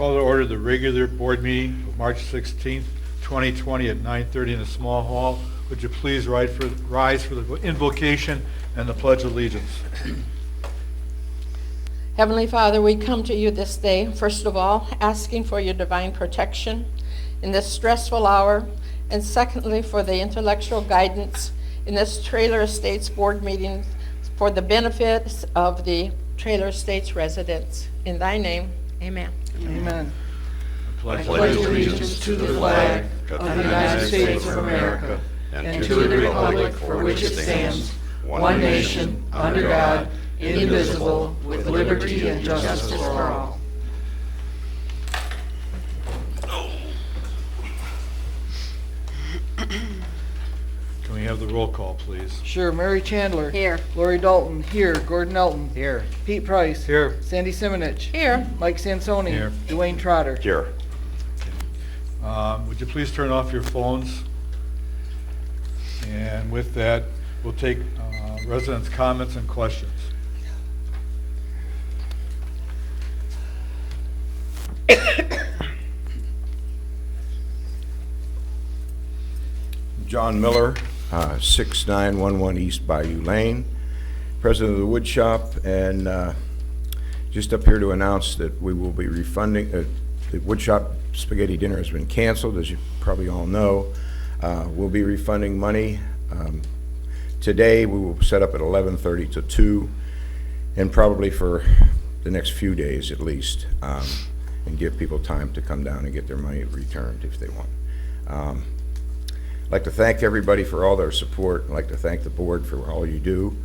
call to order the regular board meeting of March 16th, 2020 at 9:30 in the small hall. Would you please rise for the invocation and the Pledge of Allegiance? Heavenly Father, we come to you this day, first of all, asking for your divine protection in this stressful hour, and secondly, for the intellectual guidance in this Trailer Estates board meeting for the benefit of the Trailer Estates residents. In thy name, amen. Amen. I pledge allegiance to the flag of the United States of America and to the republic for which it stands, one nation, under God, indivisible, with liberty and justice for all. Can we have the roll call, please? Sure. Mary Chandler. Here. Lori Dalton. Here. Gordon Elton. Here. Pete Price. Here. Sandy Simonich. Here. Mike Sansoni. Here. Dwayne Trotter. Here. Would you please turn off your phones? And with that, we'll take residents' comments and questions. John Miller, 6911 East Bayou Lane, president of the wood shop, and just up here to announce that we will be refunding, the wood shop spaghetti dinner has been canceled, as you probably all know. We'll be refunding money. Today we will set up at 11:30 to 2, and probably for the next few days at least, and give people time to come down and get their money returned if they want. I'd like to thank everybody for all their support. I'd like to thank the board for all you do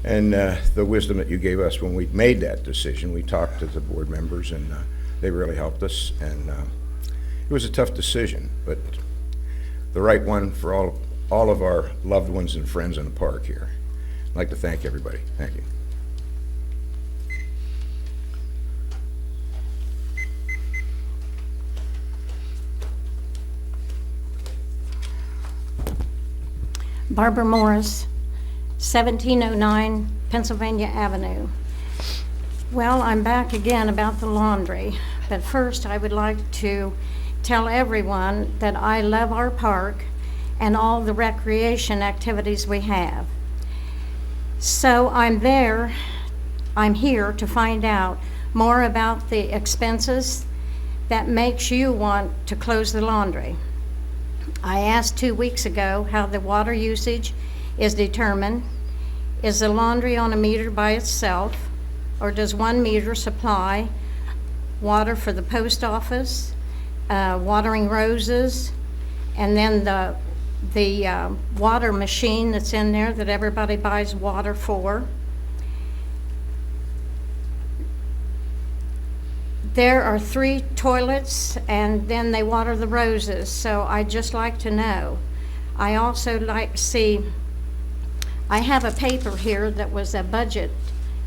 and the wisdom that you gave us when we made that decision. We talked to the board members and they really helped us, and it was a tough decision, but the right one for all of our loved ones and friends in the park here. I'd like to thank everybody. Thank you. Barbara Morris, 1709 Pennsylvania Avenue. Well, I'm back again about the laundry, but first I would like to tell everyone that I love our park and all the recreation activities we have. So I'm here to find out more about the expenses that makes you want to close the laundry. I asked 2 weeks ago how the water usage is determined. Is the laundry on a meter by itself, or does one meter supply water for the post office, watering roses, and then the water machine that's in there that everybody buys water for? There are 3 toilets, and then they water the roses, so I'd just like to know. I also like to see, I have a paper here that was a budget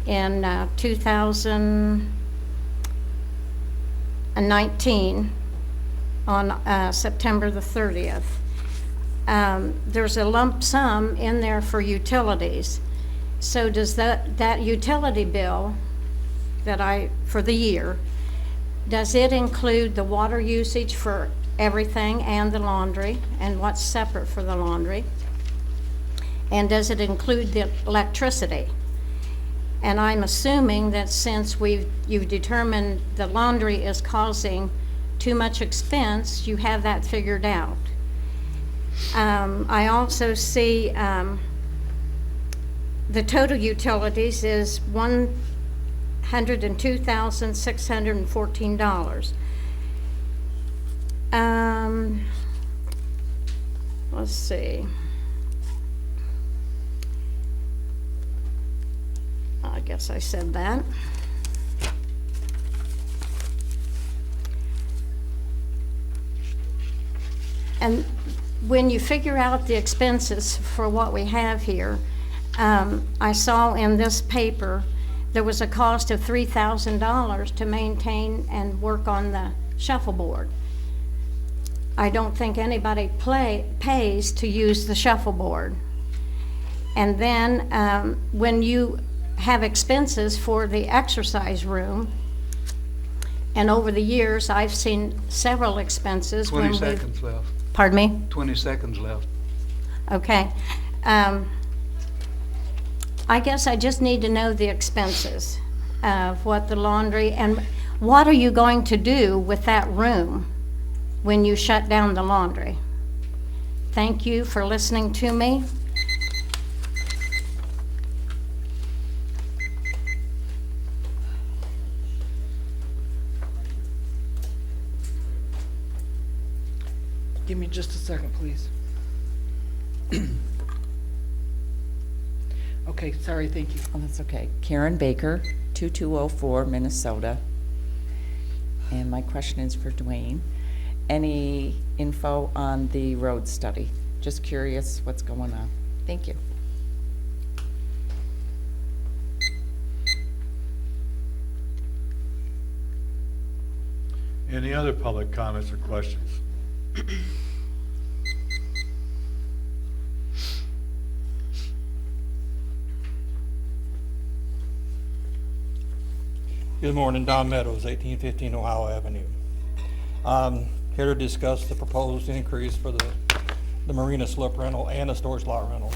in 2019 on September the 30th. There's a lump sum in there for utilities. So does that utility bill for the year, does it include the water usage for everything and the laundry, and what's separate for the laundry? And does it include the electricity? And I'm assuming that since you've determined the laundry is causing too much expense, you have that figured out. I also see the total utilities is $102,614. Let's see. I guess I said that. And when you figure out the expenses for what we have here, I saw in this paper there was a cost of $3,000 to maintain and work on the shuffleboard. I don't think anybody pays to use the shuffleboard. And then when you have expenses for the exercise room, And over the years, I've seen several expenses when 20 we've... seconds left. Pardon me? 20 seconds left. Okay. I guess I just need to know the expenses of what the laundry, and what are you going to do with that room when you shut down the laundry? Thank you for listening to me. Give me just a second, please. Okay, sorry, thank you. Oh, that's okay. Karen Baker, 2204 Minnesota. And my question is for Dwayne. Any info on the road study? Just curious what's going on. Thank you. Any other public comments or questions? Good morning, Don Meadows, 1815 Ohio Avenue. Here to discuss the proposed increase for the marina slip rental and the storage lot rental.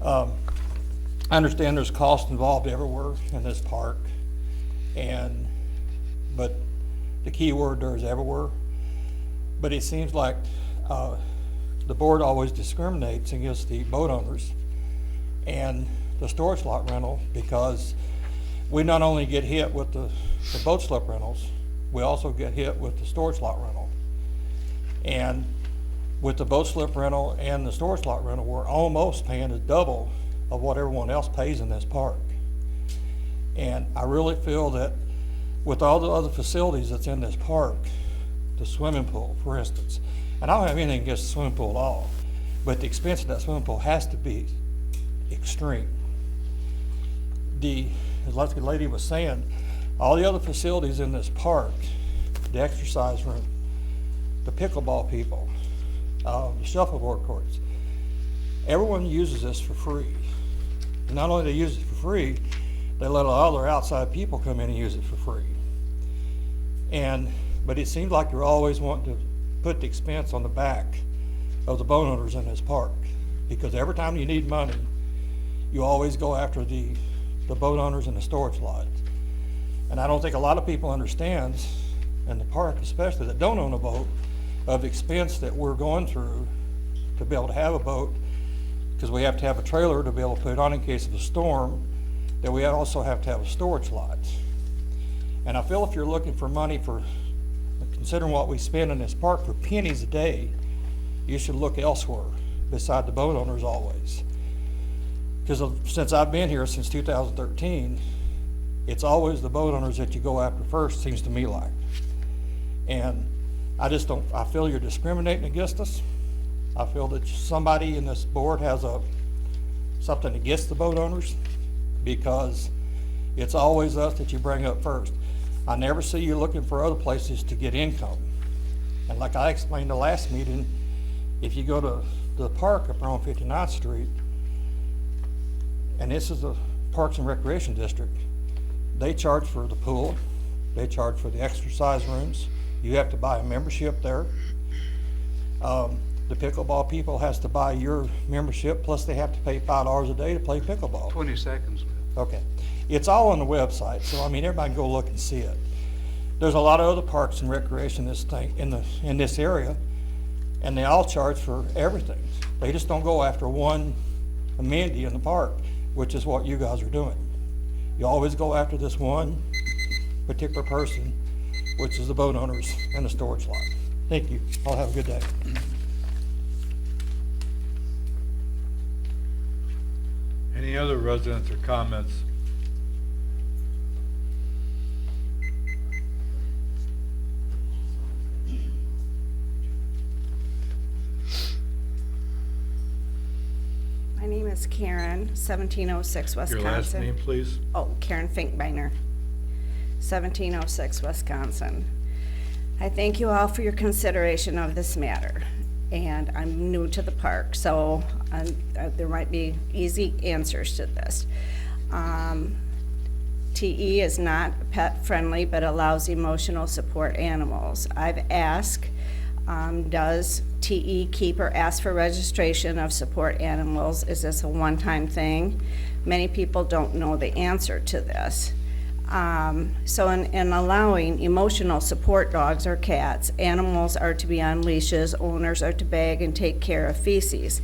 I understand there's cost involved everywhere in this park, but the key word there is everywhere. But it seems like the board always discriminates against the boat owners and the storage lot rental, because we not only get hit with the boat slip rentals, we also get hit with the storage lot rental. And with the boat slip rental and the storage lot rental, we're almost paying the double of what everyone else pays in this park. And I really feel that with all the other facilities that's in this park, the swimming pool, for instance, and I don't have anything against the swimming pool at all, but the expense of that swimming pool has to be extreme. As like the lady was saying, all the other facilities in this park, the exercise room, the pickleball people, the shuffleboard courts, everyone uses this for free. And not only do they use it for free, they let other outside people come in and use it for free. But it seems like you're always wanting to put the expense on the back of the boat owners in this park, because every time you need money, you always go after the boat owners and the storage lot. And I don't think a lot of people understand, in the park especially, that don't own a boat, of the expense that we're going through to be able to have a boat, because we have to have a trailer to be able to put it on in case of a storm, that we also have to have a storage lot. And I feel if you're looking for money for, considering what we spend in this park for pennies a day, you should look elsewhere beside the boat owners always. Because since I've been here since 2013, it's always the boat owners that you go after first, seems to me like. And I feel you're discriminating against us. I feel that somebody in this board has something against the boat owners, because it's always us that you bring up first. I never see you looking for other places to get income. And like I explained the last meeting, if you go to the park up on 59th Street, and this is a Parks and Recreation District, they charge for the pool, they charge for the exercise rooms, you have to buy a membership there. The pickleball people has to buy your membership, plus they have to pay $5 a day to play pickleball. 20 seconds left. Okay, it's all on the website, so I mean, everybody can go look and see it. There's a lot of other parks and recreation in this area, and they all charge for everything. They just don't go after one amenity in the park, which is what you guys are doing. You always go after this one particular person, which is the boat owners and the storage lot. Thank you. I'll have a good day. Any other residents or comments? My name is Karen, 1706 Wisconsin. Your last name, please? Oh, Karen Finkbeiner, 1706 Wisconsin. I thank you all for your consideration of this matter. And I'm new to the park, so there might be easy answers to this. TE is not pet-friendly but allows emotional support animals. I've asked, does TE keep or ask for registration of support animals? Is this a one-time thing? Many people don't know the answer to this. So in allowing emotional support dogs or cats, animals are to be on leashes, owners are to bag and take care of feces.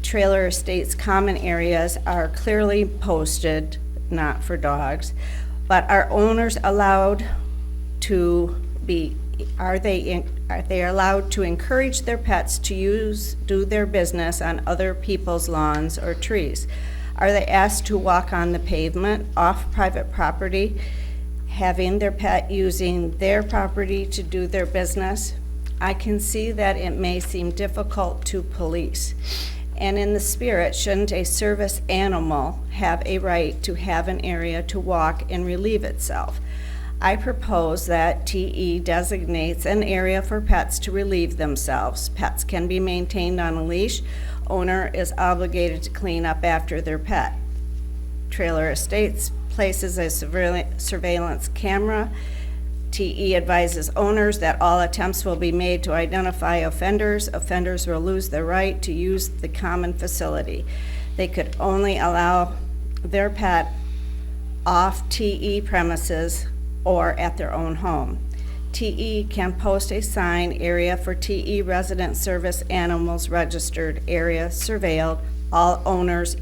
Trailer estates common areas are clearly posted, not for dogs, but are owners allowed to be, are they allowed to encourage their pets to do their business on other people's lawns or trees? Are they asked to walk on the pavement off private property, having their pet using their property to do their business? I can see that it may seem difficult to police. And in the spirit, shouldn't a service animal have a right to have an area to walk and relieve itself? I propose that TE designates an area for pets to relieve themselves. Pets can be maintained on a leash. Owner is obligated to clean up after their pet. Trailer Estates places a surveillance camera. TE advises owners that all attempts will be made to identify offenders. Offenders will lose their right to use the common facility. They could only allow their pet off TE premises or at their own home. TE can post a sign, area for TE resident service animals registered, area surveilled. All owners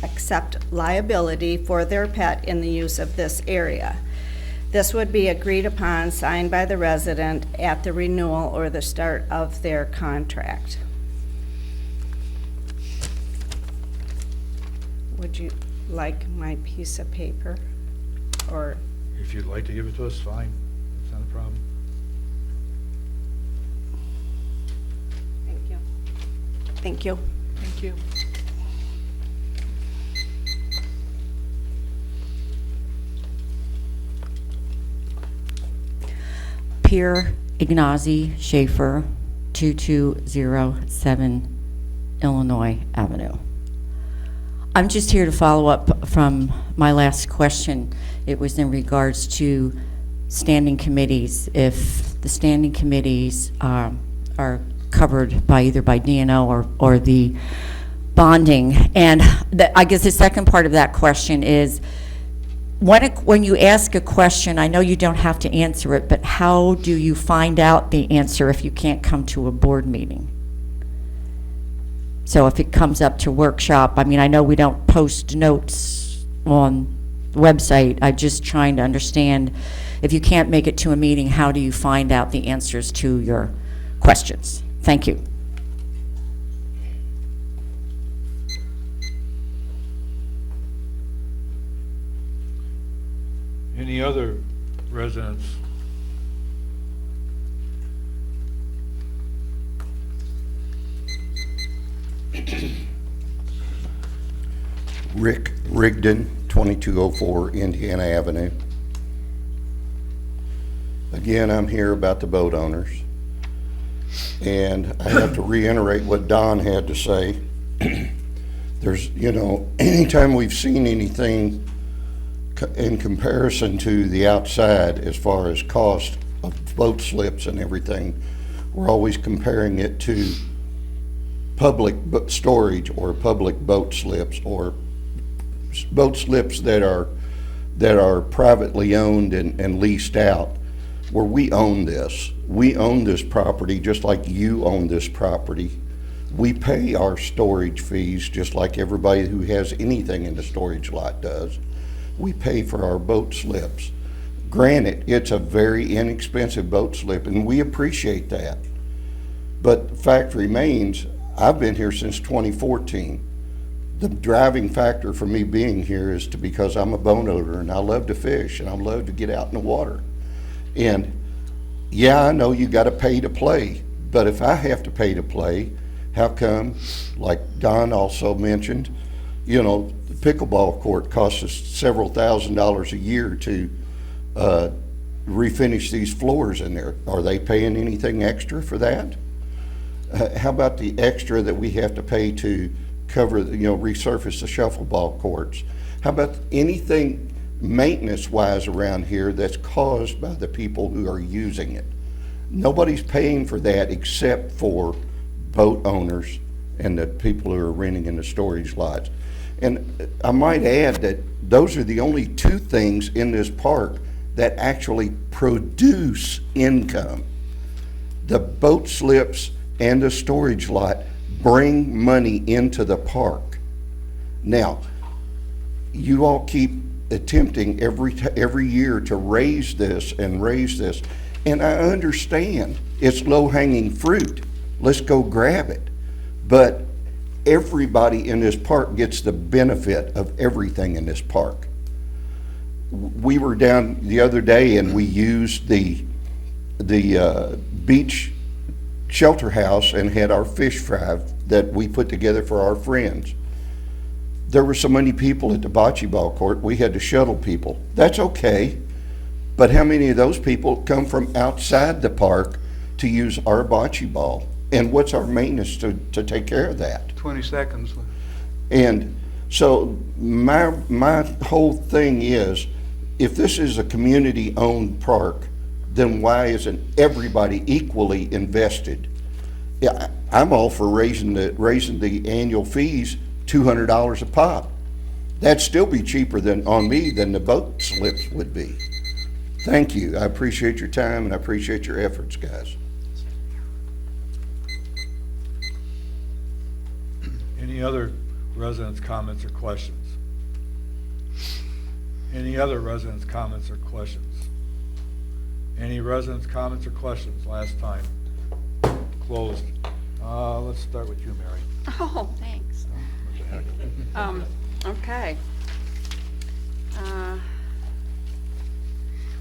accept liability for their pet in the use of this area. This would be agreed upon, signed by the resident at the renewal or the start of their contract. Would you like my piece of paper? Or If you'd like to give it to us, fine. It's not a problem. thank you. Thank you. Thank you. Pierre Ignazi Schaefer, 2207 Illinois Avenue. I'm just here to follow up from my last question. It was in regards to standing committees. If the standing committees are covered by either by DNO or the bonding. And I guess the second part of that question is, when you ask a question, I know you don't have to answer it, but how do you find out the answer if you can't come to a board meeting? So if it comes up to workshop, I mean, I know we don't post notes on the website. I'm just trying to understand, if you can't make it to a meeting, how do you find out the answers to your questions? Thank you. Any other residents? Rick Rigdon, 2204 Indiana Avenue. Again, I'm here about the boat owners. And I have to reiterate what Don had to say. There's, anytime we've seen anything in comparison to the outside as far as cost of boat slips and everything, we're always comparing it to public storage or public boat slips or boat slips that are privately owned and leased out, where we own this. We own this property just like you own this property. We pay our storage fees just like everybody who has anything in the storage lot does. We pay for our boat slips. Granted, it's a very inexpensive boat slip, and we appreciate that. But the fact remains, I've been here since 2014. The driving factor for me being here is because I'm a boat owner and I love to fish and I love to get out in the water. And yeah, I know you got to pay to play, but if I have to pay to play, how come, like Don also mentioned, the pickleball court costs us several $1,000s a year to refinish these floors in there. Are they paying anything extra for that? How about the extra that we have to pay to cover, resurface the shuffleball courts? How about anything maintenance-wise around here that's caused by the people who are using it? Nobody's paying for that except for boat owners and the people who are renting in the storage lots. And I might add that those are the only two things in this park that actually produce income. The boat slips and the storage lot bring money into the park. Now, you all keep attempting every year to raise this and raise this, and I understand it's low-hanging fruit. Let's go grab it. But everybody in this park gets the benefit of everything in this park. We were down the other day and we used the beach shelter house and had our fish fry that we put together for our friends. There were so many people at the bocce ball court, we had to shuttle people. That's okay, but how many of those people come from outside the park to use our bocce ball? And what's our maintenance to take care of that? 20 seconds. And so my whole thing is, if this is a community-owned park, then why isn't everybody equally invested? Yeah, I'm all for raising the annual fees $200 a pop. That'd still be cheaper on me than the boat slips would be. Thank you. I appreciate your time and I appreciate your efforts, guys. Any other residents' comments or questions? Any other residents' comments or questions? Any residents' comments or questions? Last time. Closed. Let's start with you, Mary. Oh, thanks. What the heck? Okay.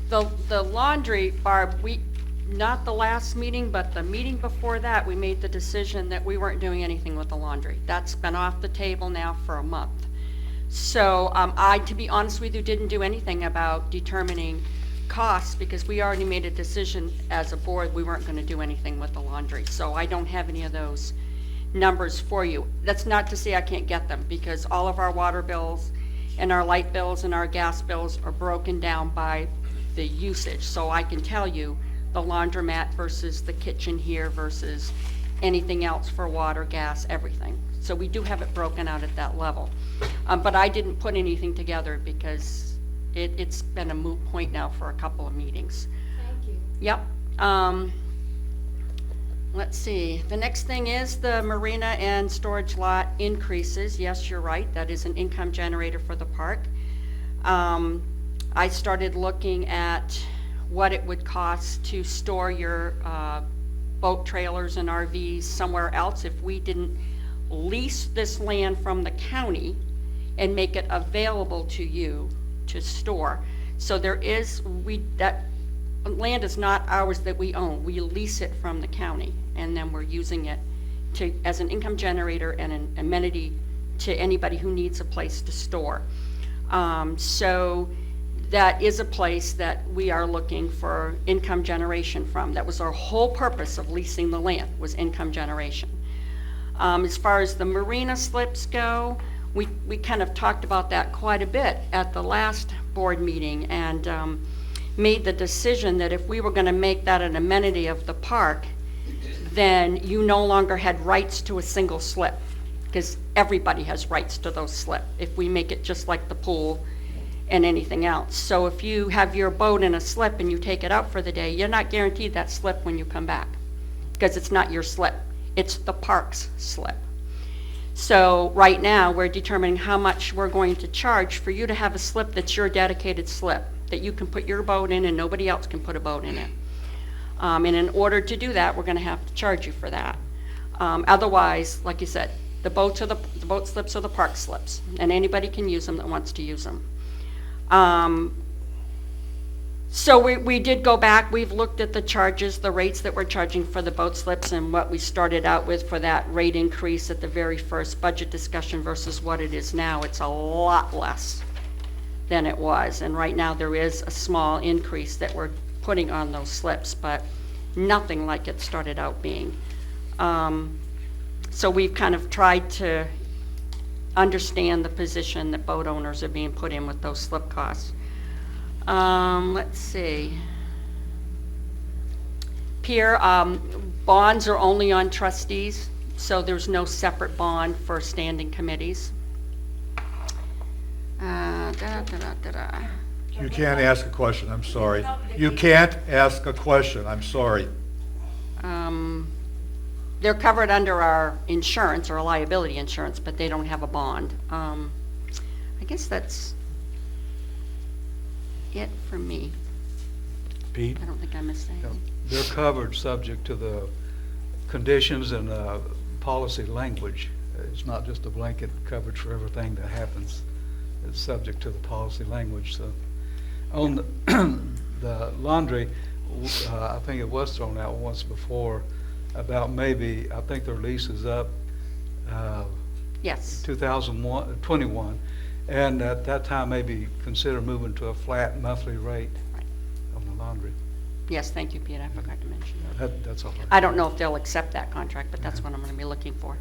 The laundry, Barb, not the last meeting, but the meeting before that, we made the decision that we weren't doing anything with the laundry. That's been off the table now for a month. So I, to be honest with you, didn't do anything about determining costs because we already made a decision as a board we weren't going to do anything with the laundry. So I don't have any of those numbers for you. That's not to say I can't get them because all of our water bills and our light bills and our gas bills are broken down by the usage. So I can tell you the laundromat versus the kitchen here versus anything else for water, gas, everything. So we do have it broken out at that level. But I didn't put anything together because it's been a moot point now for a couple of meetings. Thank you. Yep. Let's see. The next thing is the marina and storage lot increases. Yes, you're right. That is an income generator for the park. I started looking at what it would cost to store your boat trailers and RVs somewhere else if we didn't lease this land from the county and make it available to you to store. So that land is not ours that we own. We lease it from the county and then we're using it as an income generator and an amenity to anybody who needs a place to store. So that is a place that we are looking for income generation from. That was our whole purpose of leasing the land, was income generation. As far as the marina slips go, we kind of talked about that quite a bit at the last board meeting and made the decision that if we were going to make that an amenity of the park, then you no longer had rights to a single slip because everybody has rights to those slips if we make it just like the pool and anything else. So if you have your boat in a slip and you take it out for the day, you're not guaranteed that slip when you come back because it's not your slip. It's the park's slip. So right now we're determining how much we're going to charge for you to have a slip that's your dedicated slip, that you can put your boat in and nobody else can put a boat in it. And in order to do that, we're going to have to charge you for that. Otherwise, like you said, the boat slips are the park slips, and anybody can use them that wants to use them. So we did go back, we've looked at the charges, the rates that we're charging for the boat slips and what we started out with for that rate increase at the very first budget discussion versus what it is now. It's a lot less than it was. And right now there is a small increase that we're putting on those slips, but nothing like it started out being. So we've kind of tried to understand the position that boat owners are being put in with those slip costs. Let's see. Pier, bonds are only on trustees, so there's no separate bond for standing committees. You can't ask a question, I'm sorry. You can't ask a question, I'm sorry. They're covered under our insurance or liability insurance, but they don't have a bond. I guess that's it for me. Pete? I don't think I missed anything. They're covered subject to the conditions and policy language. It's not just a blanket coverage for everything that happens. It's subject to the policy language. So on the laundry, I think it was thrown out once before about maybe, I think their lease is up Yes. 2021, and at that time maybe consider moving to a flat monthly rate Right. on the laundry. Yes, thank you, Pete. I forgot to mention that. That's all. I don't know if they'll accept that contract, but that's what I'm going to be looking for.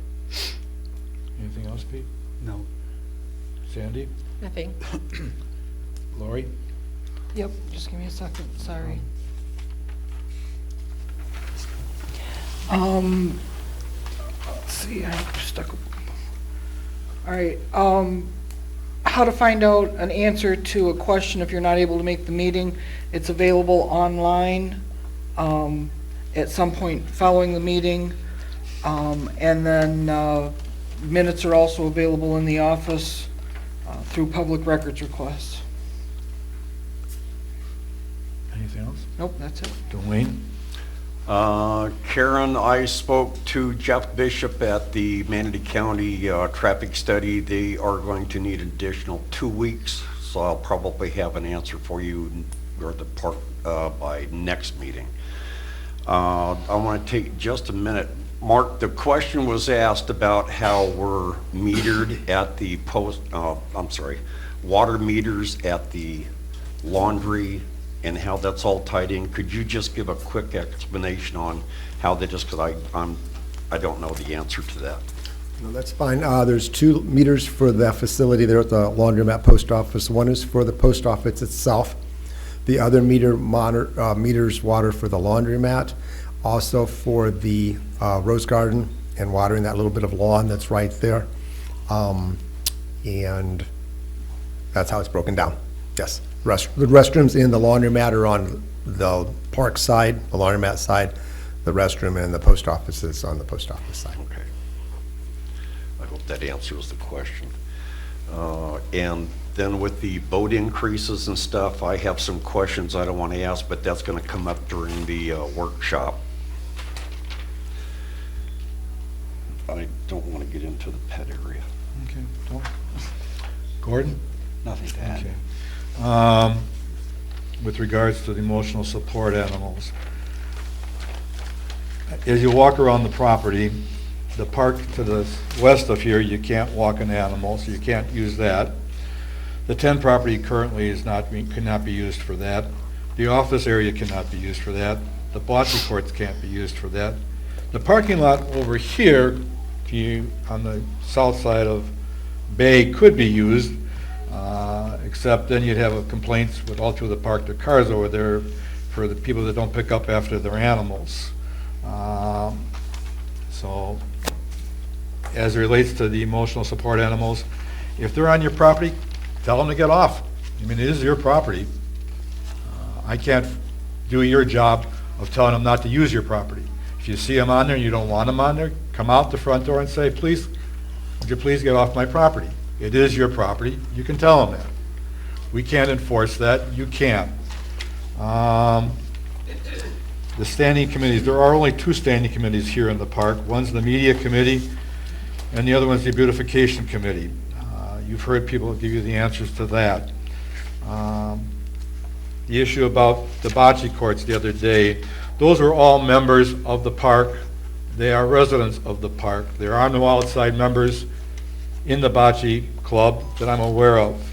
Anything else, Pete? No. Sandy? Nothing. Lori? Yep, just give me a second, sorry. Let's see, I'm stuck. All right, how to find out an answer to a question if you're not able to make the meeting. It's available online, at some point following the meeting. And then, minutes are also available in the office, through public records requests. Anything else? Nope, that's it. Dwayne? Karen, I spoke to Jeff Bishop at the Manatee County traffic study. They are going to need an additional 2 weeks, so I'll probably have an answer for you or the park by next meeting. I want to take just a minute. Mark, the question was asked about how we're metered at the water meters at the laundry and how that's all tied in. Could you just give a quick explanation on how that, just because I don't know the answer to that. No, that's fine. There's 2 meters for that facility there at the laundromat post office. One is for the post office itself. The other meters water for the laundromat, also for the rose garden and watering that little bit of lawn that's right there. And that's how it's broken down. Yes. The restrooms in the laundromat are on the park side, the laundromat side, the restroom and the post office is on the post office side. Okay. I hope that answers the question. And then with the boat increases and stuff, I have some questions I don't want to ask, but that's going to come up during the workshop. I don't want to get into the pet area. Okay, don't. Gordon? Nothing to add. Okay. With regards to the emotional support animals, as you walk around the property, the park to the west of here, you can't walk an animal, so you can't use that. The 10 property currently cannot be used for that. The office area cannot be used for that. The bocce courts can't be used for that. The parking lot over here, on the south side of Bay, could be used, except then you'd have complaints with all through the park, the cars over there for the people that don't pick up after their animals. So, as it relates to the emotional support animals, if they're on your property, tell them to get off. I mean, it is your property. I can't do your job of telling them not to use your property. If you see them on there and you don't want them on there, come out the front door and say, please, would you please get off my property? It is your property. You can tell them that. We can't enforce that. You can. The standing committees, there are only 2 standing committees here in the park. One's the media committee, and the other one's the beautification committee. You've heard people give you the answers to that. The issue about the bocce courts the other day, those are all members of the park. They are residents of the park. There are no outside members in the bocce club that I'm aware of.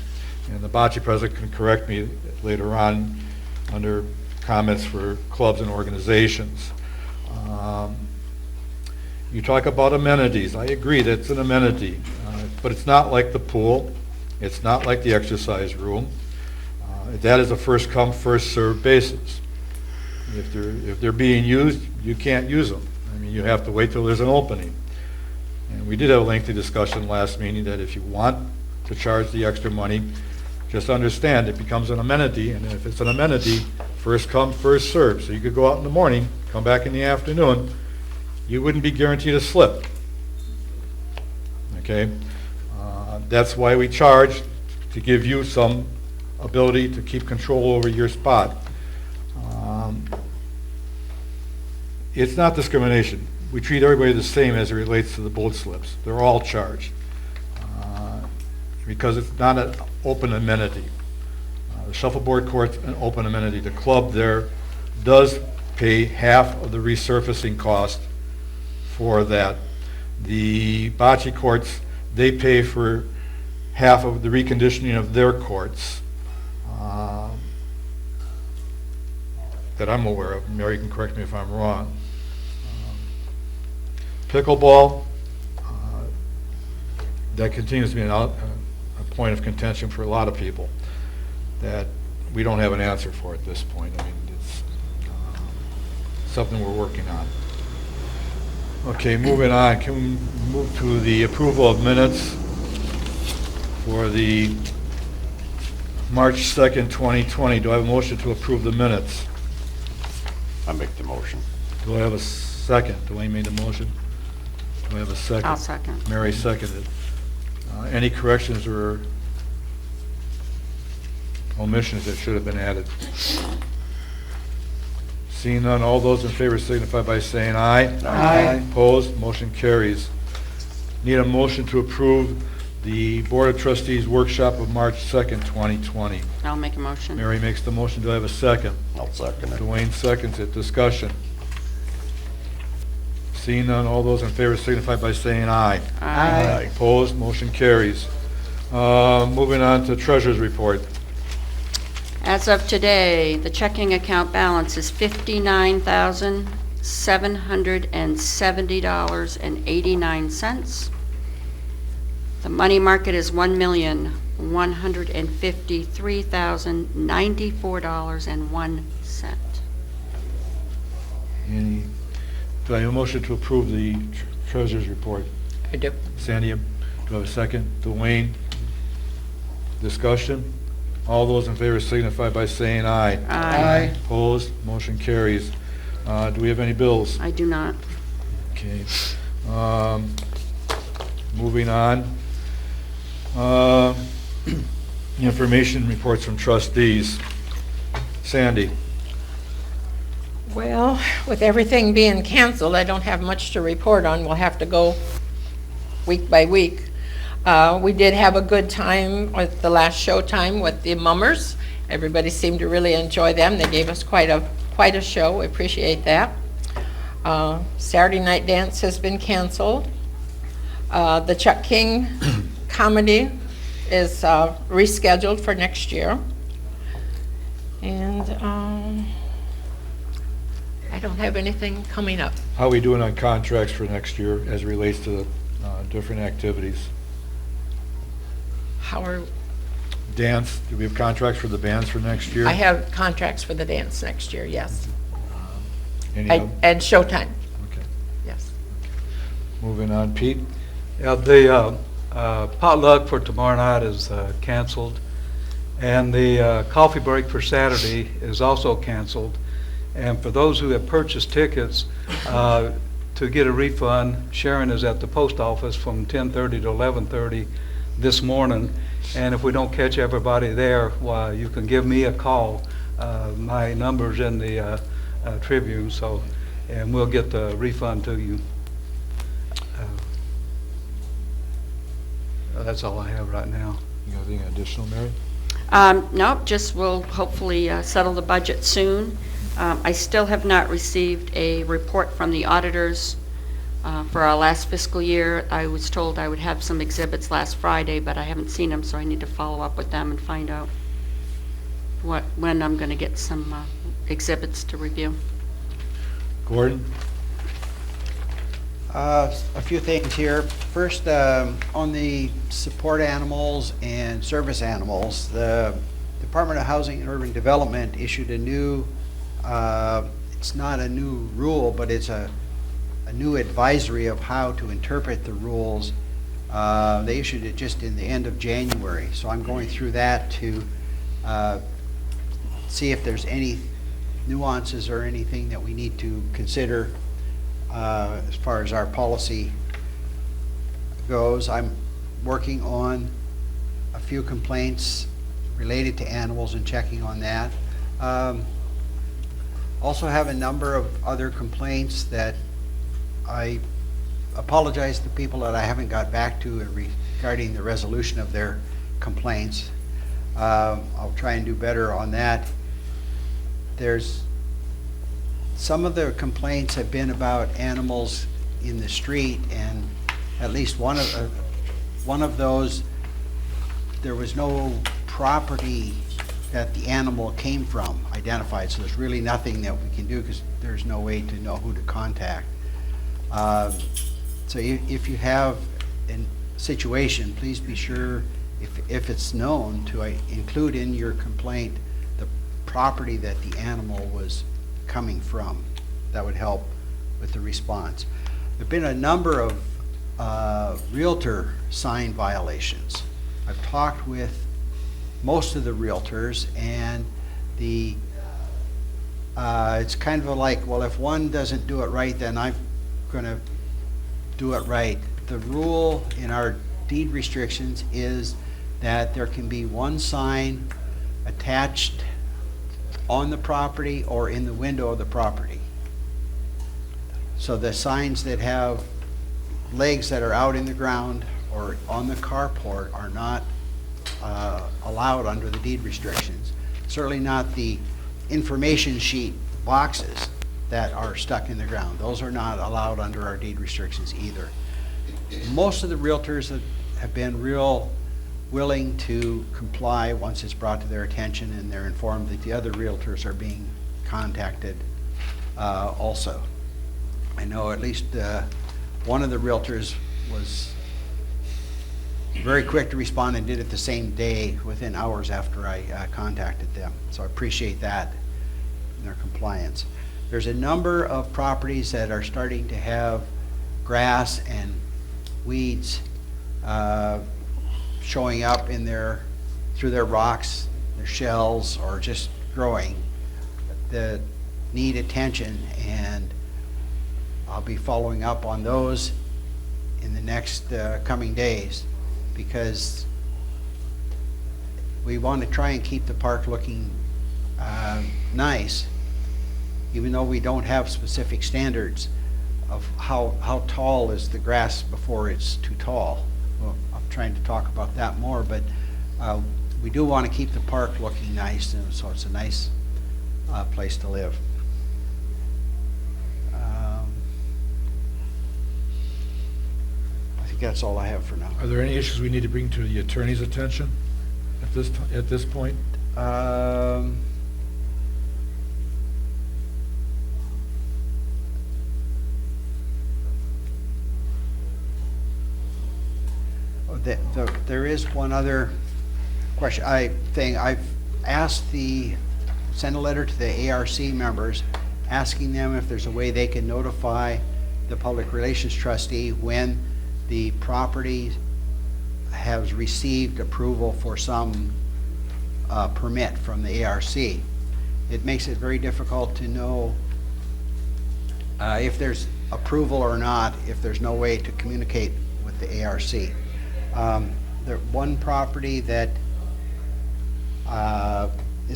And the bocce president can correct me later on under comments for clubs and organizations. You talk about amenities. I agree, that's an amenity. but it's not like the pool. It's not like the exercise room. That is a first come, first served basis. If they're being used, you can't use them. I mean, you have to wait till there's an opening. And we did have a lengthy discussion last meeting that if you want to charge the extra money, just understand it becomes an amenity, and if it's an amenity, first come, first served. So you could go out in the morning, come back in the afternoon, you wouldn't be guaranteed a slip. Okay? That's why we charge, to give you some ability to keep control over your spot. It's not discrimination. We treat everybody the same as it relates to the boat slips. They're all charged because it's not an open amenity. The shuffleboard court's an open amenity. The club there does pay half of the resurfacing cost for that. The bocce courts, they pay for half of the reconditioning of their courts that I'm aware of. Mary can correct me if I'm wrong. Pickleball, that continues to be a point of contention for a lot of people that we don't have an answer for at this point. I mean, it's something we're working on. Okay, moving on. Can we move to the approval of minutes for the March 2nd, 2020? Do I have a motion to approve the minutes? I make the motion. Do I have a second? Dwayne made the motion. Do I have a second? I'll second. Mary seconded. Any corrections or omissions that should have been added? Seeing none, all those in favor signify by saying aye. Aye. Opposed, motion carries. Need a motion to approve the Board of Trustees workshop of March 2nd, 2020. I'll make a motion. Mary makes the motion. Do I have a second? I'll second it. Dwayne seconds it. Discussion. Seeing none, all those in favor signify by saying aye. Aye. Opposed, motion carries. Moving on to Treasurer's Report. As of today, the checking account balance is $59,770.89. The money market is $1,153,094.01. Any, do I have a motion to approve the Treasurer's Report? I do. Sandy, do I have a second? Dwayne? Discussion? All those in favor signify by saying aye. Aye. Opposed, motion carries. Do we have any bills? I do not. Okay. Moving on. Information reports from trustees. Sandy? Well, with everything being canceled, I don't have much to report on. We'll have to go week by week. We did have a good time with the last showtime with the Mummers. Everybody seemed to really enjoy them. They gave us quite a show. We appreciate that. Saturday night dance has been canceled. The Chuck King comedy is rescheduled for next year. And I don't have anything coming up. How are we doing on contracts for next year as it relates to the different activities? How are, Dance, do we have contracts for the bands for next year? I have contracts for the dance next year, yes. Any And of- and showtime, Okay. yes. Moving on, Pete? Yeah, the potluck for tomorrow night is canceled, and the coffee break for Saturday is also canceled. And for those who have purchased tickets, to get a refund, Sharon is at the post office from 10:30 to 11:30 this morning. And if we don't catch everybody there, why, you can give me a call. My number's in the Tribune, so, and we'll get the refund to you. That's all I have right now. You got anything additional, Mary? Nope, just we'll hopefully settle the budget soon. I still have not received a report from the auditors for our last fiscal year. I was told I would have some exhibits last Friday, but I haven't seen them, so I need to follow up with them and find out when I'm going to get some exhibits to review. Gordon? A few things here. First, on the support animals and service animals, the Department of Housing and Urban Development issued a new, it's not a new rule, but it's a new advisory of how to interpret the rules. They issued it just in the end of January, so I'm going through that to see if there's any nuances or anything that we need to consider as far as our policy goes. I'm working on a few complaints related to animals and checking on that. Also have a number of other complaints that I apologize to people that I haven't got back to regarding the resolution of their complaints. I'll try and do better on that. There's some of the complaints have been about animals in the street, and at least one of those, there was no property that the animal came from identified, so there's really nothing that we can do because there's no way to know who to contact. So if you have a situation, please be sure, if it's known, to include in your complaint the property that the animal was coming from. That would help with the response. There have been a number of realtor sign violations. I've talked with most of the realtors, and it's kind of like, well, if one doesn't do it right, then I'm going to do it right. The rule in our deed restrictions is that there can be one sign attached on the property or in the window of the property. So the signs that have legs that are out in the ground or on the carport are not allowed under the deed restrictions. Certainly not the information sheet boxes that are stuck in the ground. Those are not allowed under our deed restrictions either. Most of the realtors have been real willing to comply once it's brought to their attention, and they're informed that the other realtors are being contacted also. I know at least one of the realtors was very quick to respond and did it the same day within hours after I contacted them. So I appreciate that and their compliance. There's a number of properties that are starting to have grass and weeds showing up in through their rocks, their shells, or just growing that need attention, and I'll be following up on those in the next coming days, because we want to try and keep the park looking nice, even though we don't have specific standards of how tall is the grass before it's too tall. Well, I'm trying to talk about that more, but we do want to keep the park looking nice, and so it's a nice place to live. I think that's all I have for now. Are there any issues we need to bring to the attorney's attention at this point? There is one other question. I've asked send a letter to the ARC members asking them if there's a way they can notify the public relations trustee when the property has received approval for some permit from the ARC. It makes it very difficult to know if there's approval or not, if there's no way to communicate with the ARC. One property that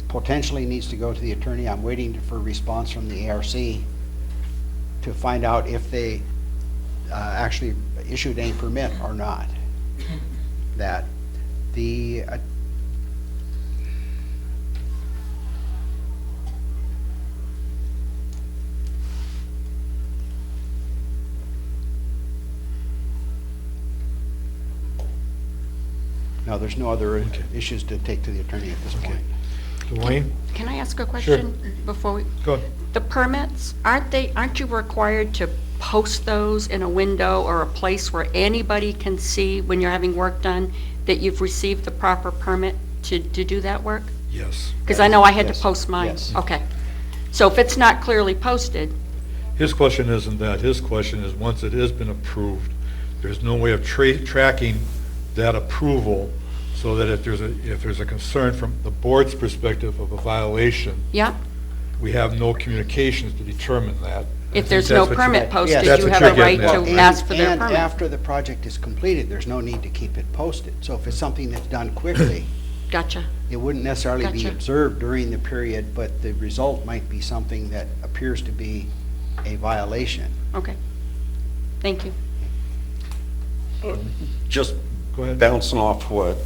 potentially needs to go to the attorney. I'm waiting for a response from the ARC to find out if they actually issued any permit or not. No, there's no other issues to take to the attorney at this point. Dwayne? Can I ask a question before we? Go ahead. The permits, aren't you required to post those in a window or a place where anybody can see when you're having work done that you've received the proper permit to do that work? Yes. Because I know I had to Yes. post mine. Yes. Okay. So if it's not clearly posted, His question isn't that. His question is, once it has been approved, there's no way of tracking that approval, so that if there's a concern from the board's perspective of a violation, yeah, we have no communications to determine that. I if think there's that's no what you- permit posted, That's you what have you're a right getting at. to ask for their And permit. after the project is completed, there's no need to keep it posted. So if it's something that's done quickly, Gotcha. it wouldn't necessarily be Gotcha. observed during the period, but the result might be something that appears to be a violation. Okay. Thank you. Just Go ahead. bouncing off what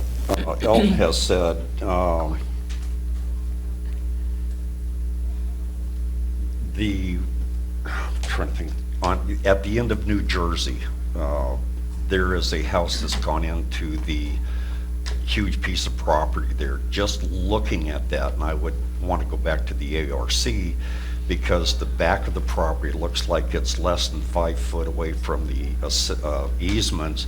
Elton has said, I'm trying to think, at the end of New Jersey, there is a house that's gone into the huge piece of property there. Just looking at that, and I would want to go back to the ARC, because the back of the property looks like it's less than 5 foot away from the easements,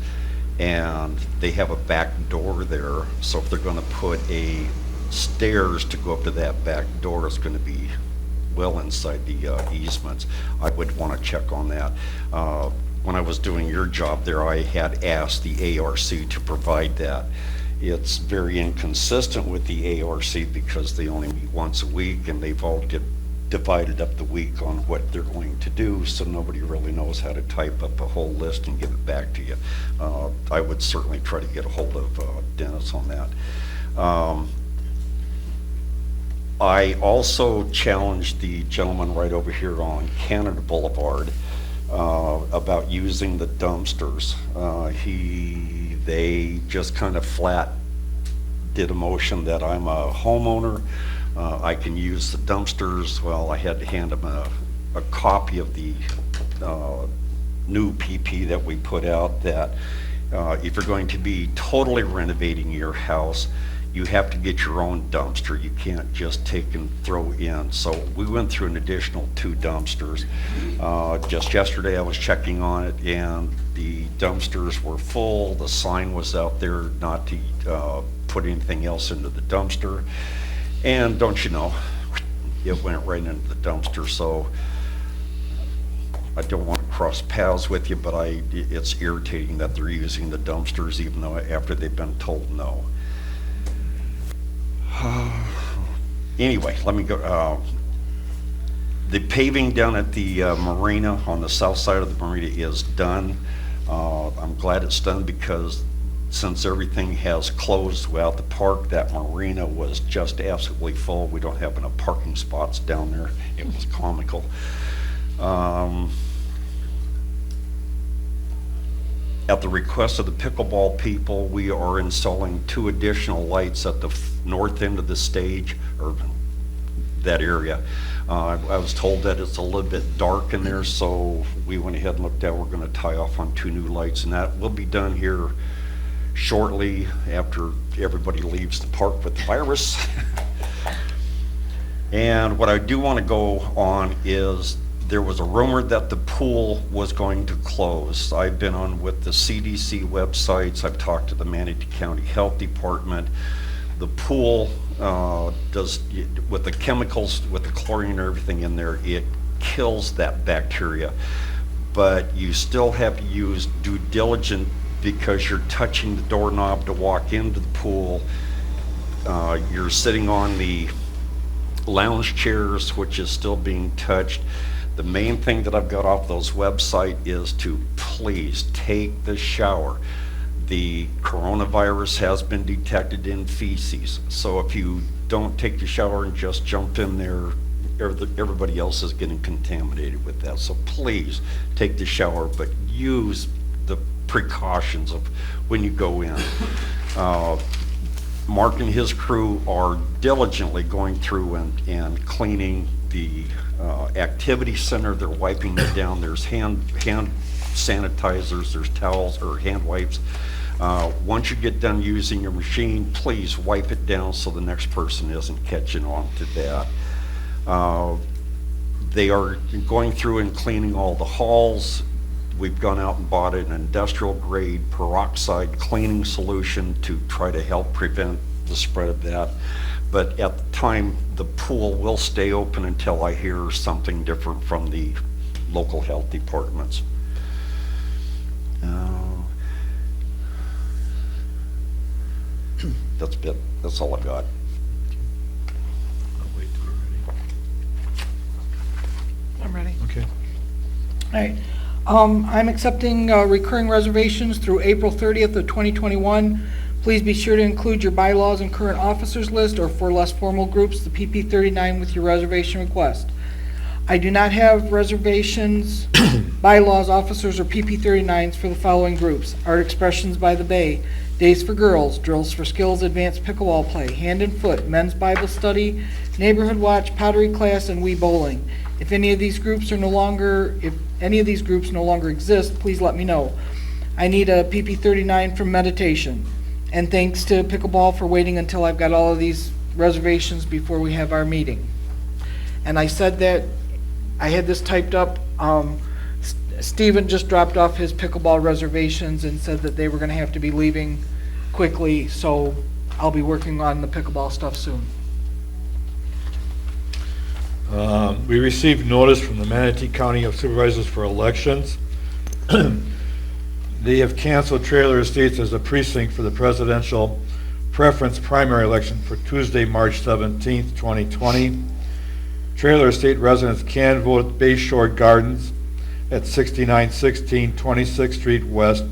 and they have a back door there. So if they're going to put a stairs to go up to that back door, it's going to be well inside the easements. I would want to check on that. When I was doing your job there, I had asked the ARC to provide that. It's very inconsistent with the ARC because they only meet once a week, and they've all divided up the week on what they're going to do, so nobody really knows how to type up a whole list and give it back to you. I would certainly try to get a hold of Dennis on that. I also challenged the gentleman right over here on Canada Boulevard about using the dumpsters. They just kind of flat did a motion that I'm a homeowner, I can use the dumpsters. Well, I had to hand them a copy of the new PP that we put out, that if you're going to be totally renovating your house, you have to get your own dumpster. You can't just take and throw in. So we went through an additional 2 dumpsters. Just yesterday I was checking on it, and the dumpsters were full. The sign was out there not to put anything else into the dumpster. And don't you know, it went right into the dumpster. So I don't want to cross paths with you, but it's irritating that they're using the dumpsters even though after they've been told no. Anyway, let me go. The paving down at the marina, on the south side of the marina, is done. I'm glad it's done because since everything has closed throughout the park, that marina was just absolutely full. We don't have enough parking spots down there. It was comical. At the request of the pickleball people, we are installing 2 additional lights at the north end of the stage, or that area. I was told that it's a little bit dark in there, so we went ahead and looked at, we're gonna tie off on 2 new lights, and that will be done here shortly after everybody leaves the park with the virus. And what I do want to go on is, there was a rumor that the pool was going to close. I've been on with the CDC websites, I've talked to the Manatee County Health Department. The pool does, with the chemicals, with the chlorine and everything in there, it kills that bacteria. But you still have to use due diligence because you're touching the doorknob to walk into the pool. You're sitting on the lounge chairs, which is still being touched. The main thing that I've got off those websites is to please take the shower. The coronavirus has been detected in feces, so if you don't take the shower and just jump in there, everybody else is getting contaminated with that. So please take the shower, but use the precautions of when you go in. Mark and his crew are diligently going through and cleaning the activity center. They're wiping it down. There's hand sanitizers, there's towels or hand wipes. Once you get done using your machine, please wipe it down so the next person isn't catching on to that. They are going through and cleaning all the halls. We've gone out and bought an industrial-grade peroxide cleaning solution to try to help prevent the spread of that. But at the time, the pool will stay open until I hear something different from the local health departments. That's it. That's all I got. I'll wait till you're ready. I'm ready. Okay. All right. I'm accepting recurring reservations through April 30th of 2021. Please be sure to include your bylaws and current officers list, or for less formal groups, the PP 39 with your reservation request. I do not have reservations, bylaws, officers, or PP 39s for the following groups: Art Expressions by the Bay, Days for Girls, Drills for Skills, Advanced Pickleball Play, Hand and Foot, Men's Bible Study, Neighborhood Watch, Pottery Class, and Wii Bowling. If any of these groups no longer exist, please let me know. I need a PP 39 from Meditation. And thanks to Pickleball for waiting until I've got all of these reservations before we have our meeting. And I said that I had this typed up. Stephen just dropped off his pickleball reservations and said that they were going to have to be leaving quickly, so I'll be working on the pickleball stuff soon. We received notice from the Manatee County Supervisors for Elections. They have canceled Trailer Estates as a precinct for the presidential preference primary election for Tuesday, March 17th, 2020. Trailer Estate residents can vote at Bayshore Gardens at 6916 26th Street West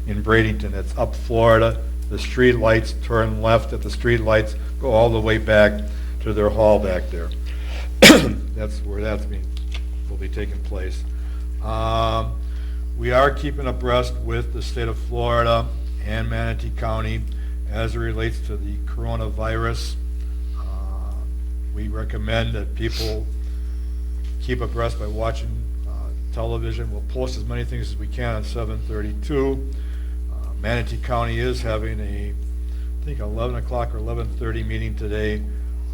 in Bradenton. It's up Florida. The street lights turn left at the street lights, go all the way back to their hall back there. That's where will be taking place. We are keeping abreast with the state of Florida and Manatee County as it relates to the coronavirus. We recommend that people keep abreast by watching television. We'll post as many things as we can on 732. Manatee County is having I think 11 o'clock or 11:30 meeting today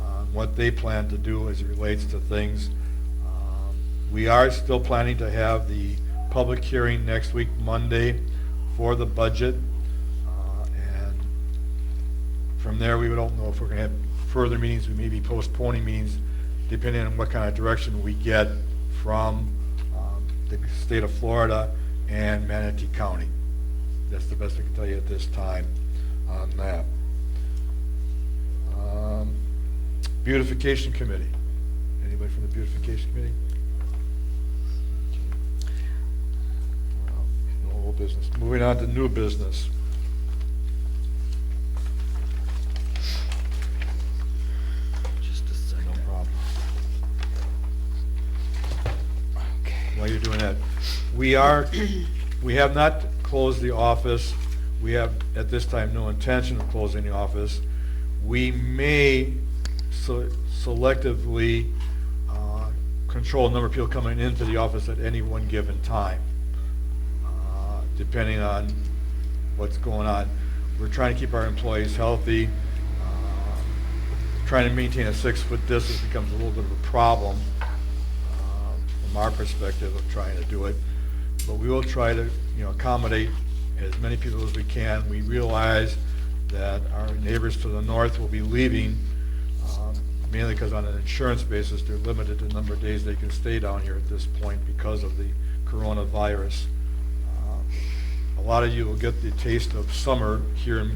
on what they plan to do as it relates to things. We are still planning to have the public hearing next week, Monday, for the budget. And from there, we don't know if we're going to have further meetings. We may be postponing meetings depending on what kind of direction we get from the state of Florida and Manatee County. That's the best I can tell you at this time on that. Beautification Committee. Anybody from the Beautification Committee? No old business. Moving on to new business. Just a second. No problem. While you're doing that, we have not closed the office. We have, at this time, no intention of closing the office. We may selectively control the number of people coming into the office at any one given time, depending on what's going on. We're trying to keep our employees healthy. Trying to maintain a 6-foot distance becomes a little bit of a problem from our perspective of trying to do it. But we will try to, accommodate as many people as we can. We realize that our neighbors to the north will be leaving, mainly because on an insurance basis, they're limited to the number of days they can stay down here at this point because of the coronavirus. A lot of you will get the taste of summer here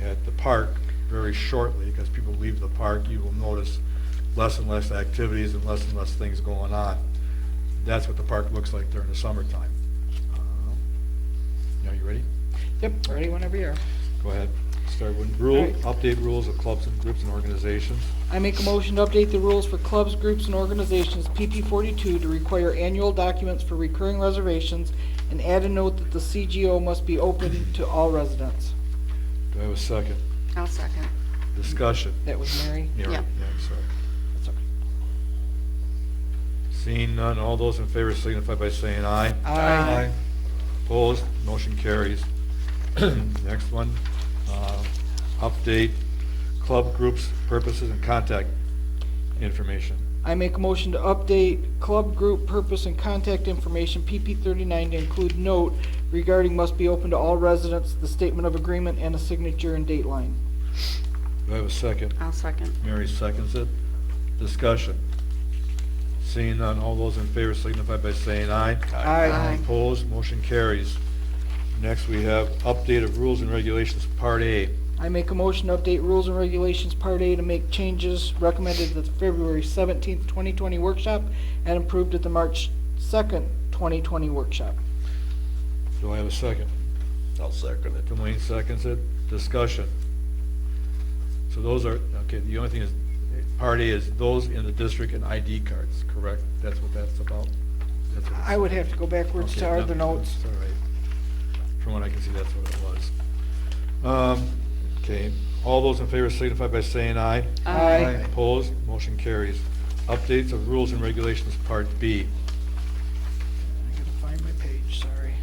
at the park very shortly because people leave the park. You will notice less and less activities and less things going on. That's what the park looks like during the summertime. Are you ready? Yep, ready whenever you are. Go ahead. Start with All right. update rules of clubs and groups and organizations. I make a motion to update the rules for clubs, groups, and organizations, PP 42, to require annual documents for recurring reservations and add a note that the CGO must be open to all residents. Do I have a second? I'll second. Discussion. That was Mary. Yeah, right. Yep. Yeah, I'm sorry. That's okay. Seeing none, all those in favor signify by saying aye. Aye. Opposed, motion carries. Next one, update club groups, purposes, and contact information. I make a motion to update club group purpose and contact information, PP 39, to include note regarding must be open to all residents, the statement of agreement, and a signature and date line. Do I have a second? I'll second. Mary seconds it. Discussion. Seeing none, all those in favor signify by saying aye. Aye. Opposed, motion carries. Next, we have update of rules and regulations, Part A. I make a motion to update rules and regulations, Part A, to make changes recommended at the February 17th, 2020 workshop and approved at the March 2nd, 2020 workshop. Do I have a second? I'll second it. Dwayne seconds it. Discussion. So those are, okay, the only thing is, Part A is those in the district and ID cards, correct? That's what that's about? That's what it's- I would have to go backwards to Okay, other no, notes. That's all right. From what I can see, that's what it was. Okay, all those in favor signify by saying aye. Aye. Opposed, motion carries. Updates of rules and regulations, Part B. I gotta find my page, sorry.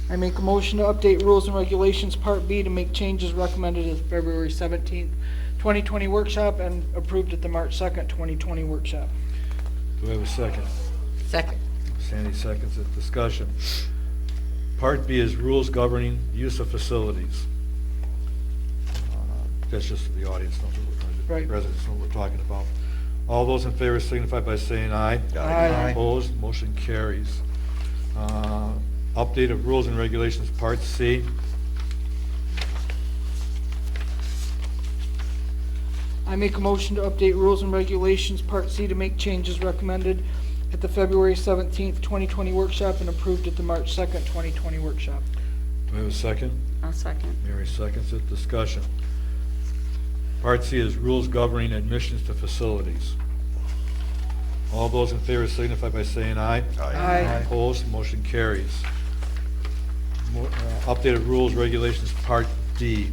I make a motion to update rules and regulations, Part B, to make changes recommended at the February 17th, 2020 workshop and approved at the March 2nd, 2020 workshop. Do we have a second? Second. Sandy seconds it. Discussion. Part B is rules governing use of facilities. That's just so the audience knows what Right. residents know what we're talking about. All those in favor signify by saying aye. Aye. Opposed, motion carries. Update of rules and regulations, Part C. I make a motion to update rules and regulations, Part C, to make changes recommended at the February 17th, 2020 workshop and approved at the March 2nd, 2020 workshop. Do we have a second? I'll second. Mary seconds it. Discussion. Part C is rules governing admissions to facilities. All those in favor signify by saying aye. Aye. Opposed, motion carries. Updated rules, regulations, Part D.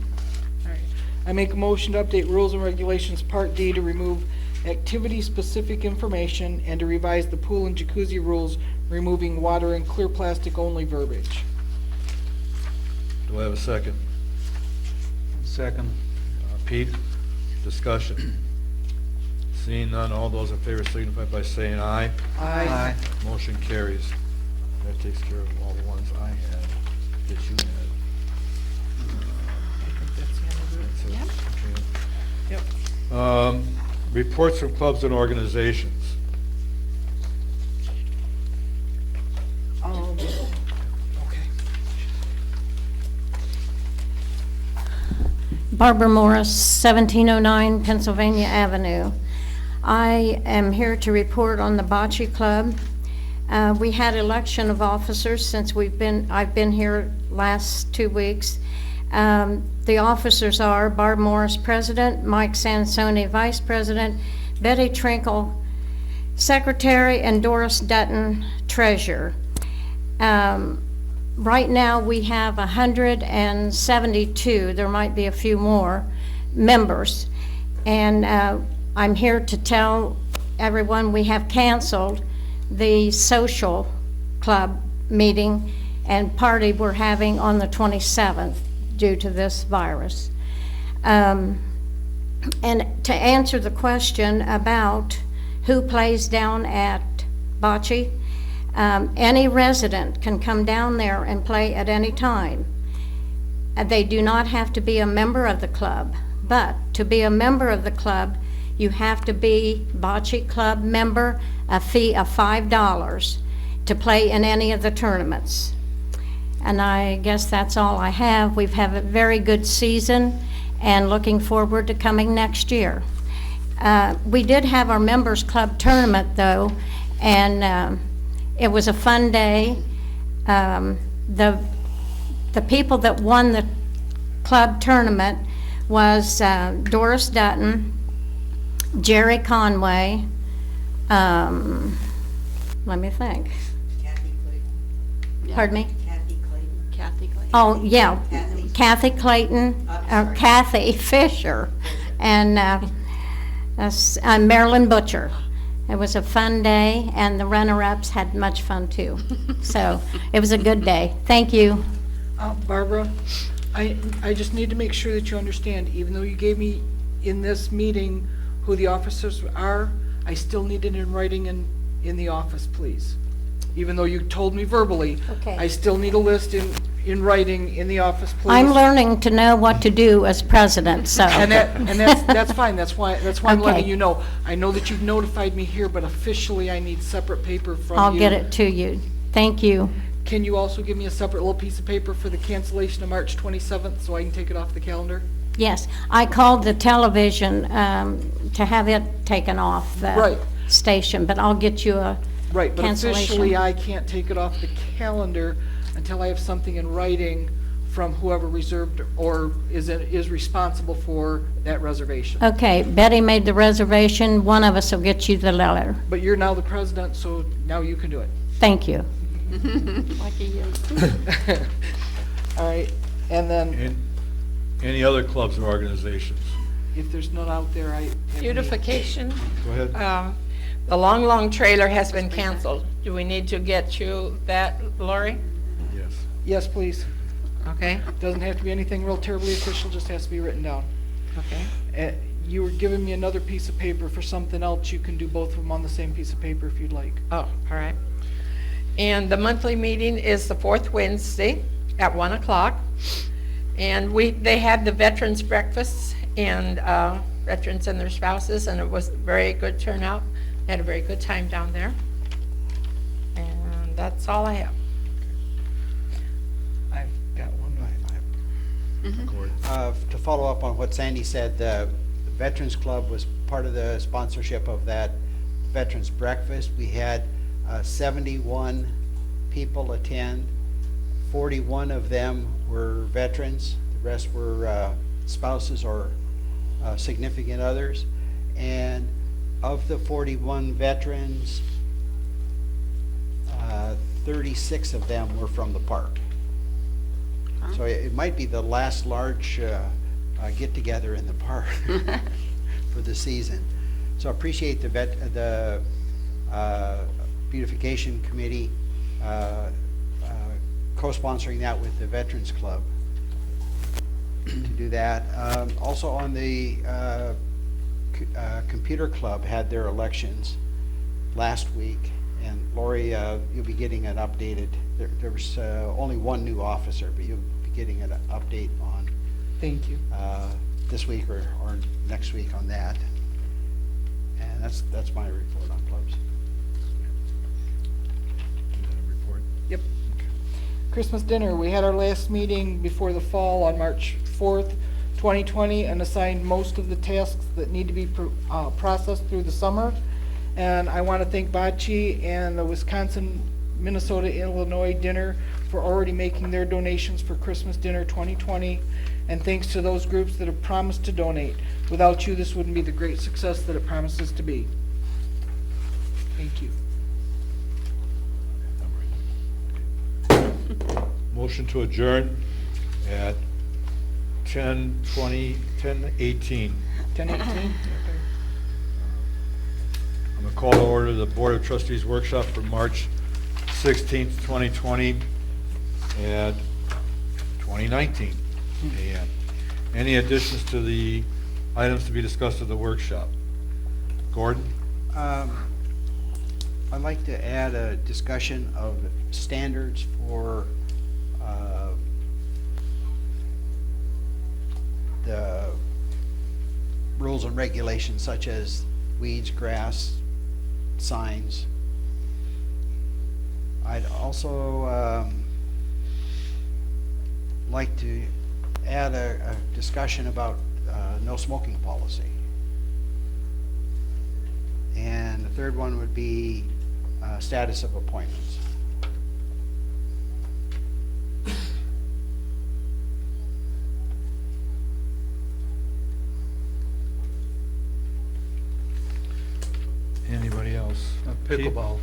All right. I make a motion to update rules and regulations, Part D, to remove activity-specific information and to revise the pool and jacuzzi rules, removing water and clear plastic only verbiage. Do I have a second? Second. Pete, discussion. Seeing none, all those in favor signify by saying aye. Aye. Motion carries. That takes care of all the ones I had, that you had. I think that's the end of it. That's it. Yep. Okay. Reports from clubs and organizations. Okay. Barbara Morris, 1709 Pennsylvania Avenue. I am here to report on the Bocce Club. We had election of officers since I've been here last 2 weeks. The officers are Barb Morris, President, Mike Sansoni, Vice President, Betty Trinkle, Secretary, and Doris Dutton, Treasurer. Right now, we have 172, there might be a few more, members. And I'm here to tell everyone we have canceled the social club meeting and party we're having on the 27th due to this virus. And to answer the question about who plays down at Bocce, any resident can come down there and play at any time. They do not have to be a member of the club, but to be a member of the club, you have to be Bocce Club member, a fee of $5 to play in any of the tournaments. And I guess that's all I have. We've had a very good season and looking forward to coming next year. We did have our members club tournament though, and it was a fun day. The people that won the club tournament was Doris Dutton, Jerry Conway, let me think. Pardon me? Kathy Clayton. Oh, yeah, Kathy Clayton, Kathy Fisher, and Marilyn Butcher. It was a fun day, and the runner-ups had much fun too. So it was a good day. Thank you. Barbara, I just need to make sure that you understand, even though you gave me in this meeting who the officers are, I still need it in writing in the office, please. Even though you told me verbally. Okay. I still need a list in writing in the office, please. I'm learning to know what to do as president, so. And that's fine, that's why I'm letting Okay. you know. I know that you've notified me here, but officially I need separate paper from you. I'll get it to you. Thank you. Can you also give me a separate little piece of paper for the cancellation of March 27th so I can take it off the calendar? Yes, I called the television to have it taken off the Right. station, but I'll get you a Right, but cancellation. officially I can't take it off the calendar until I have something in writing from whoever reserved or is responsible for that reservation. Okay, Betty made the reservation. One of us will get you the letter. But you're now the president, so now you can do it. Thank you. Lucky you. All right, and then Any other clubs or organizations? if there's none out there, I. Beautification. Go ahead. The Long trailer has been canceled. Do we need to get you that, Lori? Yes. Yes, please. Okay, Doesn't have to be anything real terribly official, just has to be written down. okay. You were giving me another piece of paper for something else. You can do both of them on the same piece of paper if you'd like. Oh, all right. And the monthly meeting is the fourth Wednesday at 1 o'clock. And they had the veterans breakfast and veterans and their spouses, and it was a very good turnout. Had a very good time down there. And that's all I have. I've got one. To follow up on what Sandy said, the Veterans Club was part of the sponsorship of that Veterans Breakfast. We had 71 people attend. 41 of them were veterans. The rest were spouses or significant others. And of the 41 veterans, 36 of them were from the park. So it might be the last large get-together in the park for the season. So I appreciate the beautification committee co-sponsoring that with the Veterans Club to do that. Also on the computer club had their elections last week, and Lori, you'll be getting an updated. There was only one new officer, but you'll be getting an update on. Thank you. This week or next week on that. And that's my report on clubs. Report. Yep. Christmas dinner, we had our last meeting before the fall on March 4th, 2020, and assigned most of the tasks that need to be processed through the summer. And I want to thank Bocce and the Wisconsin, Minnesota, Illinois dinner for already making their donations for Christmas dinner 2020. And thanks to those groups that have promised to donate. Without you, this wouldn't be the great success that it promises to be. Thank you. Motion to adjourn at 10:18. 10:18? I'm going to call to order the Board of Trustees workshop for March 16th, 2020 at 20:19 a.m. Any additions to the items to be discussed at the workshop? Gordon? I'd like to add a discussion of standards for the rules and regulations such as weeds, grass, signs. I'd also like to add a discussion about no smoking policy. And the third one would be status of appointments. Anybody else? Pickleball.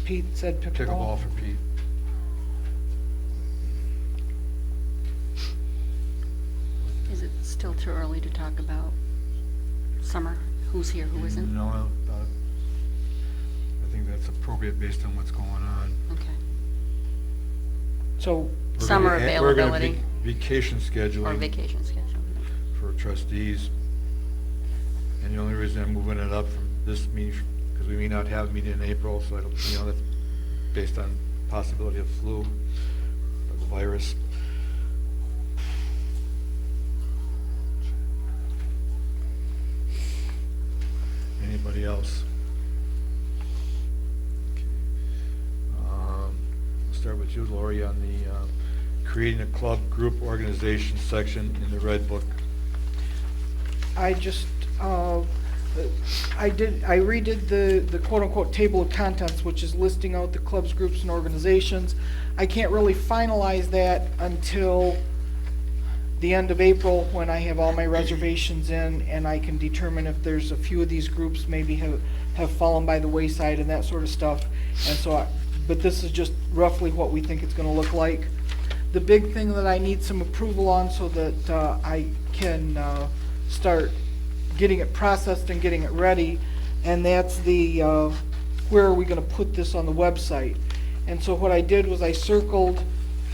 Pete said pickleball. Pickleball for Pete. Is it still too early to talk about summer? Who's here, who isn't? No, I think that's appropriate based on what's going on. Okay. So Summer We're gonna availability vacation or scheduling vacation schedule. for trustees. And the only reason I'm moving it up from this meeting, because we may not have a meeting in April, so I don't, that's based on possibility of flu or the virus. Anybody else? Okay. I'll start with you, Lori, on the creating a club group organization section in the Red Book. I just, I redid the quote-unquote table of contents, which is listing out the clubs, groups, and organizations. I can't really finalize that until the end of April, when I have all my reservations in, and I can determine if there's a few of these groups maybe have fallen by the wayside and that sort of stuff. And so, but this is just roughly what we think it's gonna look like. The big thing that I need some approval on so that I can start getting it processed and getting it ready, and that's the, where are we gonna put this on the website? And so what I did was I circled,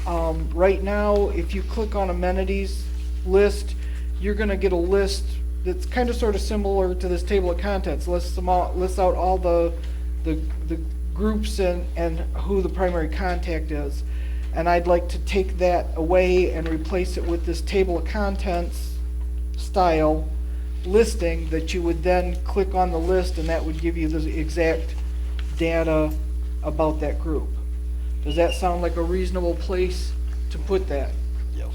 right now, if you click on amenities list, you're gonna get a list that's kind of sort of similar to this table of contents, lists out all the groups and who the primary contact is. And I'd like to take that away and replace it with this table of contents style listing that you would then click on the list, and that would give you the exact data about that group. Does that sound like a reasonable place to put that? Yes.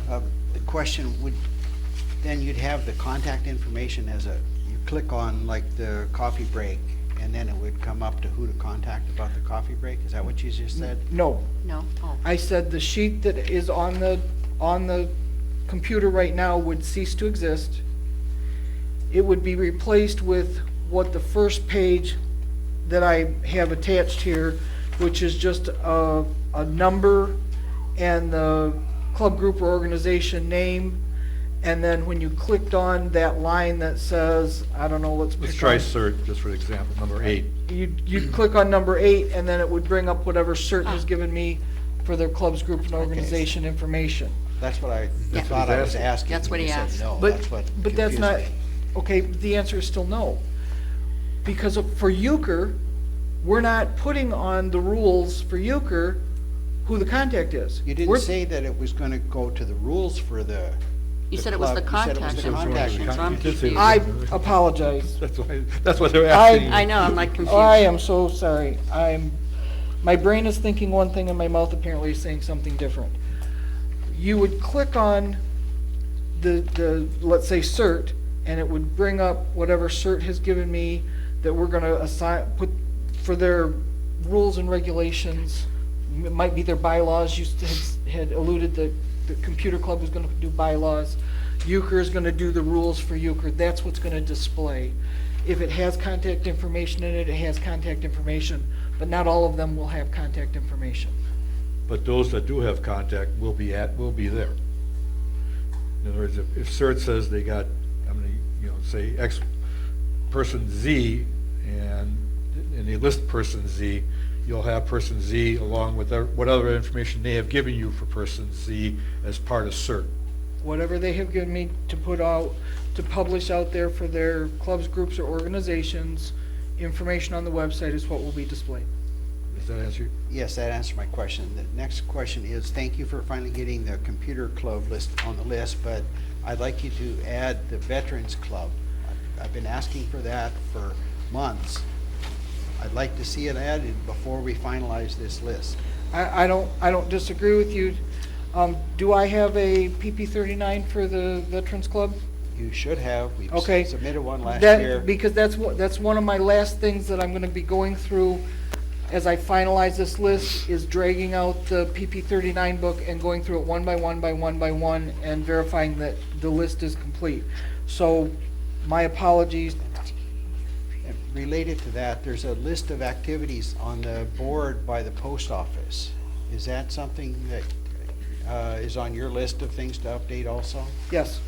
The question would, then you'd have the contact information as you click on like the coffee break, and then it would come up to who to contact about the coffee break? Is that what you just said? No. No? Oh. I said the sheet that is on the computer right now would cease to exist. It would be replaced with what the first page that I have attached here, which is just a number and the club, group, or organization name. And then when you clicked on that line that says, I don't know, let's Try CERT, just for example, number 8. You'd click on number 8, and then it would bring up whatever CERT has given me for their clubs, group, and organization information. That's what I Yeah. thought I was asking. That's what when he you said asked. no. But, That's what but that's confused not, me. okay, the answer is still no. Because for euchre, we're not putting on the rules for euchre who the contact is. You didn't We're- say that it was gonna go to the rules for the You said it was the club. You said it was contact the contact information, so I'm You did say- confused. I apologize. That's what they're asking. I know, I'm like confused. I am so sorry. My brain is thinking one thing and my mouth apparently is saying something different. You would click on the let's say CERT, and it would bring up whatever CERT has given me that we're gonna put for their rules and regulations. It might be their bylaws. You had alluded that the computer club was gonna do bylaws. Euchre is gonna do the rules for euchre. That's what's gonna display. If it has contact information in it, it has contact information, but not all of them will have contact information. But those that do have contact will be there. In other words, if CERT says they got, I'm gonna, say X person Z, and they list person Z, you'll have person Z along with what other information they have given you for person Z as part of CERT. Whatever they have given me to put out, to publish out there for their clubs, groups, or organizations, information on the website is what will be displayed. Does that answer you? Yes, that answered my question. The next question is, thank you for finally getting the computer club list on the list, but I'd like you to add the Veterans Club. I've been asking for that for months. I'd like to see it added before we finalize this list. I don't disagree with you. Do I have a PP39 for the Veterans Club? You should have. We've Okay. submitted one last That- year. Because that's one of my last things that I'm gonna be going through as I finalize this list, is dragging out the PP39 book and going through it one by one by one by one and verifying that the list is complete. So, my apologies. And related to that, there's a list of activities on the board by the post office. Is that something that is on your list of things to update also? Yes.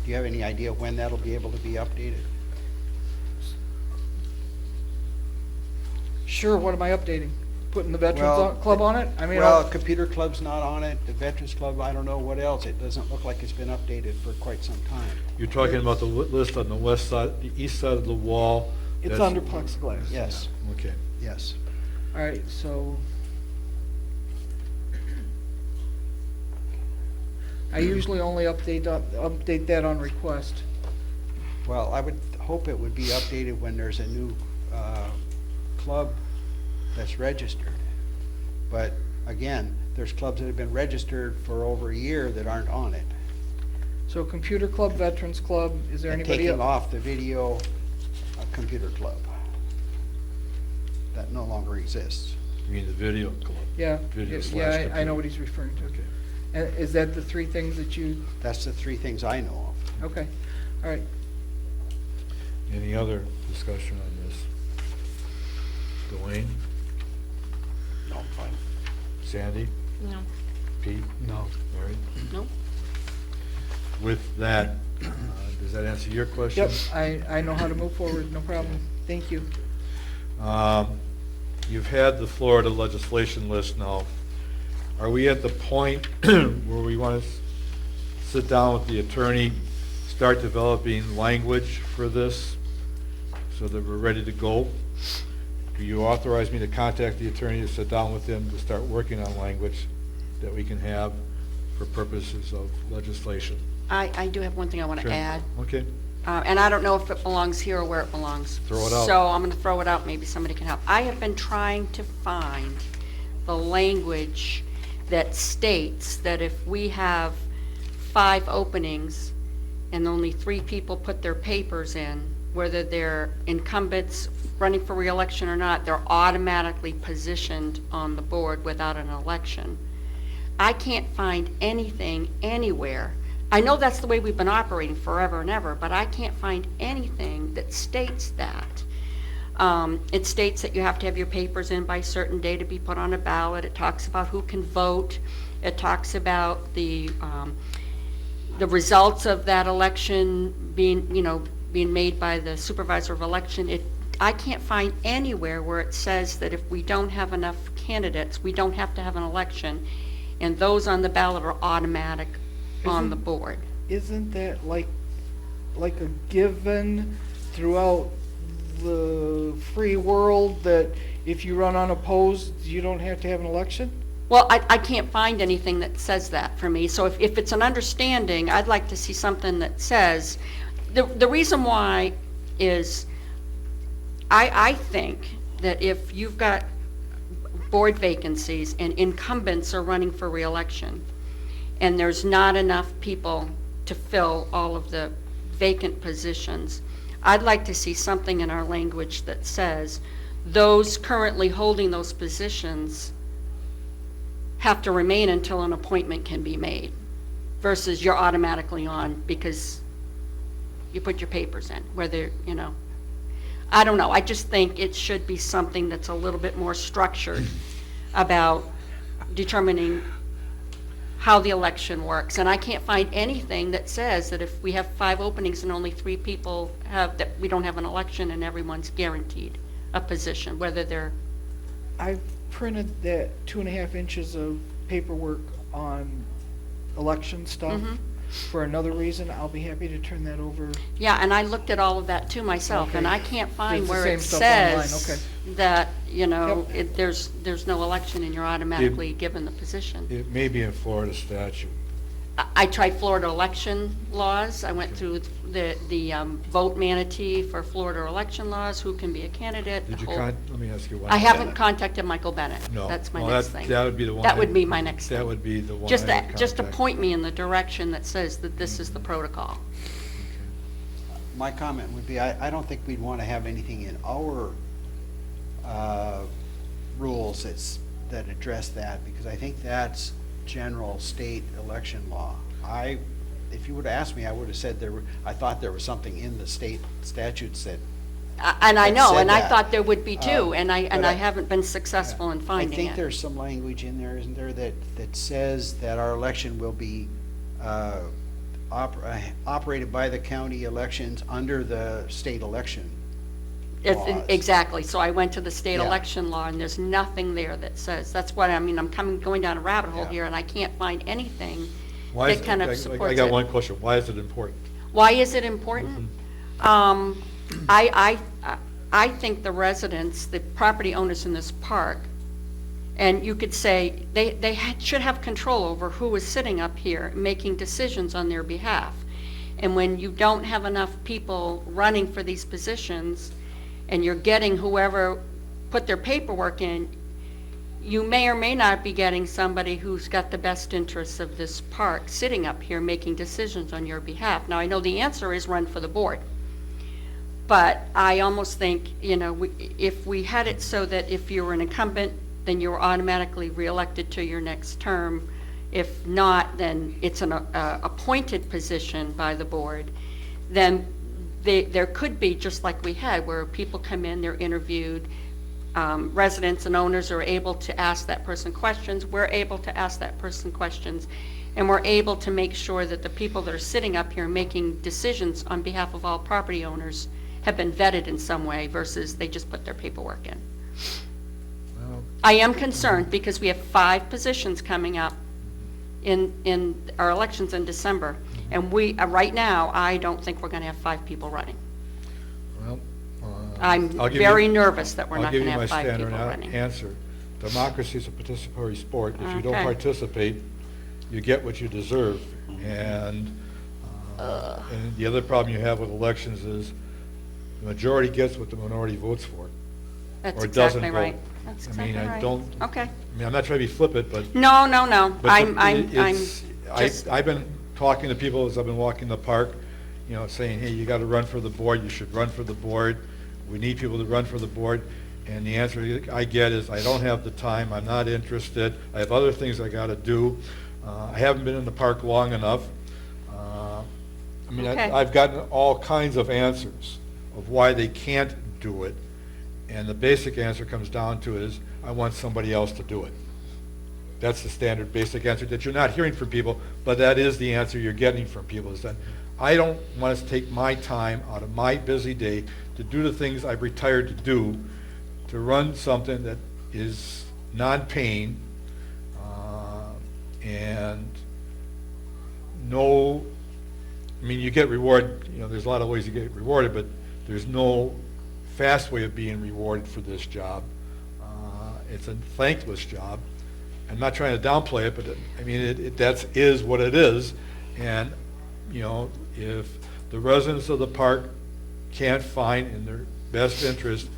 Do you have any idea when that'll be able to be updated? Sure, what am I updating? putting the Veterans Well, Club on it? I mean, Well, Computer Club's not on it, the Veterans Club, I don't know what else. It doesn't look like it's been updated for quite some time. You're talking about the list on the west side, the east side of the wall? it's that's- under plexiglass. Yes, Okay. yes. All right, so I usually only update that on request. Well, I would hope it would be updated when there's a new club that's registered. But again, there's clubs that have been registered for over a year that aren't on it. So Computer Club, Veterans Club, is there And anybody taking else? off the video computer club. That no longer exists. You mean the video club? Yeah, Video slash yeah, I computer. know what he's referring to. Okay. And is that the three things that you, That's the three things I know of. okay, all right. Any other discussion on this? Dwayne? No, fine. Sandy? No. Pete? No. Mary? No? With that, does that answer your question? Yep, I know how to move forward, no problem. Thank you. You've had the Florida legislation list now. Are we at the point where we want to sit down with the attorney, start developing language for this so that we're ready to go? Do you authorize me to contact the attorney to sit down with him to start working on language that we can have for purposes of legislation? I do have one thing I want to Sure. add. Okay. And I don't know if it belongs here or where it belongs. Throw it out. So I'm going to throw it out, maybe somebody can help. I have been trying to find the language that states that if we have 5 openings and only 3 people put their papers in, whether they're incumbents running for reelection or not, they're automatically positioned on the board without an election. I can't find anything anywhere. I know that's the way we've been operating forever and ever, but I can't find anything that states that. It states that you have to have your papers in by a certain day to be put on a ballot. It talks about who can vote. It talks about the results of that election being made by the supervisor of election. I can't find anywhere where it says that if we don't have enough candidates, we don't have to have an election, and those on the ballot are automatic on the board. Isn't that like a given throughout the free world that if you run unopposed, you don't have to have an election? Well, I can't find anything that says that for me. So if it's an understanding, I'd like to see something that says, the reason why is I think that if you've got board vacancies and incumbents are running for reelection, and there's not enough people to fill all of the vacant positions, I'd like to see something in our language that says those currently holding those positions have to remain until an appointment can be made, versus you're automatically on because you put your papers in, whether, I don't know. I just think it should be something that's a little bit more structured about determining how the election works. And I can't find anything that says that if we have 5 openings and only 3 people that we don't have an election and everyone's guaranteed a position, whether they're... I've printed that 2.5 inches of paperwork on election stuff for another reason. I'll be happy to turn that over. Yeah, and I looked at all of that too myself, and Okay. I can't find It's the where same it stuff online, says okay. that, Yep. there's no election and you're automatically given the position. It may be in Florida statute. I tried Florida election laws. I went through the vote manatee for Florida election laws, who can be a candidate. Did you the whole- let me ask you one. I haven't contacted Michael Bennett. No. That's my Well, next that- thing. that would be the one That I- would be my next thing. That would be the one Just I would that, just to contact. point me in the direction that says that this is the protocol. My comment would be, I don't think we'd want to have anything in our rules that address that, because I think that's general state election law. If you would have asked me, I would have said I thought there was something in the state statutes that And I that know, said and I that. thought there would be too, and but I haven't been successful in I finding think it. there's some language in there, isn't there, that says that our election will be operated by the county elections under the state election laws. Exactly, so I went to the state Yeah. election law, and there's nothing there that says, that's what, I mean, I'm going down a rabbit hole Yeah. here, and I can't find anything Why is that kind of I supports got it. one question. Why is it important? Why is it important? I think the residents, the property owners in this park, and you could say, they should have control over who is sitting up here making decisions on their behalf. And when you don't have enough people running for these positions, and you're getting whoever put their paperwork in, you may or may not be getting somebody who's got the best interests of this park sitting up here making decisions on your behalf. Now, I know the answer is run for the board. But I almost think, if we had it so that if you were an incumbent, then you were automatically reelected to your next term. If not, then it's an appointed position by the board. Then there could be, just like we had, where people come in, they're interviewed, residents and owners are able to ask that person questions, we're able to ask that person questions, and we're able to make sure that the people that are sitting up here making decisions on behalf of all property owners have been vetted in some way versus they just put their paperwork in. Well, I am concerned because we have 5 positions coming up in our elections in December. And we, right now, I don't think we're going to have 5 people running. well, I'm I'll give very you- nervous that we're not going to have 5 I'll give people you my running. standard answer. Democracy is a participatory sport. If you don't Okay. participate, you get what you deserve. And the other problem you have with elections is the majority gets what the minority votes for. That's or doesn't exactly vote. right. That's I mean, exactly I right. don't, Okay. I mean, I'm not trying to be flippant, but. No, no, no. but I'm it's- just, I've been talking to people as I've been walking the park, saying, hey, you gotta run for the board, you should run for the board, we need people to run for the board, and the answer I get is, I don't have the time, I'm not interested, I have other things I gotta do, I haven't been in the park long enough. Okay. I've gotten all kinds of answers of why they can't do it, and the basic answer comes down to is, I want somebody else to do it. That's the standard basic answer that you're not hearing from people, but that is the answer you're getting from people, is that I don't want to take my time out of my busy day to do the things I've retired to do, to run something that is non-paying, and no, I mean, you get rewarded, there's a lot of ways you get rewarded, but there's no fast way of being rewarded for this job. It's a thankless job. I'm not trying to downplay it, but that is what it is. And, if the residents of the park can't find in their best interest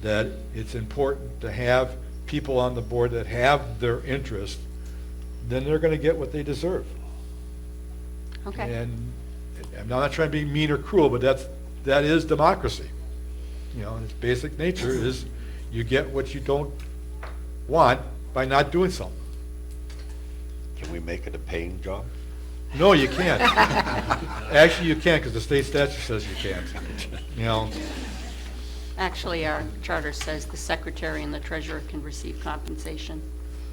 that it's important to have people on the board that have their interest, then they're going to get what they deserve. okay. And I'm not trying to be mean or cruel, but that is democracy. Its basic nature is you get what you don't want by not doing something. Can we make it a paying job? No, you can't. Actually, you can't, because the state statute says you can't. Actually, our charter says the secretary and the treasurer can receive compensation.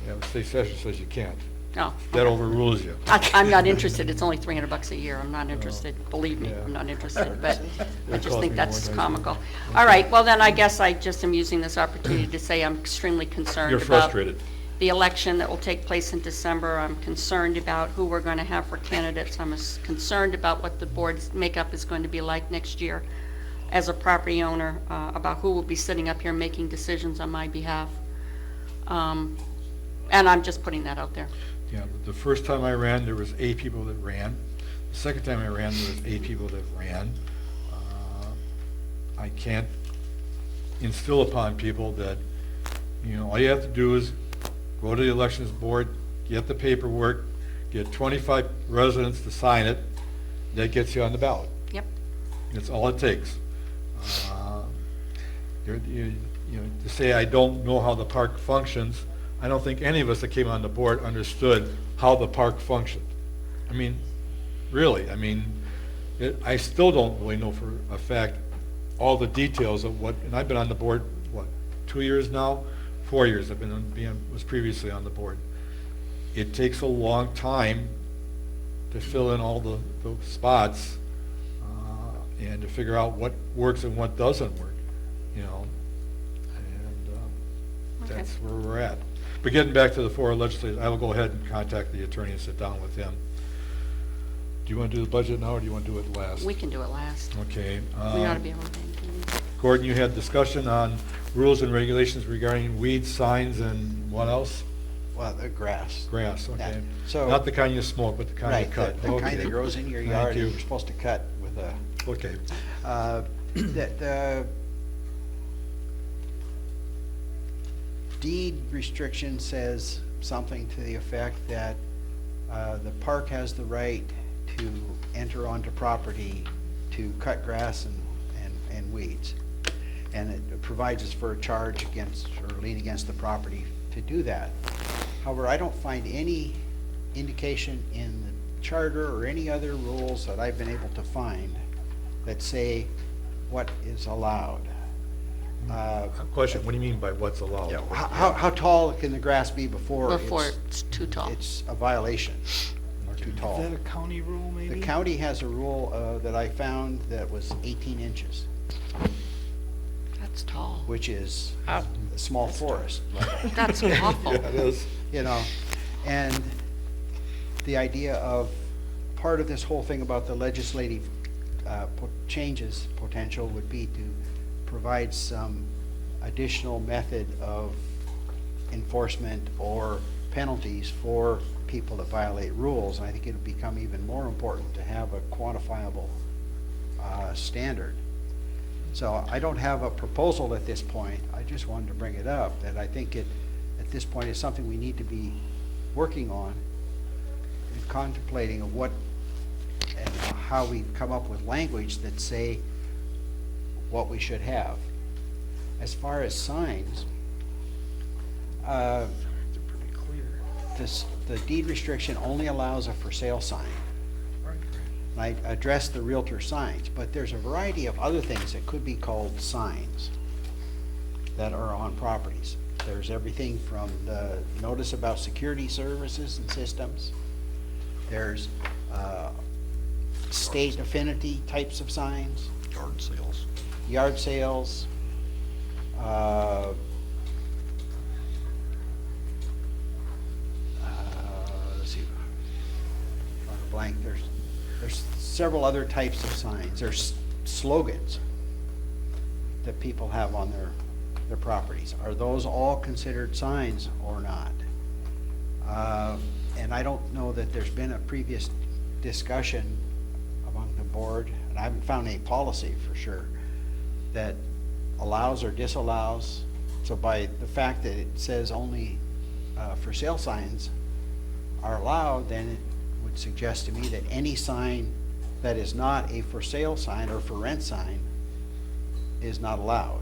The state statute says you can't. Oh, That overrules you. I'm not interested. It's only $300 a year. I'm not interested. Believe me, Yeah. I'm not interested, but I It just cost think me that's more than I comical. said. All right, well then, I guess I just am using this opportunity to say I'm extremely concerned You're about frustrated. the election that will take place in December. I'm concerned about who we're going to have for candidates. I'm concerned about what the board's makeup is going to be like next year as a property owner, about who will be sitting up here making decisions on my behalf. And I'm just putting that out there. Yeah, the first time I ran, there was 8 people that ran. The second time I ran, there was 8 people that ran. I can't instill upon people that, all you have to do is go to the elections board, get the paperwork, get 25 residents to sign it, that gets you on the ballot. Yep. That's all it takes. To say I don't know how the park functions, I don't think any of us that came on the board understood how the park functioned. Really, I still don't really know for a fact all the details of what, and I've been on the board, 2 years now? 4 years I've was previously on the board. It takes a long time to fill in all the spots and to figure out what works and what doesn't work. you know, and Okay. that's where we're at. But getting back to the four legislators, I will go ahead and contact the attorney and sit down with him. Do you want to do the budget now, or do you want to do it last? We can do it last. Okay. We ought to be able to. Gordon, you had discussion on rules and regulations regarding weeds, signs, and what else? Well, the grass. Grass, okay. Yeah. So- Not the kind you smoke, but the kind you Right, cut. the kind Okay. that grows in your Thank yard you. and you're supposed to cut with a, Okay. the deed restriction says something to the effect that the park has the right to enter onto property to cut grass and weeds. And it provides us for a charge against, or lien against the property to do that. However, I don't find any indication in the charter or any other rules that I've been able to find that say what is allowed. Question, what do you mean by what's allowed? How tall can the grass be before It's too tall. it's a violation, or too tall? Is that a county rule, maybe? The county has a rule that I found that was 18 inches, That's tall. which is a small forest. That's awful. Yeah, it is. You know, and the idea of, part of this whole thing about the legislative changes potential would be to provide some additional method of enforcement or penalties for people that violate rules. And I think it'll become even more important to have a quantifiable standard. So I don't have a proposal at this point. I just wanted to bring it up, that I think it, at this point, is something we need to be working on and contemplating of what and how we come up with language that say what we should have. As far as signs, the deed restriction only allows a for sale sign. And I addressed the realtor signs, but there's a variety of other things that could be called signs that are on properties. There's everything from the notice about security services and systems. There's state affinity types of signs. Yard sales. Yard sales. Let's see. Drawing a blank. There's several other types of signs. There's slogans that people have on their properties. Are those all considered signs or not? And I don't know that there's been a previous discussion among the board, and I haven't found any policy for sure, that allows or disallows. So by the fact that it says only for sale signs are allowed, then it would suggest to me that any sign that is not a for sale sign or for rent sign is not allowed.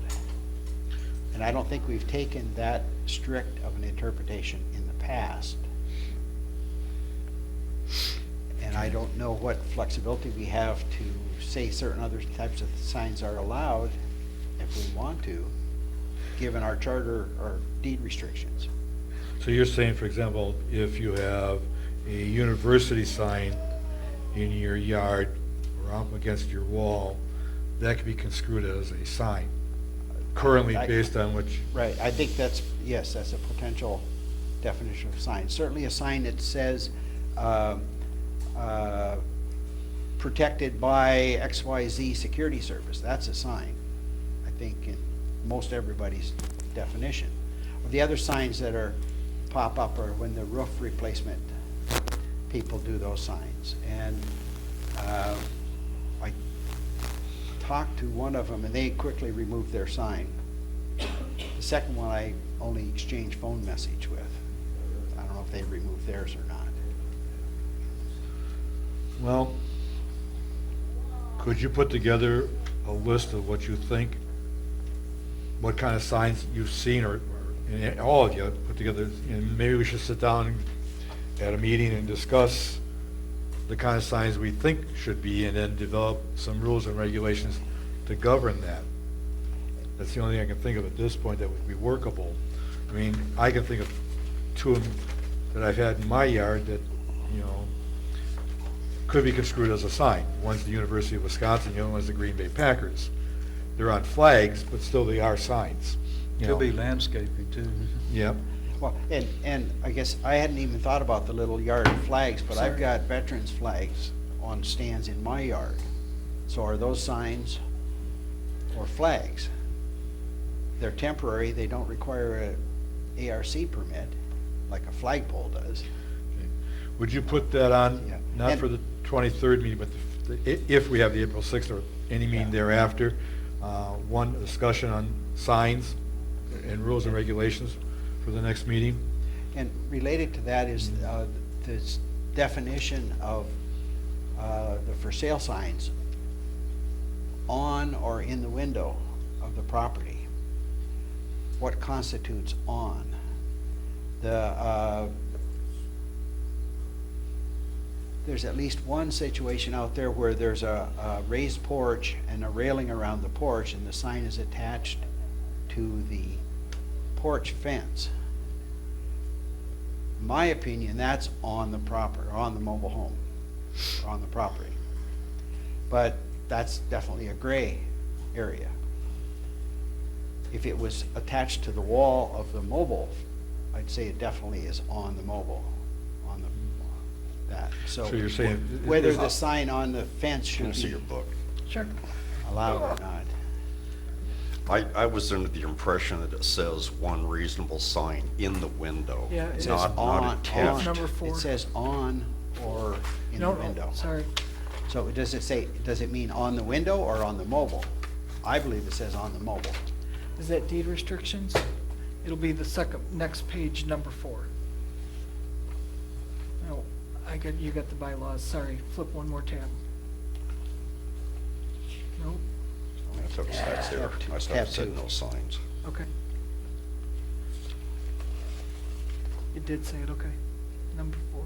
And I don't think we've taken that strict of an interpretation in the past. And I don't know what flexibility we have to say certain other types of signs are allowed if we want to, given our charter or deed restrictions. So you're saying, for example, if you have a university sign in your yard or up against your wall, that could be construed as a sign, currently based on which... Right, I think that's, yes, that's a potential definition of sign. Certainly a sign that says protected by XYZ security service, that's a sign, I think, in most everybody's definition. The other signs that pop up are when the roof replacement people do those signs. And I talked to one of them and they quickly removed their sign. The second one I only exchanged phone message with. I don't know if they removed theirs or not. Well, could you put together a list of what you think, what kind of signs you've seen, or and all of you put together, and maybe we should sit down at a meeting and discuss the kind of signs we think should be, and then develop some rules and regulations to govern that. That's the only thing I can think of at this point that would be workable. I mean, I can think of two of them that I've had in my yard that, you know, could be construed as a sign. One's the University of Wisconsin, the other one's the Green Bay Packers. they're on flags, but still they are signs. You Could know. be landscaping too. Yep. Well, and I guess I hadn't even thought about the little yard flags, but I've got veterans flags on stands in my yard. So are those signs or flags? They're temporary, they don't require a ARC permit, like a flagpole does. Would you put that on, Yeah. not And- for the 23rd meeting, but if we have the April 6th or any meeting Yeah. thereafter, one discussion on signs and rules and regulations for the next meeting? And related to that is this definition of the for sale signs on or in the window of the property. What constitutes on? There's at least one situation out there where there's a raised porch and a railing around the porch, and the sign is attached to the porch fence. In my opinion, that's on the on the mobile home, or on the property. But that's definitely a gray area. If it was attached to the wall of the mobile, I'd say it definitely is on the mobile, on that. So So you're saying- whether the sign on the fence Can I should see be your book? Sure. allowed or not. I was under the impression that it says one reasonable sign in the window. Yeah, it It says says Not on, attached. Number 4. It says on or in the No, window. no, sorry. So does it mean on the window or on the mobile? I believe it says on the mobile. Is that deed restrictions? It'll be the next page, number 4. No, you got the bylaws, sorry, flip one more tab. Nope, I thought it said there. I thought Tab it said two. no signs. okay. It did say it, okay. Number 4.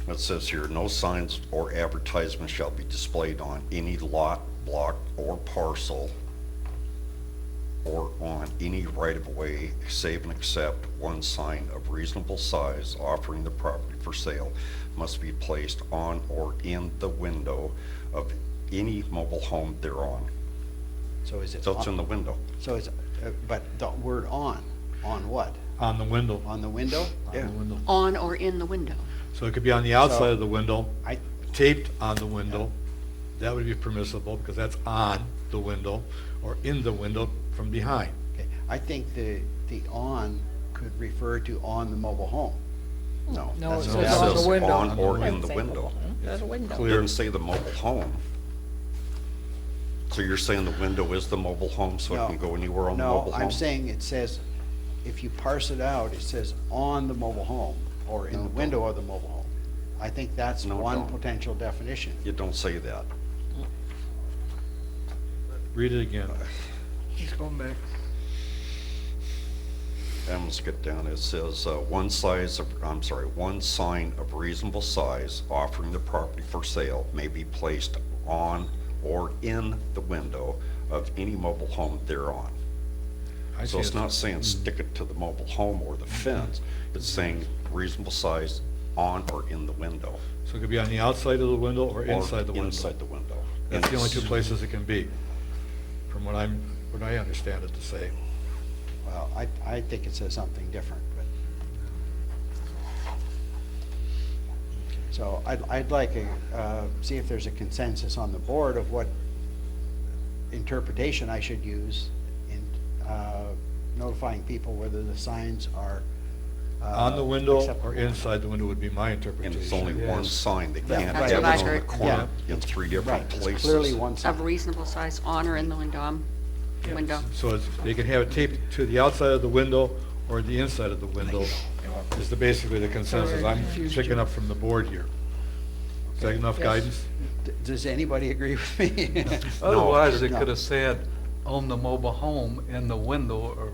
It says here, no signs or advertisements shall be displayed on any lot, block, or parcel or on any right-of-way, save and except one sign of reasonable size offering the property for sale must be placed on or in the window of any mobile home thereon. So is it? So it's on- in the window. So it's, but the word on what? On the window. On the window? On the window. On or in the window. So it could be on the outside of the window, I, taped on the window. That would be permissible because that's on the window, or in the window from behind. okay, I think the on could refer to on the mobile home. No. No, that's- it It says that's- on the says window. on or in Doesn't the say window. mobile home, There's a window. It Clear. didn't say the mobile home. So you're saying the window is the mobile home, so it No. can go anywhere on the No, mobile home? I'm saying it says, if you parse it out, it says on the mobile home or in No, the it window of the mobile home. I think that's No, it one don't. potential definition. You don't say that. Read it again. He's going back. And let's get down, it says, one sign of reasonable size offering the property for sale may be placed on or in the window of any mobile home thereon. I So see it's it. not saying stick it to the mobile home or the fence, it's saying reasonable size on or in the window. So it could be on the outside of the window or inside the window. Inside the window. That's the only two And places it can be, from what I understand it to say. Well, I think it says something different, but. So I'd like see if there's a consensus on the board of what interpretation I should use in notifying people whether the signs are. On the window or acceptable. inside the window would be my And interpretation. it's only one Yes. sign, they Yeah, can't That's have what I it on the heard. corner Yeah. in three Right, different it's places. clearly one sign. Of reasonable size on or in the window, window. So they can have it taped to the outside of the window or the inside of the window, is basically the consensus I'm picking up from the board here. Is that enough Yes. guidance? Does anybody agree with me? Otherwise, it No. could have said on the mobile home in the window, or,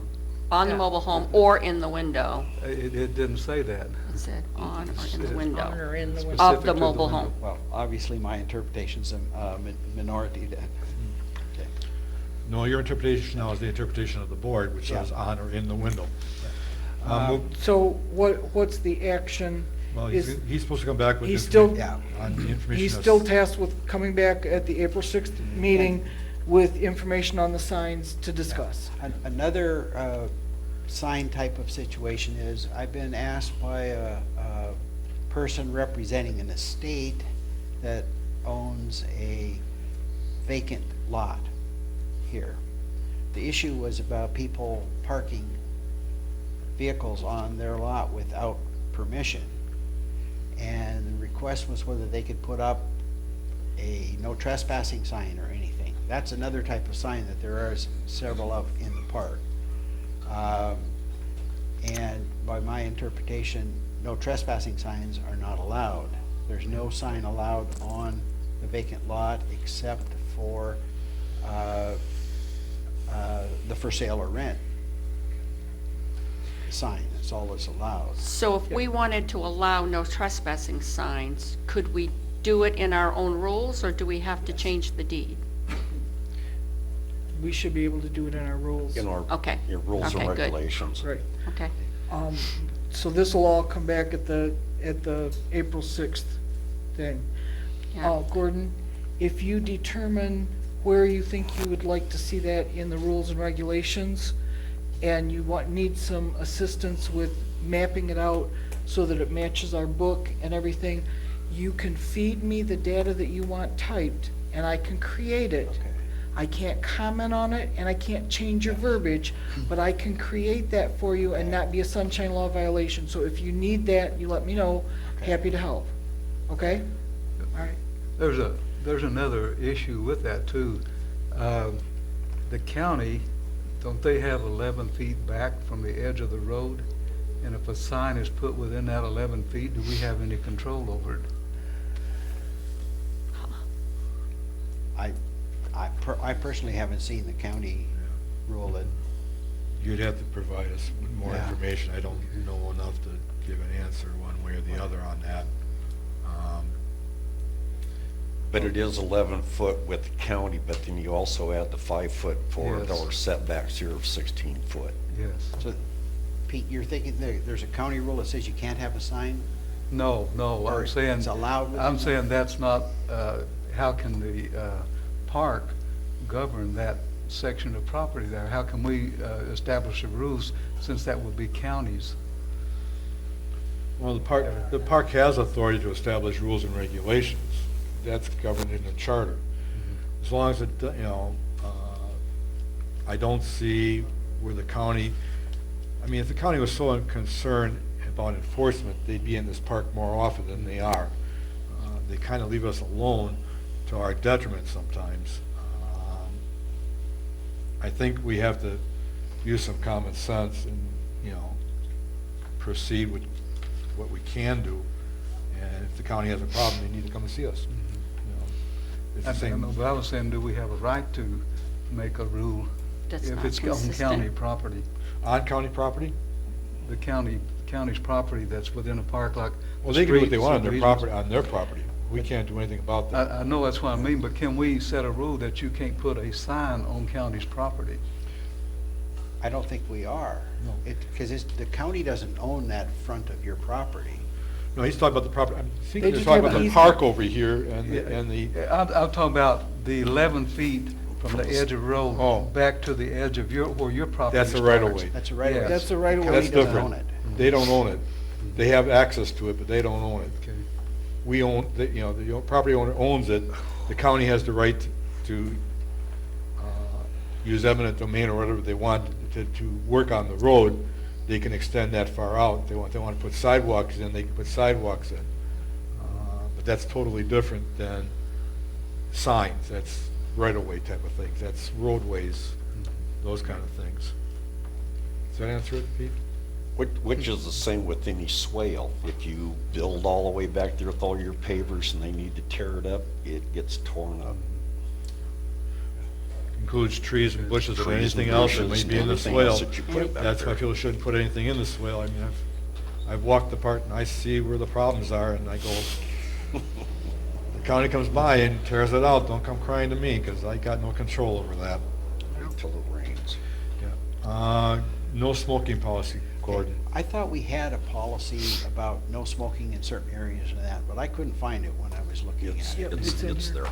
On the mobile home or in the window. it didn't say that. It said on or in the Specific. window. On or in the window. Specific Of the to mobile window. home. Well, obviously, my interpretation's a minority then. Okay. No, your interpretation now is the interpretation of the board, which Yeah. says on or in the window. Uh, Move- So what's the action Well, is, he's supposed to come back with he's still, information on the information. he's that's- still tasked with coming back at the April 6th meeting with information on the signs to discuss. Another sign type of situation is, I've been asked by a person representing an estate that owns a vacant lot here. The issue was about people parking vehicles on their lot without permission. And the request was whether they could put up a no trespassing sign or anything. That's another type of sign that there are several of in the park. And by my interpretation, no trespassing signs are not allowed. There's no sign allowed on the vacant lot except for the for sale or rent sign. That's all that's allowed. So if we wanted to allow no trespassing signs, could we do it in our own rules, or do we have to change the deed? We should be able to do it in our rules. In our, Okay. your rules and Okay, good. regulations. Right. Okay. So this will all come back at the April 6th thing. Yeah. Gordon, if you determine where you think you would like to see that in the rules and regulations, and you need some assistance with mapping it out so that it matches our book and everything, you can feed me the data that you want typed, and I can create it. Okay. I can't comment on it, and I can't change your verbiage, but I can create that for you and not be a sunshine law violation. So if you need that, you let me know. Okay. Happy to help. Okay? All right. There's another issue with that too. The county, don't they have 11 feet back from the edge of the road? And if a sign is put within that 11 feet, do we have any control over it? I personally haven't seen the county rule it. You'd have to provide us with more Yeah. information. I don't know enough to give an answer one way or the other on that. But it is 11 foot with the county, but then you also add the 5 foot for Yes. our setbacks here of 16 foot. Yes. So, Pete, you're thinking there's a county rule that says you can't have a sign? No, Or I'm saying. it's allowed within I'm the- saying that's not, how can the park govern that section of property there? How can we establish the rules, since that would be counties? Well, the park has authority to establish rules and regulations. That's governed in the charter. As long as it, I don't see where the county, I mean, if the county was so concerned about enforcement, they'd be in this park more often than they are. They kind of leave us alone to our detriment sometimes. I think we have to use some common sense and, proceed with what we can do. And if the county has a problem, they need to come and see us. It's the I same. know, but I was saying, do we have a right to make a rule That's if not it's on consistent. county property? On county property? The county's property that's within a park, like. Well, they can do what they streets, want on their subdivisions. property, We can't do anything about that. I know that's what I mean, but can we set a rule that you can't put a sign on county's property? I don't think we are. No. Because the county doesn't own that front of your property. No, he's talking about the property, I think They they're just talking have about the easement. park over here and the, I'm talking about the 11 feet from the edge of the Oh. road back to the edge of where your property that's a starts. right of way. That's a right of way. Yes. That's a right of way. That's County doesn't different. own it. They don't own it. They have access to it, but they don't own it. Okay. We own, the property owner owns it. The county has the right to use eminent domain or whatever they want to work on the road. They can extend that far out. If they want to put sidewalks in, they can put sidewalks in. But that's totally different than signs. That's right-of-way type of things. That's roadways, those kind of things. Does that answer it, Pete? Which is the same with any swale. If you build all the way back there with all your pavers and they need to tear it up, it gets torn up. Includes trees and bushes or Trees and anything else that bushes may be in the and everything swale. else that you put back That's why there. people shouldn't put anything in the swale. I mean, I've walked the park and I see where the problems are and I go, the county comes by and tears it out, don't come crying to me, because I got no control over that. Until it rains. Yeah. no smoking policy, Gordon. I thought we had a policy about no smoking in certain areas and that, but I couldn't find it when I was looking at it. Yep, it's in here. there.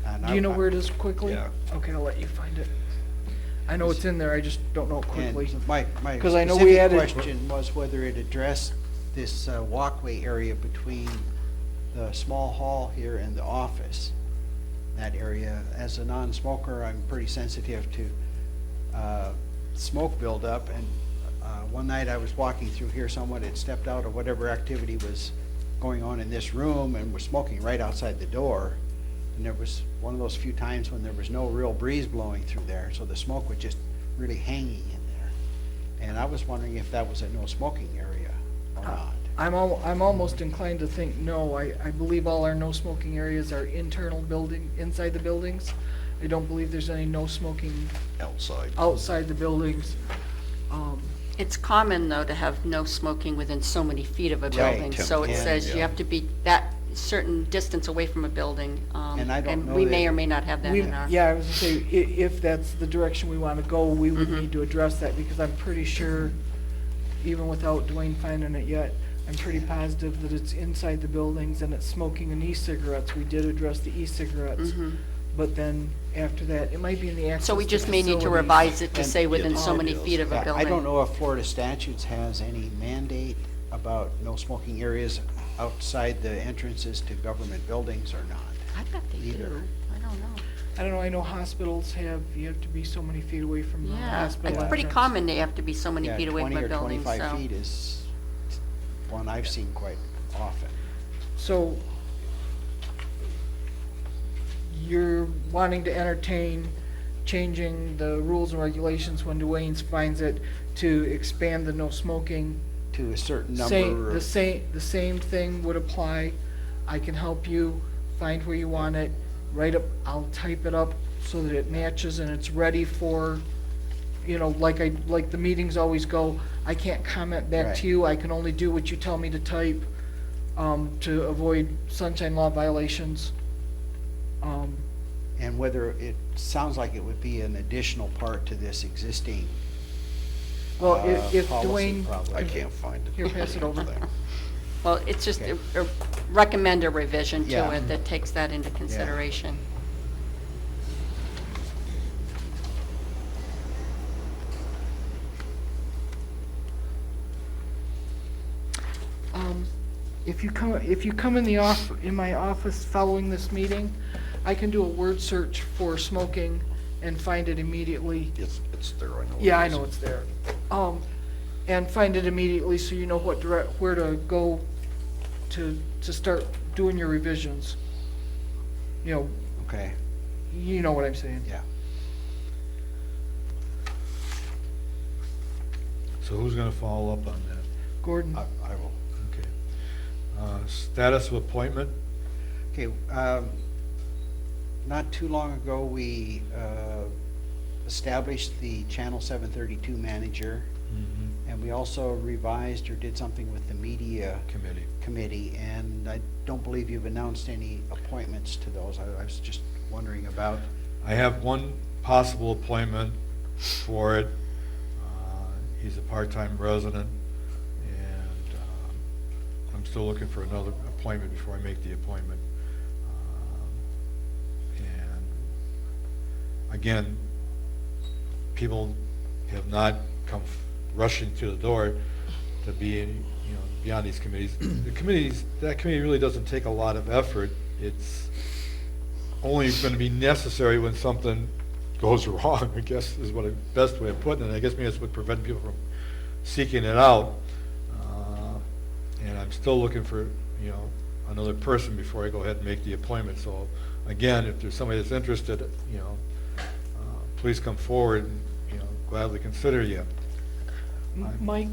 And Do you know I- where it is quickly? Yeah. Okay, I'll let you find it. I know it's in there, I just don't know it quickly. And my 'Cause I know we specific added- question was whether it addressed this walkway area between the small hall here and the office. That area, as a non-smoker, I'm pretty sensitive to smoke buildup, and one night I was walking through here, someone had stepped out of whatever activity was going on in this room and was smoking right outside the door. And there was one of those few times when there was no real breeze blowing through there, so the smoke was just really hanging in there. And I was wondering if that was a no smoking area or not. I'm almost inclined to think no. I believe all our no smoking areas are internal building, inside the buildings. I don't believe there's any no smoking Outside. outside the buildings. It's common, though, to have no smoking within so many feet of a Right. building. So it And- says you yeah. have to be that certain distance away from a building. And I don't know we may that- or may not have that We, in our. yeah, I was gonna say, if that's the direction we wanna go, we would need to address that, because I'm pretty sure, even without Dwayne finding it yet, I'm pretty positive that it's inside the buildings and it's smoking and e-cigarettes. We did address the e-cigarettes. But then after that, it might be in the access So we to just may need to facilities. revise it to And- say within so Yeah, many it is. feet of a Yeah, building. I don't know if Florida statutes has any mandate about no smoking areas outside the entrances to government buildings or not. I bet they either. do. I don't know. I don't know, I know hospitals you have to be so many feet away from the Yeah, hospital it's pretty entrance. common they have to be so many Yeah, feet away from 20 a or building, 25 so. feet is one I've seen quite often. So you're wanting to entertain changing the rules and regulations when Dwayne finds it to expand the no smoking. To a certain Same, number the of, same thing would apply. I can help you find where you want it, write up, I'll type it up so that it matches and it's ready for, like the meetings always go, I can't comment back Right. to you, I can only do what you tell me to type, to avoid sunshine law violations. and whether it sounds like it would be an additional part to this existing Well, if policy Dwayne, probably. I can't find it. here, pass it over. Well, it's just Okay. recommend a revision to Yeah. it that takes that into consideration. If you come in in my office following this meeting, I can do a word search for smoking and find it immediately. It's there, I know. Yeah, it I is. know it's there. And find it immediately so you know where to go to start doing your revisions. Okay, You know what I'm saying. yeah. So who's gonna follow up on that? Gordon, I will. Okay. Status of appointment? Okay, not too long ago, we established the Channel 732 manager, and we also revised or did something with the media committee, and I don't believe you've announced any appointments to those. I was just wondering about. I have one possible appointment for it. He's a part-time resident, and I'm still looking for another appointment before I make the appointment. And again, people have not come rushing to the door to be on these committees. That committee really doesn't take a lot of effort. It's only going to be necessary when something goes wrong, I guess is what the best way of putting it. I guess maybe that's what prevents people from seeking it out. And I'm still looking for, another person before I go ahead and make the appointment. So again, if there's somebody that's interested, please come forward and, gladly consider you. Mike,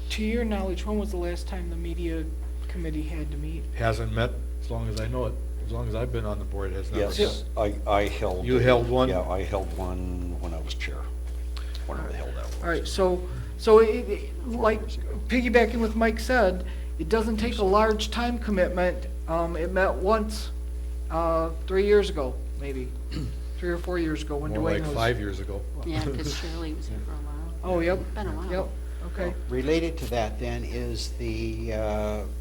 to your knowledge, when was the last time the media committee had to meet? Hasn't met, as long as I know it, as long as I've been on the board, it has never met. Yes, I held. You held one? Yeah, I held one when I was chair, whenever the hell that was. All right, so like piggybacking with Mike said, it doesn't take a large time commitment. It met once, 3 years ago, maybe, 3 or 4 years ago when More Dwayne like was. 5 years ago. Yeah, because Shirley was here for a while. Oh, yep, Been a while. yep, okay. Related to that then is the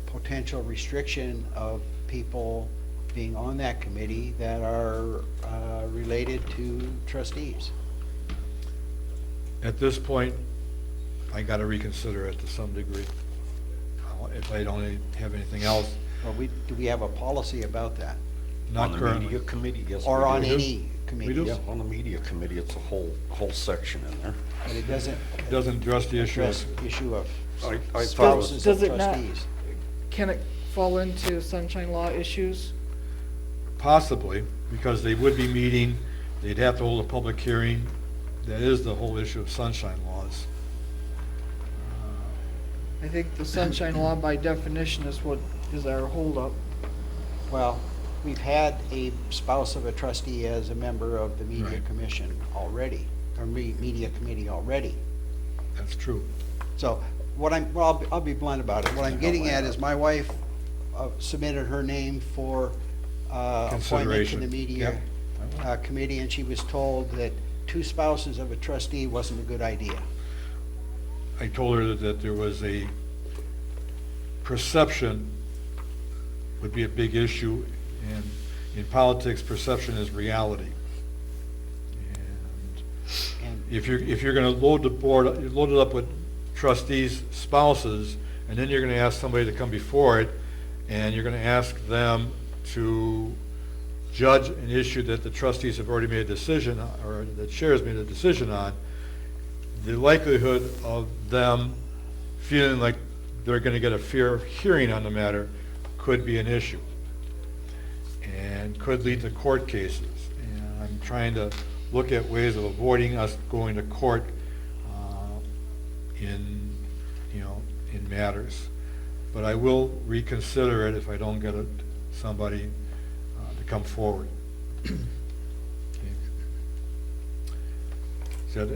potential restriction of people being on that committee that are related to trustees. At this point, I got to reconsider it to some degree. If I don't have anything else, Or do we have a policy about that? not On the currently. media committee, yes. Or we on do. any committee? Yeah, on the media committee, it's a whole section in there. But it doesn't Doesn't address the issue address of, the issue of I thought it was, spouses Does of it not- trustees. Can it fall into sunshine law issues? possibly, because they would be meeting, they'd have to hold a public hearing. That is the whole issue of sunshine laws. I think the sunshine law by definition is what is our holdup. Well, we've had a spouse of a trustee as a member of the media Right. commission already, or media committee already. That's true. So I'll be blunt about it. What I'm getting at is my wife submitted her name for appointment to Consideration. the media committee, and she was told that two spouses of a trustee wasn't a good idea. I told her that there was a perception would be a big issue, and in politics, perception is reality. And If you're gonna load the board, you load it up with trustees' spouses, and then you're gonna ask somebody to come before it, and you're gonna ask them to judge an issue that the trustees have already made a decision, or the chair has made a decision on, the likelihood of them feeling like they're gonna get a fair hearing on the matter could be an issue, and could lead to court cases. And I'm trying to look at ways of avoiding us going to court in matters. But I will reconsider it if I don't get somebody to come forward. Okay. So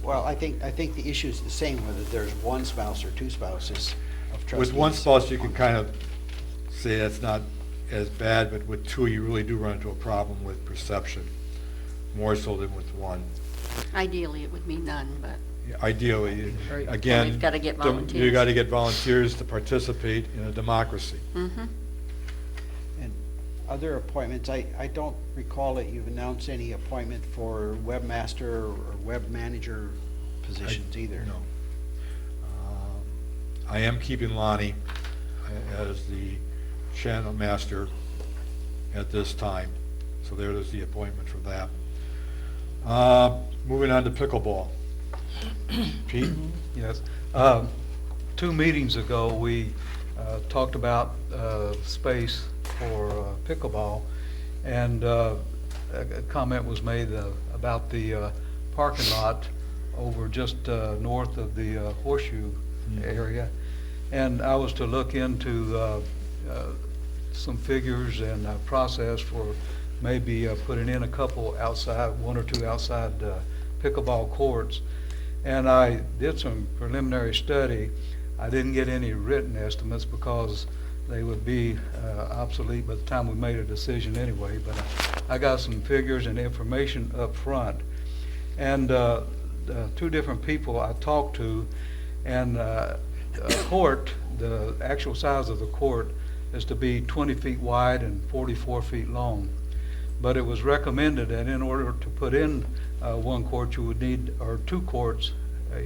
Well, I think the issue is the same, whether there's one spouse or two spouses of trustees. with one spouse, you can kind of say that's not as bad, but with two, you really do run into a problem with perception, more so than with one. Ideally, it would be none, but Ideally, Right. again, We've gotta get you volunteers. got to get volunteers to participate in a democracy. mhm. And other appointments, I don't recall that you've announced any appointment for webmaster or web manager positions either. No. I am keeping Lonnie as the channel master at this time, so there's the appointment for that. Moving on to pickleball. Pete? Yes. 2 meetings ago, we talked about space for pickleball, and a comment was made about the parking lot over just north of the horseshoe area. And I was to look into some figures and process for maybe putting in a couple outside, 1 or 2 outside pickleball courts. And I did some preliminary study. I didn't get any written estimates because they would be obsolete by the time we made a decision anyway, but I got some figures and information up front. And 2 different people I talked to, and a court, the actual size of the court is to be 20 feet wide and 44 feet long. But it was recommended that in order to put in 1 court, you would need, or 2 courts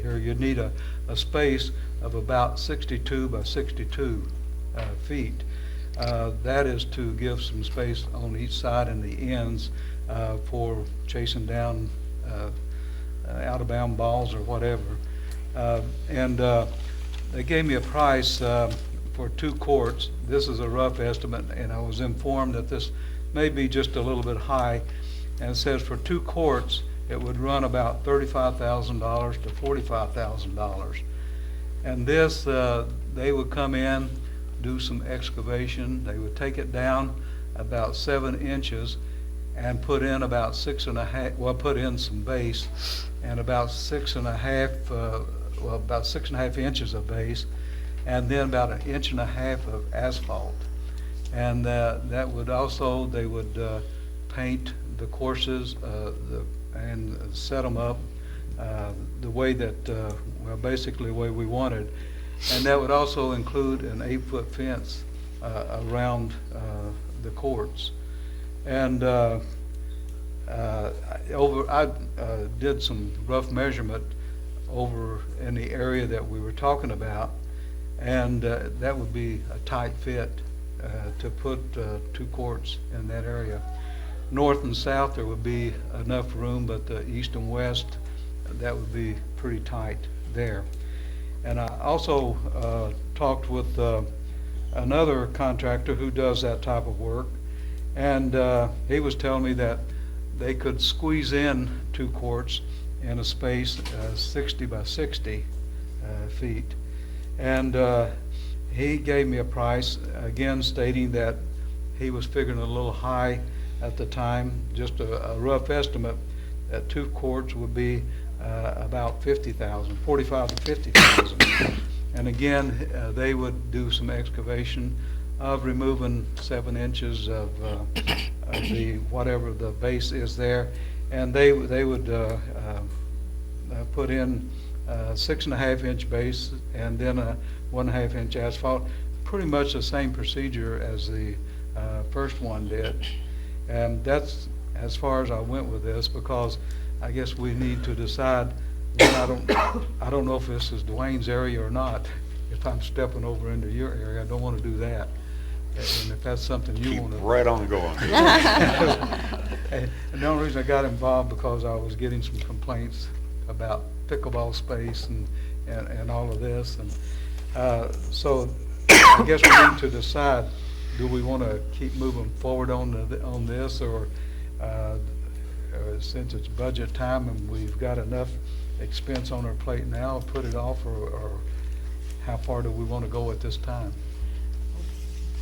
here, you'd need a space of about 62 by 62 feet. That is to give some space on each side and the ends for chasing down out-of-bound balls or whatever. And they gave me a price for 2 courts. This is a rough estimate, and I was informed that this may be just a little bit high. And it says for 2 courts, it would run about $35,000 to $45,000. And this, they would come in, do some excavation. They would take it down about 7 inches and put in about 6.5, well, put in some base and about 6.5 inches of base, and then about 1.5 inches of asphalt. And that would also, they would paint the courses and set them up the way that, well, basically the way we wanted. And that would also include an 8-foot fence around the courts. And I did some rough measurement over in the area that we were talking about, and that would be a tight fit to put 2 courts in that area. North and south, there would be enough room, but the east and west, that would be pretty tight there. And I also talked with another contractor who does that type of work, and he was telling me that they could squeeze in 2 courts in a space 60 by 60 feet. And he gave me a price, again stating that he was figuring a little high at the time, just a rough estimate, that 2 courts would be about 50,000, 45 to 50,000. And again, they would do some excavation of removing 7 inches of the whatever the base is there, and they would put in 6.5-inch base and then a 1.5-inch asphalt, pretty much the same procedure as the first one did. And that's as far as I went with this, because I guess we need to decide. I don't know if this is Dwayne's area or not. If I'm stepping over into your area, I don't want to do that. And if that's something you want to. Keep right on going. And the only reason I got involved because I was getting some complaints about pickleball space and all of this. And so I guess we need to decide, do we want to keep moving forward on this, or since it's budget time and we've got enough expense on our plate now, put it off, or how far do we want to go at this time?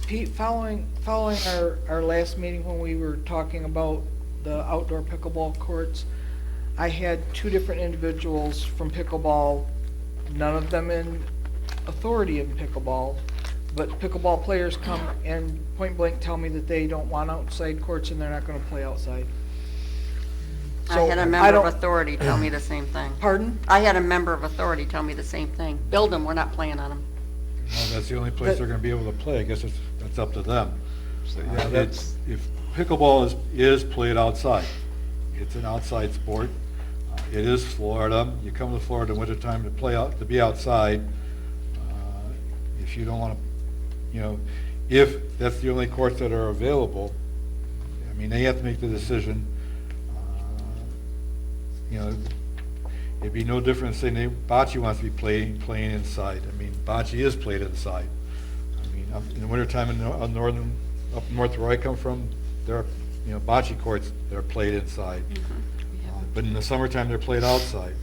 Pete, following our last meeting when we were talking about the outdoor pickleball courts, I had 2 different individuals from pickleball, none of them in authority in pickleball, but pickleball players come and point blank tell me that they don't want outside courts and they're not going to play outside. I had a member of authority tell me the same thing. Pardon? I had a member of authority tell me the same thing. Build them, we're not playing on them. Well, that's the only place they're going to be able to play. I guess that's up to them. So, yeah, that's. If pickleball is played outside, it's an outside sport. It is Florida. You come to Florida in wintertime to be outside. If you don't want to, if that's the only courts that are available, I mean, they have to make the decision. It'd be no different saying bocce wants to be playing inside. I mean, bocce is played inside. I mean, in the wintertime up north where I come from, there are bocce courts that are played inside. But in the summertime, they're played outside.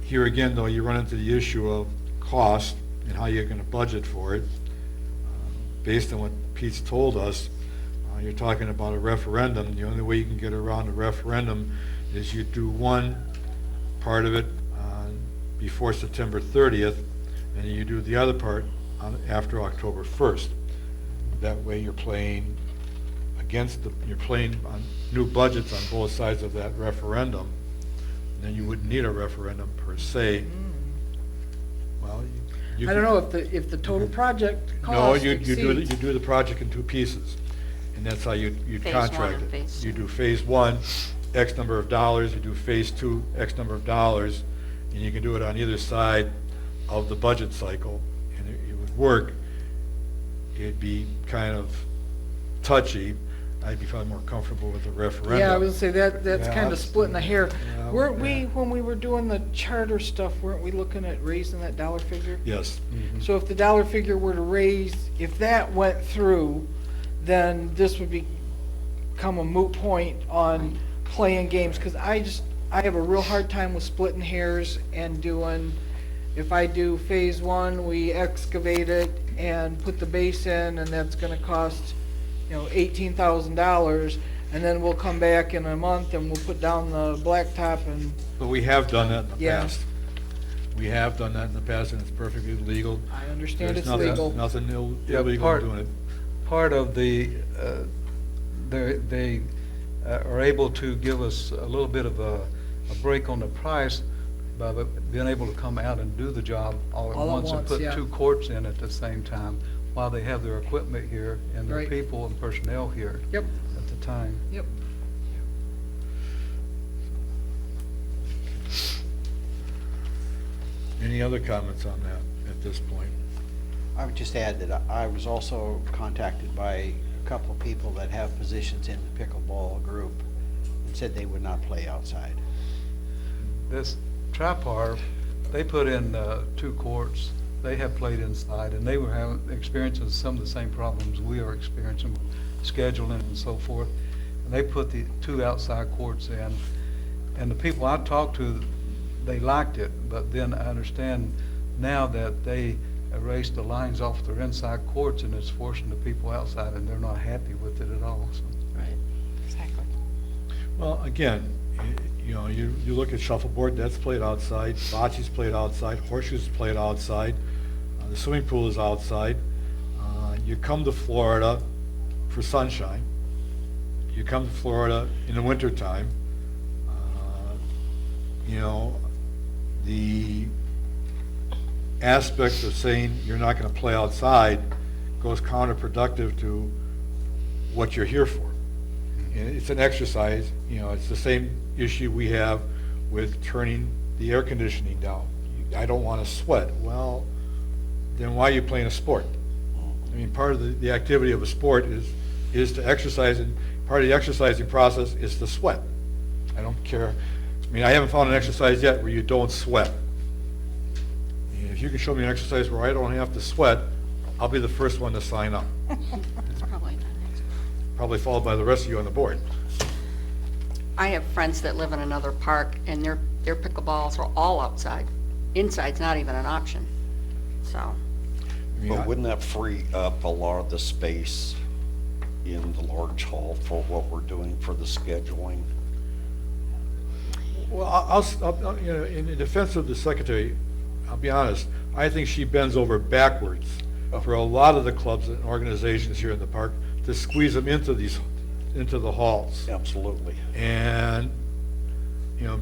Here again, though, you run into the issue of cost and how you're going to budget for it. Based on what Pete's told us, you're talking about a referendum. The only way you can get around a referendum is you do one part of it before September 30th, and you do the other part after October 1st. That way you're playing you're playing on new budgets on both sides of that referendum. And then you wouldn't need a referendum per se. Well, I don't know if the total project cost you exceeds. do the project in 2 pieces, and that's how you'd Phase 1 contract and it. phase You 2. do phase 1, X number of dollars. You do phase 2, X number of dollars, and you can do it on either side of the budget cycle, and it would work. It'd be kind of touchy. I'd be probably more comfortable with the referendum. Yeah, I would say that's Yeah, kind of that's- splitting the hair. Yeah, Weren't we, yeah. when we were doing the charter stuff, weren't we looking at raising that dollar figure? Yes. So if the dollar figure were to raise, if that went through, then this would become a moot point on playing games, because I have a real hard time with splitting hairs and doing, if I do phase 1, we excavate it and put the base in, and that's gonna cost, $18,000, and then we'll come back in a month and we'll put down the blacktop and, But we have done that in the Yeah. past. We have done that in the past, and it's perfectly legal. I understand There's it's legal. Nothing Yeah, illegal in doing it. Part of the, they are able to give us a little bit of a break on the price by being able to come out and do the job all at once and put yeah. 2 courts in at the same time while they have their equipment here and their Right. people and personnel here Yep, at the time. yep. Any other comments on that at this point? I would just add that I was also contacted by a couple of people that have positions in the pickleball group and said they would not play outside. This Trapar, they put in 2 courts. They have played inside, and they were experiencing some of the same problems we are experiencing, with scheduling and so forth. And they put the 2 outside courts in, and the people I talked to, they liked it. But then I understand now that they erased the lines off their inside courts, and it's forcing the people outside, and they're not happy with it at all. So. Right, exactly. Well, again, you look at shuffleboard, that's played outside, bocce's played outside, horseshoes played outside, the swimming pool is outside. You come to Florida for sunshine. You come to Florida in the wintertime. The aspect of saying you're not going to play outside goes counterproductive to what you're here for. And it's an exercise, it's the same issue we have with turning the air conditioning down. I don't want to sweat. Well, then why are you playing a sport? I mean, part of the activity of a sport is to exercise, and part of the exercising process is to sweat. I don't care. I mean, I haven't found an exercise yet where you don't sweat. And if you can show me an exercise where I don't have to sweat, I'll be the first one to sign up. That's probably not it. Probably followed by the rest of you on the board. I have friends that live in another park, and their pickleballs are all outside. Inside's not even an option, so. But wouldn't that free up a lot of the space in the large hall for what we're doing for the scheduling? Well, I'll in defense of the secretary, I'll be honest, I think she bends over backwards for a lot of the clubs and organizations here in the park to squeeze them into the halls. Absolutely. And,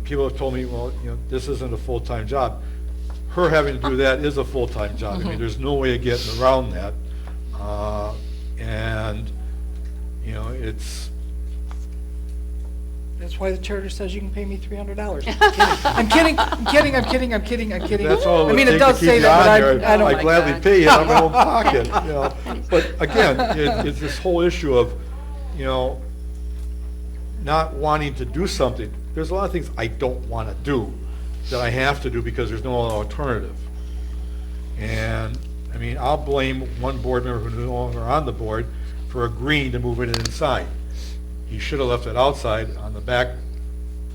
people have told me, well, this isn't a full-time job. Her having to do that is a full-time job. I mean, there's no way of getting around that. And, it's, That's why the charter says you can pay me $300. I'm kidding. I'm kidding. that's all I mean, it it does takes to keep say you that, on but there. I don't. I'd gladly pay you out of my own pocket, But again, it's this whole issue of, not wanting to do something. There's a lot of things I don't want to do that I have to do because there's no other alternative. And, I mean, I'll blame one board member who's no longer on the board for agreeing to move it inside. He should have left it outside on the back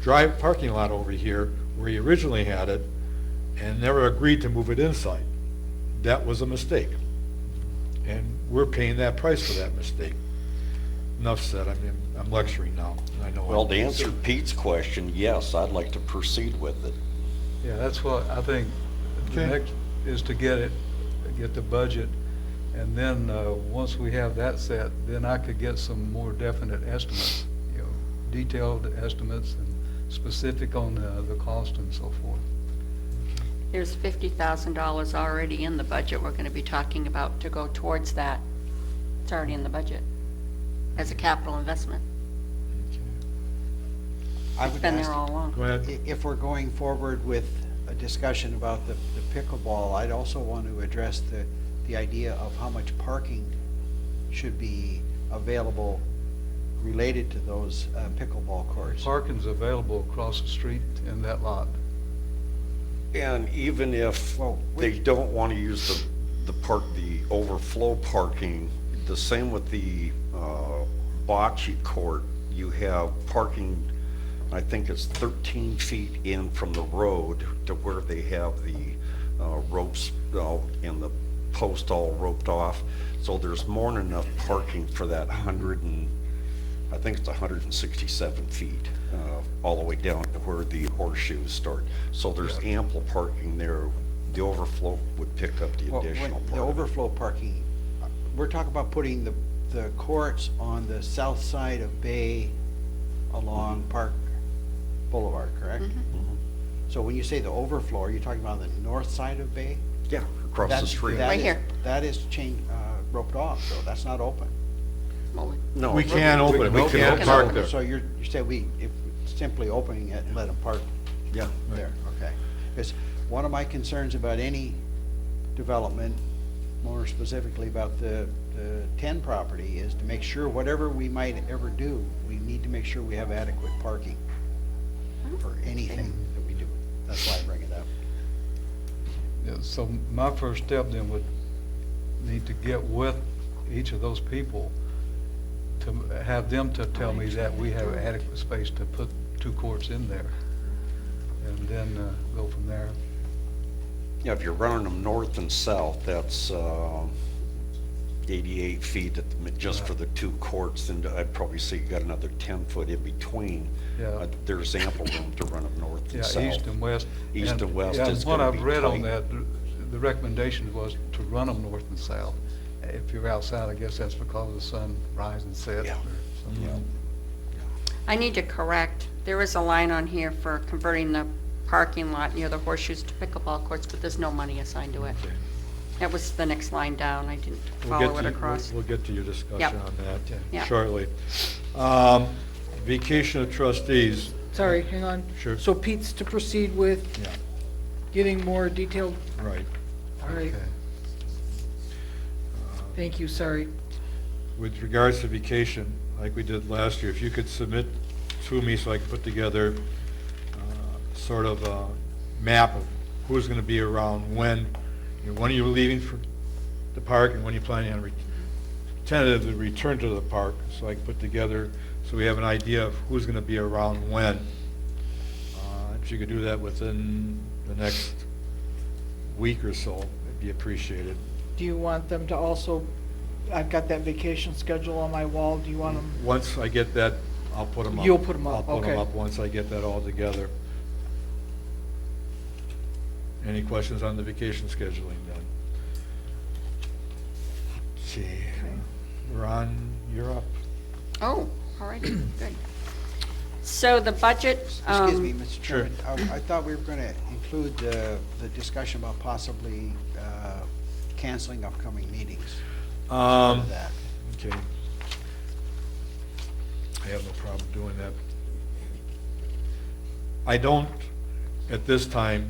drive parking lot over here where he originally had it and never agreed to move it inside. That was a mistake. And we're paying that price for that mistake. Enough said. I mean, I'm lecturing now. I know. Well, to answer Pete's question, yes, I'd like to proceed with it. Yeah, that's what I think. The Okay. next is to get the budget, and then, once we have that set, then I could get some more definite estimates, detailed estimates and specific on the cost and so forth. There's $50,000 already in the budget we're going to be talking about to go towards that. It's already in the budget as a capital investment. I It's would been ask, there all along. Go ahead. if we're going forward with a discussion about the pickleball, I'd also want to address the idea of how much parking should be available related to those pickleball courts. Parking's available across the street in that lot. And even if they don't want to use the overflow parking, the same with the bocce court, you have parking, I think it's 13 feet in from the road to where they have the ropes and the post all roped off. So there's more than enough parking for that I think it's 167 feet all the way down to where the horseshoes start. So there's ample parking there. The overflow would pick up the Well, additional the part. overflow parking, we're talking about putting the courts on the south side of Bay along Park Boulevard, correct? So when you say the overflow, are you talking about the north side of Bay? Yeah, across the That's- street. that Right is- here. That is roped off, so that's not open. Well, No, We can't open it, we can can't open park it. there. So you said if simply opening it and let them park Yeah. there, okay. Because one of my concerns about any development, more specifically about the 10 property, is to make sure whatever we might ever do, we need to make sure we have adequate parking for anything that we do. That's why I bring it up. Yeah, so my first step then would need to get with each of those people to have them to tell me that we have adequate space to put 2 courts in there, and then go from there. Yeah, if you're running them north and south, that's 88 feet just for the 2 courts, and I'd probably say you got another 10 foot in between. Yeah. There's ample room to run them north and Yeah, south. east and west. East and west yeah, is what gonna I've be read on tight. that, the recommendation was to run them north and south. If you're outside, I guess that's because the sun rises and sets. Yeah. or something. Yeah. I need to correct, there is a line on here for converting the parking lot near the horseshoes to pickleball courts, but there's no money assigned to it. Okay. That was the next line down, I didn't We'll get follow it to- across. We'll get to your discussion Yep. on that Yep. shortly. Vacation of trustees, Sorry, hang on. Sure. So Pete's to proceed with yeah, getting more detailed, right. all right, Okay. thank you, sorry. With regards to vacation, like we did last year, if you could submit to me so I can put together sort of a map of who's going to be around when are you leaving for the park and when you planning on tentatively return to the park, so I can put together, so we have an idea of who's going to be around when. If you could do that within the next week or so, it'd be appreciated. Do you want them to also, I've got that vacation schedule on my wall, do you want them? Once I get that, I'll put them up. You'll put 'em up, I'll put them okay. up once I get that all together. Any questions on the vacation scheduling then? See, Ron, you're up. Oh, all right, good. So the budget. Excuse me, Mr. Sure. Chairman, I thought we were going to include the discussion about possibly canceling upcoming meetings. That. Okay. I have no problem doing that. I don't, at this time,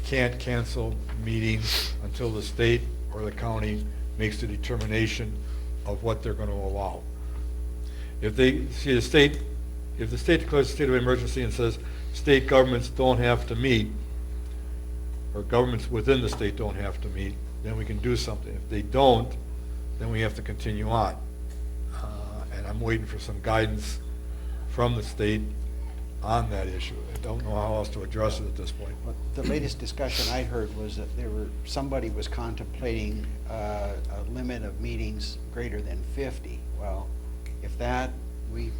can't cancel meetings until the state or the county makes the determination of what they're going to allow. If they, see, if the state declares a state of emergency and says state governments don't have to meet, or governments within the state don't have to meet, then we can do something. If they don't, then we have to continue on. And I'm waiting for some guidance from the state on that issue. I don't know how else to address it at this point. But the latest discussion I heard was that somebody was contemplating a limit of meetings greater than 50. Well, if that, we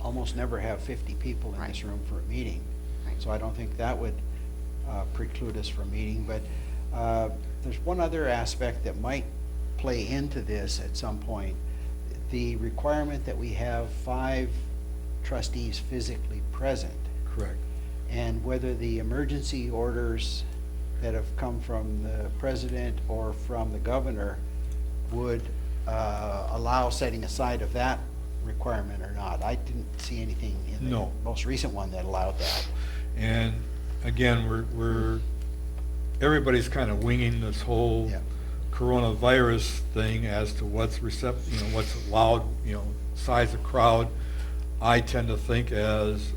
almost never have 50 people in this room for a meeting. Right. So I don't think that would preclude us from meeting. But there's one other aspect that might play into this at some point. The requirement that we have 5 trustees physically present. Correct. And whether the emergency orders that have come from the president or from the governor would allow setting aside of that requirement or not. I didn't see anything in the No. most recent one that allowed that. And again, everybody's kind of winging this whole Yeah. coronavirus thing as to what's what's allowed, size of crowd. I tend to think as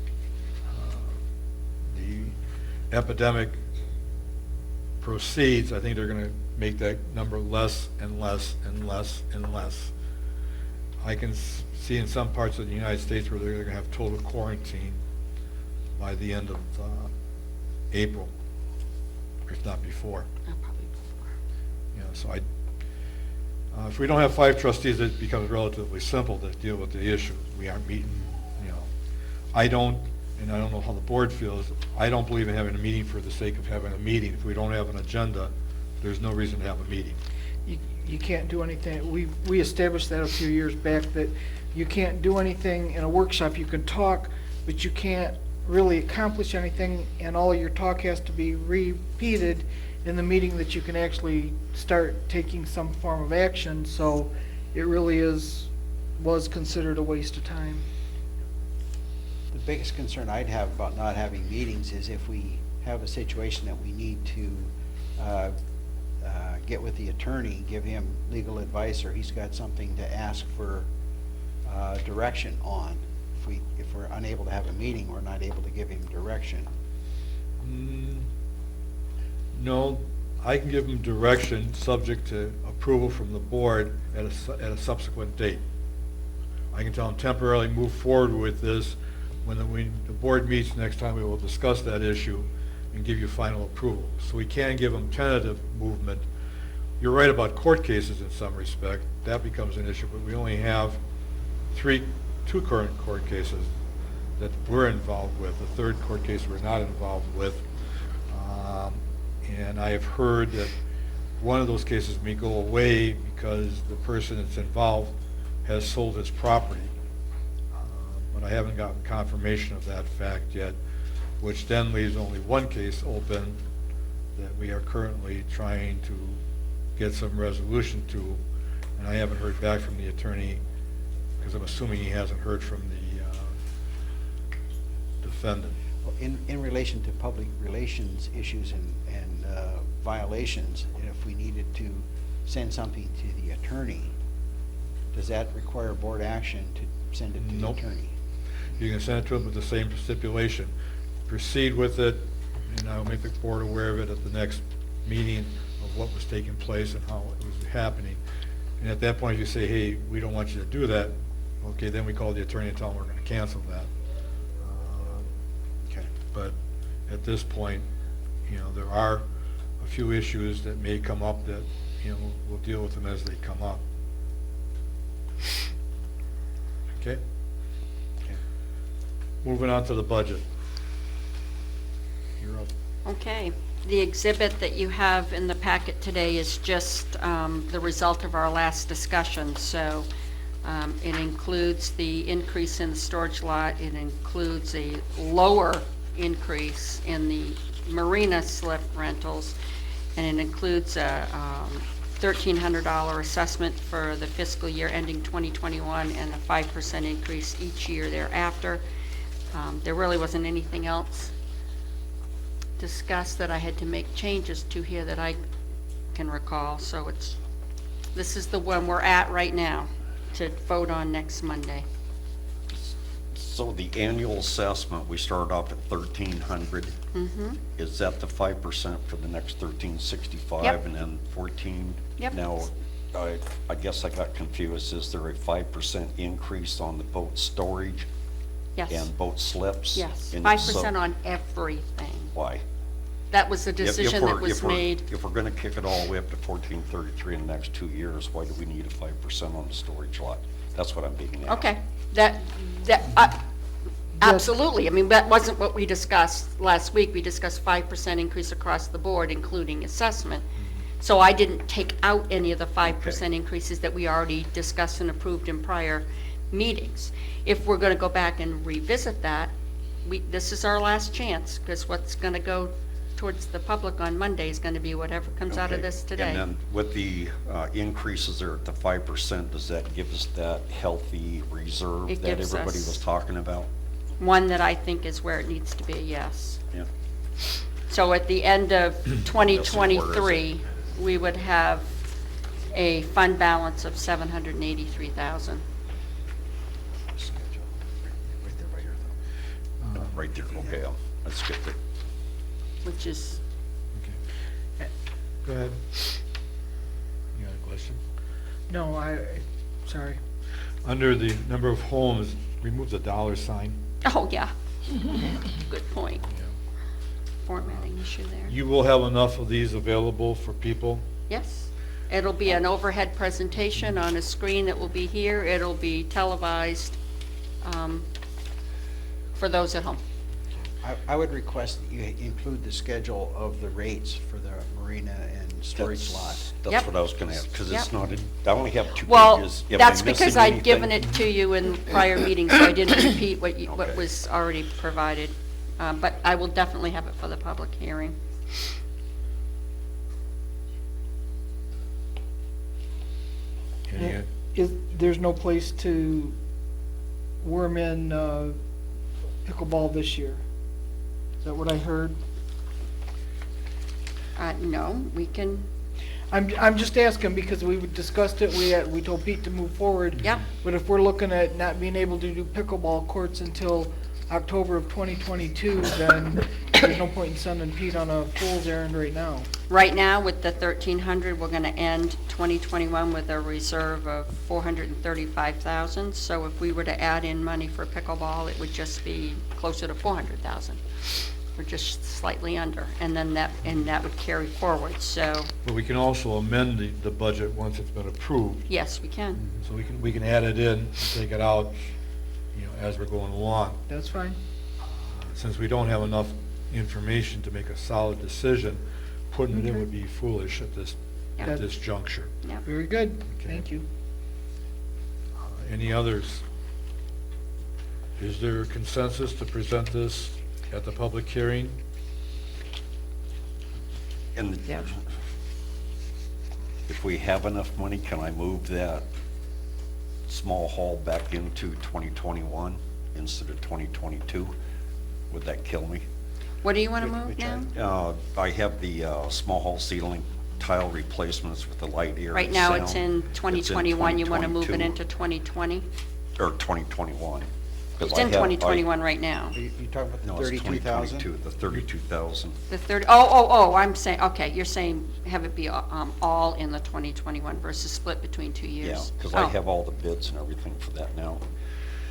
the epidemic proceeds, I think they're going to make that number less and less and less and less. I can see in some parts of the United States where they're going to have total quarantine by the end of April, if not before. Probably before. So if we don't have 5 trustees, it becomes relatively simple to deal with the issue. We aren't meeting, I don't, and I don't know how the board feels, I don't believe in having a meeting for the sake of having a meeting. If we don't have an agenda, there's no reason to have a meeting. You can't do anything, we established that a few years back, that you can't do anything in a workshop. You can talk, but you can't really accomplish anything, and all your talk has to be repeated in the meeting that you can actually start taking some form of action. So it really was considered a waste of time. The biggest concern I'd have about not having meetings is if we have a situation that we need to get with the attorney, give him legal advice, or he's got something to ask for direction on. If we're unable to have a meeting, we're not able to give him direction. No, I can give him direction, subject to approval from the board at a subsequent date. I can tell him temporarily move forward with this. When the board meets next time, we will discuss that issue and give you final approval. So we can give them tentative movement. You're right about court cases in some respect. That becomes an issue, but we only have two current court cases that we're involved with. The third court case we're not involved with. And I have heard that one of those cases may go away because the person that's involved has sold his property. But I haven't gotten confirmation of that fact yet, which then leaves only one case open that we are currently trying to get some resolution to. And I haven't heard back from the attorney, because I'm assuming he hasn't heard from the defendant. Well, in relation to public relations issues and violations, if we needed to send something to the attorney, does that require board action to send it to Nope. the attorney? You can send it to him with the same stipulation. Proceed with it, and I'll make the board aware of it at the next meeting of what was taking place and how it was happening. And at that point, if you say, hey, we don't want you to do that, okay, then we call the attorney and tell them we're going to cancel that. Okay. But at this point, there are a few issues that may come up that, we'll deal with them as they come up. Okay? Okay. Moving on to the budget. You're up. Okay, the exhibit that you have in the packet today is just the result of our last discussion. So it includes the increase in the storage lot, it includes a lower increase in the marina slip rentals, and it includes a $1,300 assessment for the fiscal year ending 2021 and a 5% increase each year thereafter. There really wasn't anything else discussed that I had to make changes to here that I can recall. So this is the one we're at right now to vote on next Monday. So the annual assessment, we started off at 1,300. Mm-hmm. Is that the 5% for the next 1,365 Yep. and then 14? Yep. Now, I guess I got confused. Is there a 5% increase on the boat storage Yes. and boat slips? Yes, And 5% so- on everything. Why? That was the If decision we're- that was if we're- made. If we're gonna kick it all the way up to 1433 in the next 2 years, why do we need a 5% on the storage lot? That's what I'm being asked. Okay, absolutely. I mean, that wasn't what we discussed last week. We discussed 5% increase across the board, including assessment. So I didn't take out any of the 5% increases that we already discussed and approved in prior meetings. If we're gonna go back and revisit that, this is our last chance, because what's gonna go towards the public on Monday is gonna be whatever comes out of Okay. this today. And then with the increases there at the 5%, does that give us that healthy reserve It that gives everybody us- was talking about? One that I think is where it needs to be, yes. Yeah. So at the end of 2023, we would have a fund balance of $783,000. Right there, okay, let's get there. Which is, Go ahead. You got a question? No, sorry. Under the number of homes, remove the dollar sign. oh, yeah. Good point. Formatting issue there. You will have enough of these available for people? Yes. It'll be an overhead presentation on a screen that will be here. It'll be televised for those at home. I would request that you include the schedule of the rates for the marina and storage lot. That's Yep. what I was gonna ask, because it's Yep. not, I only have 2 Well, pages. Am I that's missing because I'd given anything? it to you in prior meetings, so I didn't repeat what Okay. was already provided. But I will definitely have it for the public hearing. Any- There's no place to worm in pickleball this year? Is that what I heard? No, we can, I'm just asking because we discussed it, we told Pete to move forward. Yep. But if we're looking at not being able to do pickleball courts until October of 2022, then there's no point in sending Pete on a fool's errand right now. right now with the 1,300, we're gonna end 2021 with a reserve of 435,000. So if we were to add in money for pickleball, it would just be closer to 400,000. We're just slightly under, and then that would carry forward, so, But we can also amend the budget once it's been approved. yes, we can. So we can add it in, and take it out, as we're going along. That's fine. Since we don't have enough information to make a solid decision, putting it in would be foolish at this juncture. Yep. Very good. Okay. Thank you. Any others? Is there consensus to present this at the public hearing? And Yep. if we have enough money, can I move that small hall back into 2021 instead of 2022? Would that kill me? What do you wanna move Which now? I have the small hall ceiling tile replacements with the light, air, Right and now, it's sound. in 2021, you wanna move it 2022, into 2020? Or 2021. 'Cause It's I in have- 2021 right now. You talking about the No, it's 32,000? 2022, the 32,000. The 30, oh, I'm saying, okay, you're saying have it be all in the 2021 versus split between 2 Yeah, years? because Oh. I have all the bids and everything for that now.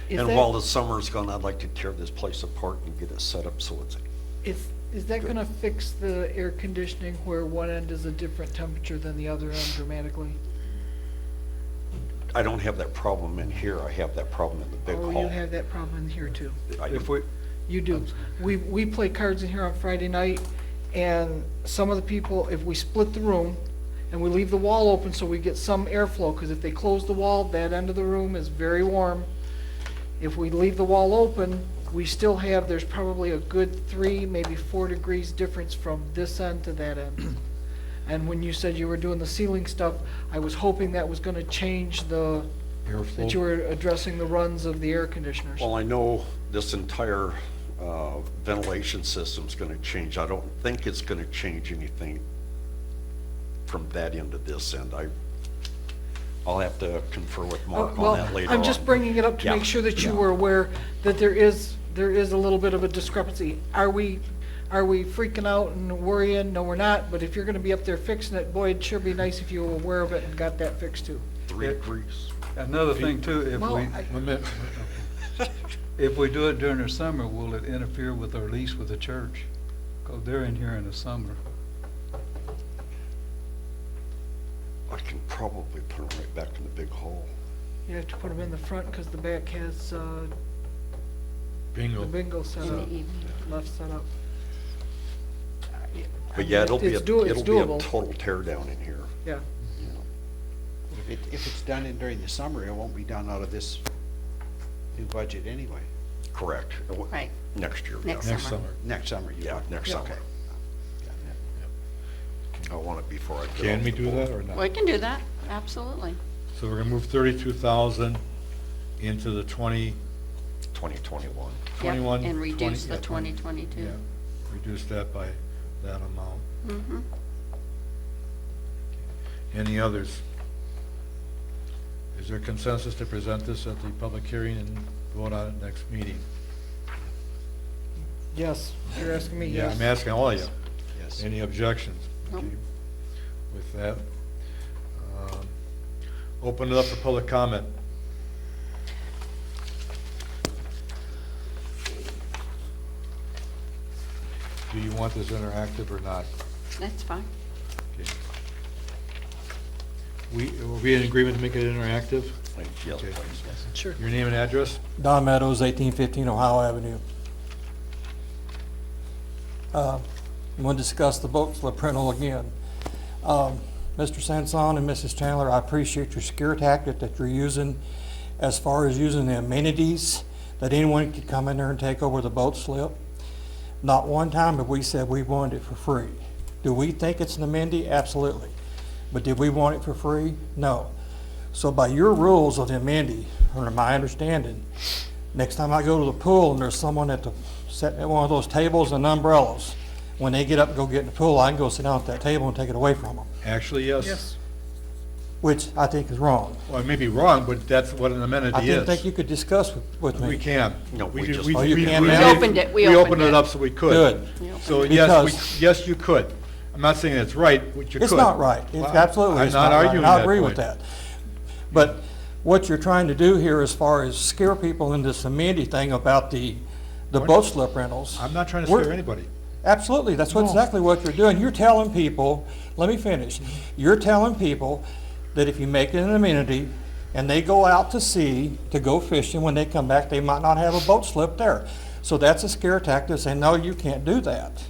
Is And that- while the summer's gone, I'd like to tear this place apart and get it set up so it's, Is that gonna fix the air conditioning where one end is a different temperature than the other end dramatically? I don't have that problem in here, I have that problem in the big Oh, hall. you have that problem in here too. If we, You do. We play cards in here on Friday night, and some of the people, if we split the room, and we leave the wall open so we get some airflow, because if they close the wall, that end of the room is very warm. If we leave the wall open, we still have, there's probably a good 3, maybe 4 degrees difference from this end to that end. And when you said you were doing the ceiling stuff, I was hoping that was gonna change that you Airflow? were addressing the runs of the air conditioners. Well, I know this entire ventilation system's gonna change. I don't think it's gonna change anything from that end to this end. I'll have to confer with Mark on that later on. I'm just bringing it up to Yeah, make sure that you yeah. were aware that there is a little bit of a discrepancy. Are we freaking out and worrying? No, we're not, but if you're gonna be up there fixing it, boy, it'd sure be nice if you were aware of it and got that fixed too. 3 degrees. another thing too, if Well, we, One minute. if we do it during the summer, will it interfere with our lease with the church? Because they're in here in the summer. I can probably put them right back in the big hall. You have to put them in the front because the back has, the Bingo. bingo set In the up, evening. left set up. But yeah, it'll be a It's doable. total tear down in here. Yeah. you know. If it's done during the summer, it won't be done out of this new budget anyway. Correct. Right. Next year. Next yeah. Next summer. summer. Next summer, you Yeah, want. next Yeah, summer. okay. I want it before I get Can off we the do boat. that or not? We can do that, absolutely. So we're gonna move 32,000 into the 2021. Yep, 21. and reduce 20 the 2022. Yeah, reduce that by that amount. Mm-hmm. Any others? Is there consensus to present this at the public hearing and vote on it next meeting? Yes, you're asking me, Yeah, yes. I'm asking all of you. Yes. Any objections? Nope. Okay. With that, open it up for public comment. Do you want this interactive or not? That's fine. Okay. Are we in agreement to make it interactive? Yes, Okay. please. Sure. Your name and address? Don Meadows, 1815 Ohio Avenue. I'm going to discuss the boat slip rental again. Mr. Sanson and Mrs. Chandler, I appreciate your scare tactic that you're using as far as using the amenities that anyone could come in there and take over the boat slip. Not one time have we said we wanted it for free. Do we think it's an amenity? Absolutely. But did we want it for free? No. So by your rules of the amenity, or my understanding, next time I go to the pool and there's someone sitting at one of those tables and umbrellas, when they get up and go get in the pool, I can go sit down at that table and take it away from them, Actually, yes. which I think is wrong. Well, it may be wrong, but that's what an amenity I is. didn't think you could discuss with me. We can. No, we do- just- Oh, you can We now? opened it, we We opened opened it up so we could. Good. So Because- yes, you could. I'm not saying it's right, but you could. It's not right. It's Well, absolutely I'm it's not not right. arguing I that agree with point. that. But what you're trying to do here as far as scare people into this amenity thing about the boat slip rentals. I'm not trying to we're- scare anybody. Absolutely, that's No. exactly what you're doing. You're telling people, let me finish. You're telling people that if you make it an amenity and they go out to sea to go fishing, when they come back, they might not have a boat slip there. So that's a scare tactic, saying, no, you can't do that.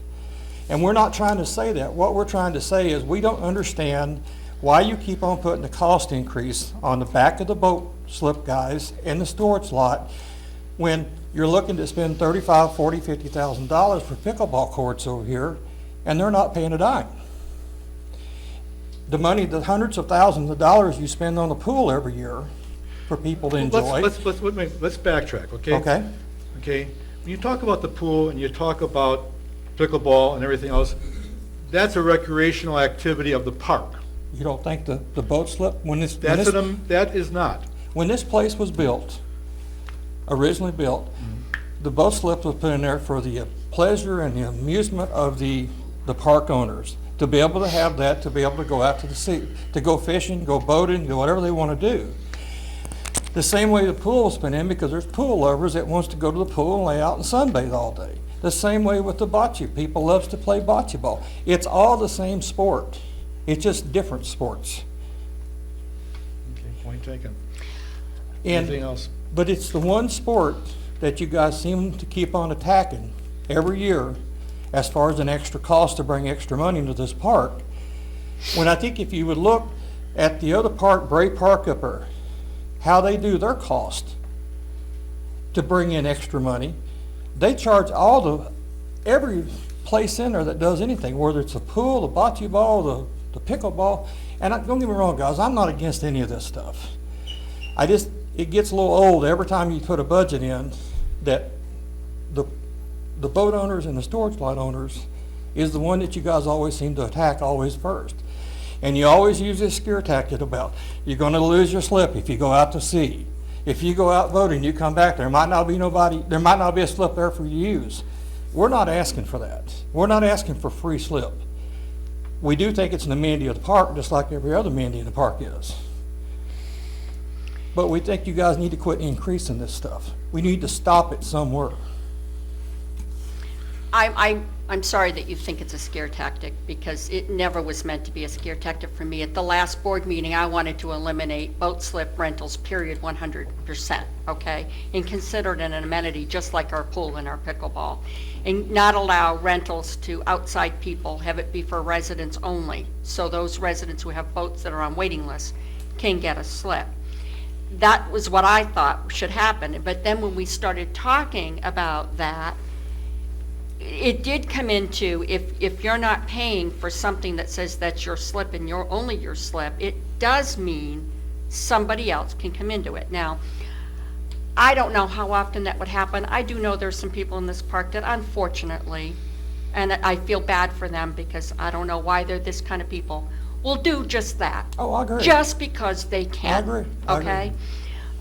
And we're not trying to say that. What we're trying to say is we don't understand why you keep on putting the cost increase on the back of the boat slip guys in the storage lot when you're looking to spend $35,000, $40,000, $50,000 for pickleball courts over here, and they're not paying a dime. The money, the hundreds of thousands of dollars you spend on the pool every year for people to enjoy. Let's backtrack, okay? Okay? Okay, when you talk about the pool and you talk about pickleball and everything else, that's a recreational activity of the park. You don't think the boat slip, That is not. when this place was built, originally built, the boat slip was put in there for the pleasure and the amusement of the park owners, to be able to have that, to be able to go out to the sea, to go fishing, go boating, do whatever they want to do. The same way the pool was put in, because there's pool lovers that wants to go to the pool and lay out and sunbathe all day. The same way with the bocce. People loves to play bocce ball. It's all the same sport. It's just different sports. Okay, point taken. And- Anything else? But it's the one sport that you guys seem to keep on attacking every year as far as an extra cost to bring extra money into this park. When I think if you would look at the other park, Bray Park up there, how they do their cost to bring in extra money, they charge every place in there that does anything, whether it's a pool, the bocce ball, the pickleball. And don't get me wrong, guys, I'm not against any of this stuff. It gets a little old every time you put a budget in that the boat owners and the storage lot owners is the one that you guys always seem to attack always first. And you always use this scare tactic about you're going to lose your slip if you go out to sea. If you go out boating, you come back, there might not be a slip there for you to use. We're not asking for that. We're not asking for free slip. We do think it's an amenity of the park, just like every other amenity in the park is. But we think you guys need to quit increasing this stuff. We need to stop it somewhere. I'm sorry that you think it's a scare tactic, because it never was meant to be a scare tactic for me. At the last board meeting, I wanted to eliminate boat slip rentals, period, 100%, okay? And consider it an amenity, just like our pool and our pickleball. And not allow rentals to outside people, have it be for residents only. So those residents who have boats that are on waiting lists can get a slip. That was what I thought should happen. But then when we started talking about that, it did come into, if you're not paying for something that says that's your slip and only your slip, it does mean somebody else can come into it. Now, I don't know how often that would happen. I do know there's some people in this park that unfortunately, and I feel bad for them because I don't know why they're this kind of people, will do just that. Oh, I agree. Just because they can. I agree. Okay?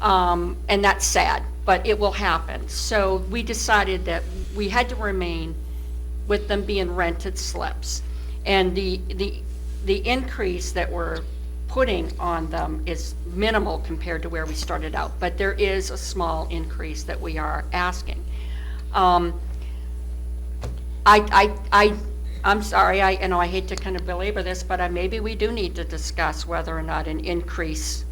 And that's sad, but it will happen. So we decided that we had to remain with them being rented slips. And the increase that we're putting on them is minimal compared to where we started out, but there is a small increase that we are asking. I'm sorry, I hate to kind of belabor this, but maybe we do need to discuss whether or not an increase,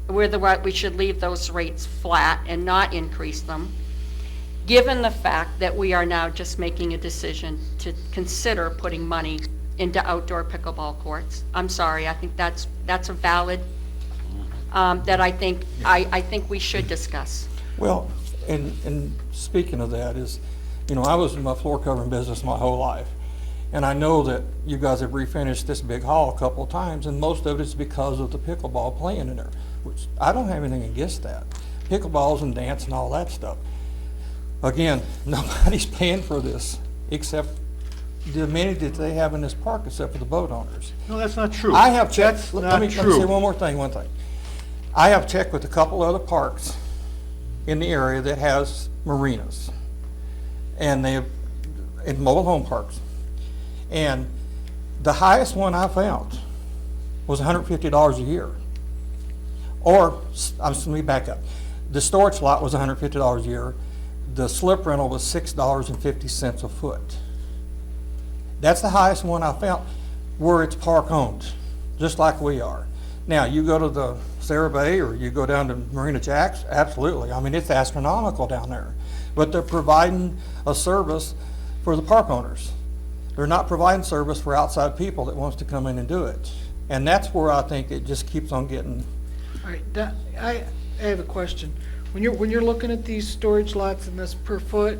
whether we should leave those rates flat and not increase them, given the fact that we are now just making a decision to consider putting money into outdoor pickleball courts. I'm sorry, I think that's a valid, that I think we should discuss. Well, and speaking of that is, you know, I was in my floor covering business my whole life. And I know that you guys have refinished this big hall a couple of times, and most of it's because of the pickleball playing in there, which I don't have anything against that. Pickleballs and dance and all that stuff. Again, nobody's paying for this except the amenity that they have in this park, except for the boat owners. No, that's not true. I have checked. That's Let not me say true. one thing. I have checked with a couple other parks in the area that has marinas, and in mobile home parks. And the highest one I found was $150 a year. Or, let me back up. The storage lot was $150 a year. The slip rental was $6.50 a foot. That's the highest one I found where it's park owned, just like we are. Now, you go to the Sarah Bay or you go down to Marina Jacks, absolutely. I mean, it's astronomical down there. But they're providing a service for the park owners. They're not providing service for outside people that wants to come in and do it. And that's where I think it just keeps on getting. All right, I have a question. When you're looking at these storage lots and this per foot,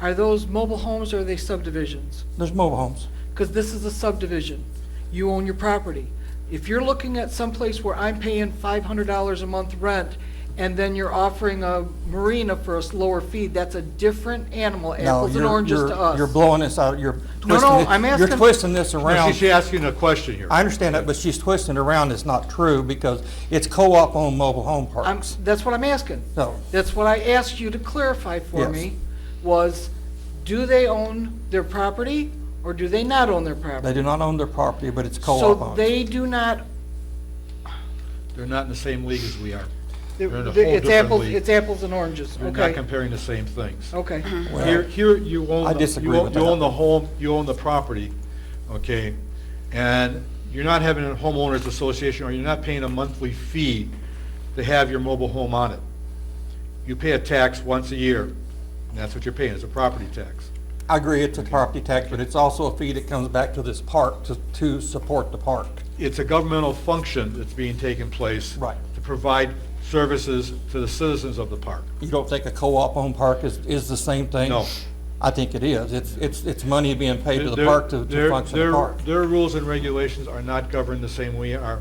are those mobile homes or are they subdivisions? There's mobile homes. Because this is a subdivision. You own your property. If you're looking at some place where I'm paying $500 a month rent, and then you're offering a marina for a lower fee, that's a different animal, apples and oranges to us. You're blowing this out, you're No, twisting it. I'm asking- You're twisting this around. She's asking a question here. I understand that, but she's twisting it around. It's not true because it's co-op owned mobile home parks. That's what I'm asking. So, That's what I asked you to clarify for Yes. me, was, do they own their property, or do they not own their property? they do not own their property, but it's co-op So owned. they do not, They're not in the same league as we are. They're in a whole it's different apples, league. it's apples and oranges, We're not okay, comparing the same things. okay. Well, Here, you own, I the- disagree you own with you that. own the home, you own the property, okay? And you're not having a homeowners association, or you're not paying a monthly fee to have your mobile home on it. You pay a tax once a year, and that's what you're paying, it's a property tax. I agree, it's a property tax, but it's also a fee that comes back to this park to support the park. It's a governmental function that's being taken place. Right. To provide services to the citizens of the park. You don't think a co-op owned park is the same thing? No. I think it is. It's money being paid to the Their- park to their- function their- the park. Their rules and regulations are not governed the same way our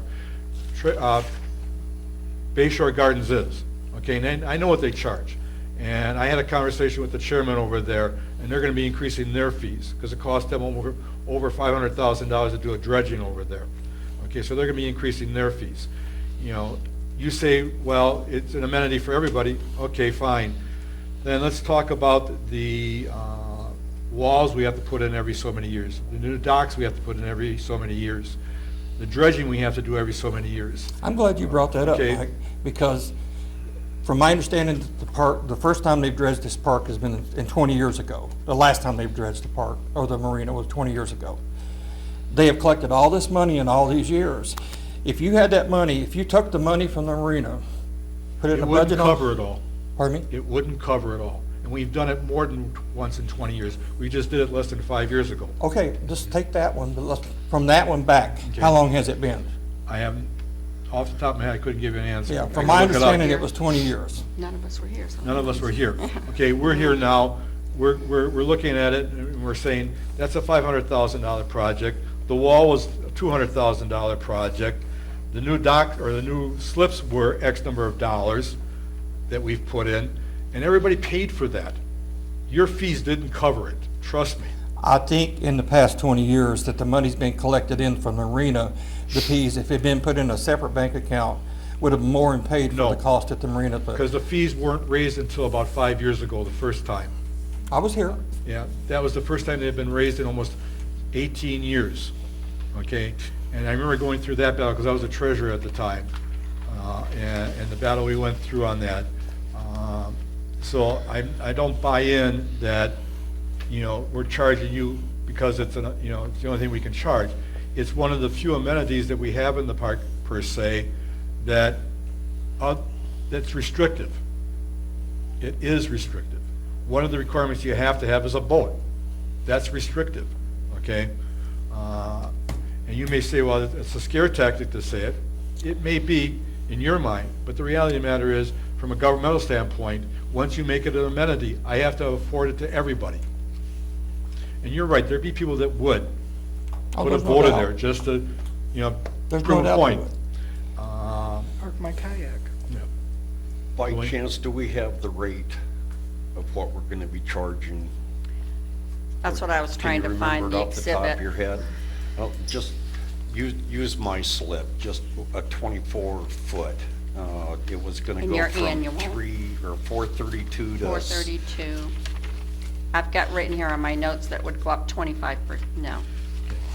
Bay Shore Gardens is, okay? And I know what they charge. And I had a conversation with the chairman over there, and they're gonna be increasing their fees, because it costs them over $500,000 to do a dredging over there. Okay, so they're gonna be increasing their fees. You know, you say, well, it's an amenity for everybody, okay, fine. Then let's talk about the walls we have to put in every so many years. The new docks we have to put in every so many years. The dredging we have to do every so many years. I'm glad you brought that up, Okay. Mike, because from my understanding, the first time they've dredged this park has been in 20 years ago. The last time they've dredged the park, or the marina, was 20 years ago. They have collected all this money in all these years. If you had that money, if you took the money from the marina, put it in It a wouldn't budget. cover it all. Pardon me? It wouldn't cover it all. And we've done it more than once in 20 years. We just did it less than 5 years ago. Okay, just take that one, but from that one back, Okay. how long has it been? I haven't, off the top of my head, I couldn't give you an answer. Yeah, I from can my look it up. understanding, it was 20 years. None of us were here, so. None of us were here. Okay, we're here now, we're looking at it, and we're saying, that's a $500,000 project. The wall was a $200,000 project. The new dock, or the new slips were X number of dollars that we've put in, and everybody paid for that. Your fees didn't cover it, trust me. I think in the past 20 years that the money's been collected in from the marina, the fees, if it had been put in a separate bank account, would have more than paid for No. the cost at the marina. But Because the fees weren't raised until about 5 years ago, the first time. I was here. Yeah, that was the first time they'd been raised in almost 18 years, okay? And I remember going through that battle, because I was a treasurer at the time, and the battle we went through on that. So I don't buy in that, you know, we're charging you because it's, you know, it's the only thing we can charge. It's one of the few amenities that we have in the park, per se, that, that's restrictive. It is restrictive. one of the requirements you have to have is a boat. That's restrictive, okay? And you may say, well, it's a scare tactic to say it. It may be in your mind, but the reality of the matter is, from a governmental standpoint, once you make it an amenity, I have to afford it to everybody. And you're right, there'd be people that would Oh, have there's no voted doubt. there just to, There's prove no a doubt point. to it. Park my kayak. By Dwayne? chance, do we have the rate of what we're gonna be charging? That's what I was trying to find, the Can you remember it off the top of exhibit. your head? Oh, just use my slip, just a 24-foot. It was gonna In go your from annual. 432 to. 432. I've got written here on my notes that would go up 25%,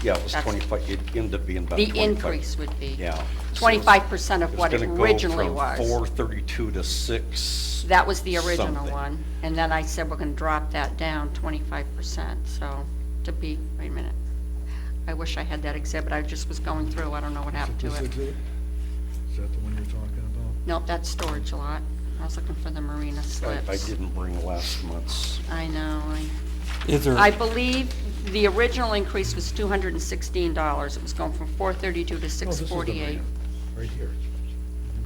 Yeah, it was That's- 25, it ended up being about the 25. increase would be. Yeah. 25% of what it originally was. was. 432 to 6. That was the original something. one, and then I said we're gonna drop that down 25%, so to be, wait a minute. I wish I had that exhibit, I just was going through, I don't know what happened to This it. exhibit? Is that the one you're talking about? Nope, that's storage lot. I was looking for the marina slips. I didn't bring last month's. I know, Is there, I believe the original increase was $216. It was going from 432 to No, this is the 648. marina, right here.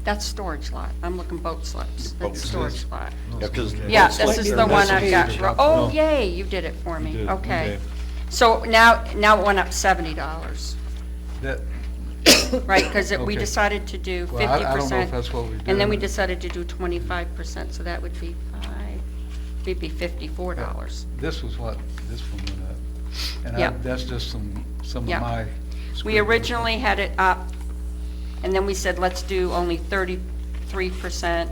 That's storage lot. I'm looking boat slips. Boat That's storage slips. lot. Yeah, 'cause Yeah, boat this slips is are the one I've got. page. Oh, No. yay, you did it for You me. did, Okay. okay. So now it went up $70, That, right? Because we Okay. decided to do 50%. well, I don't know if that's what we did. And then we decided to do 25%, so that would be it'd be $54. This was what, this one went up. And Yep. that's just some of Yep. my. We scribbles. originally had it up, and then we said, let's do only 33%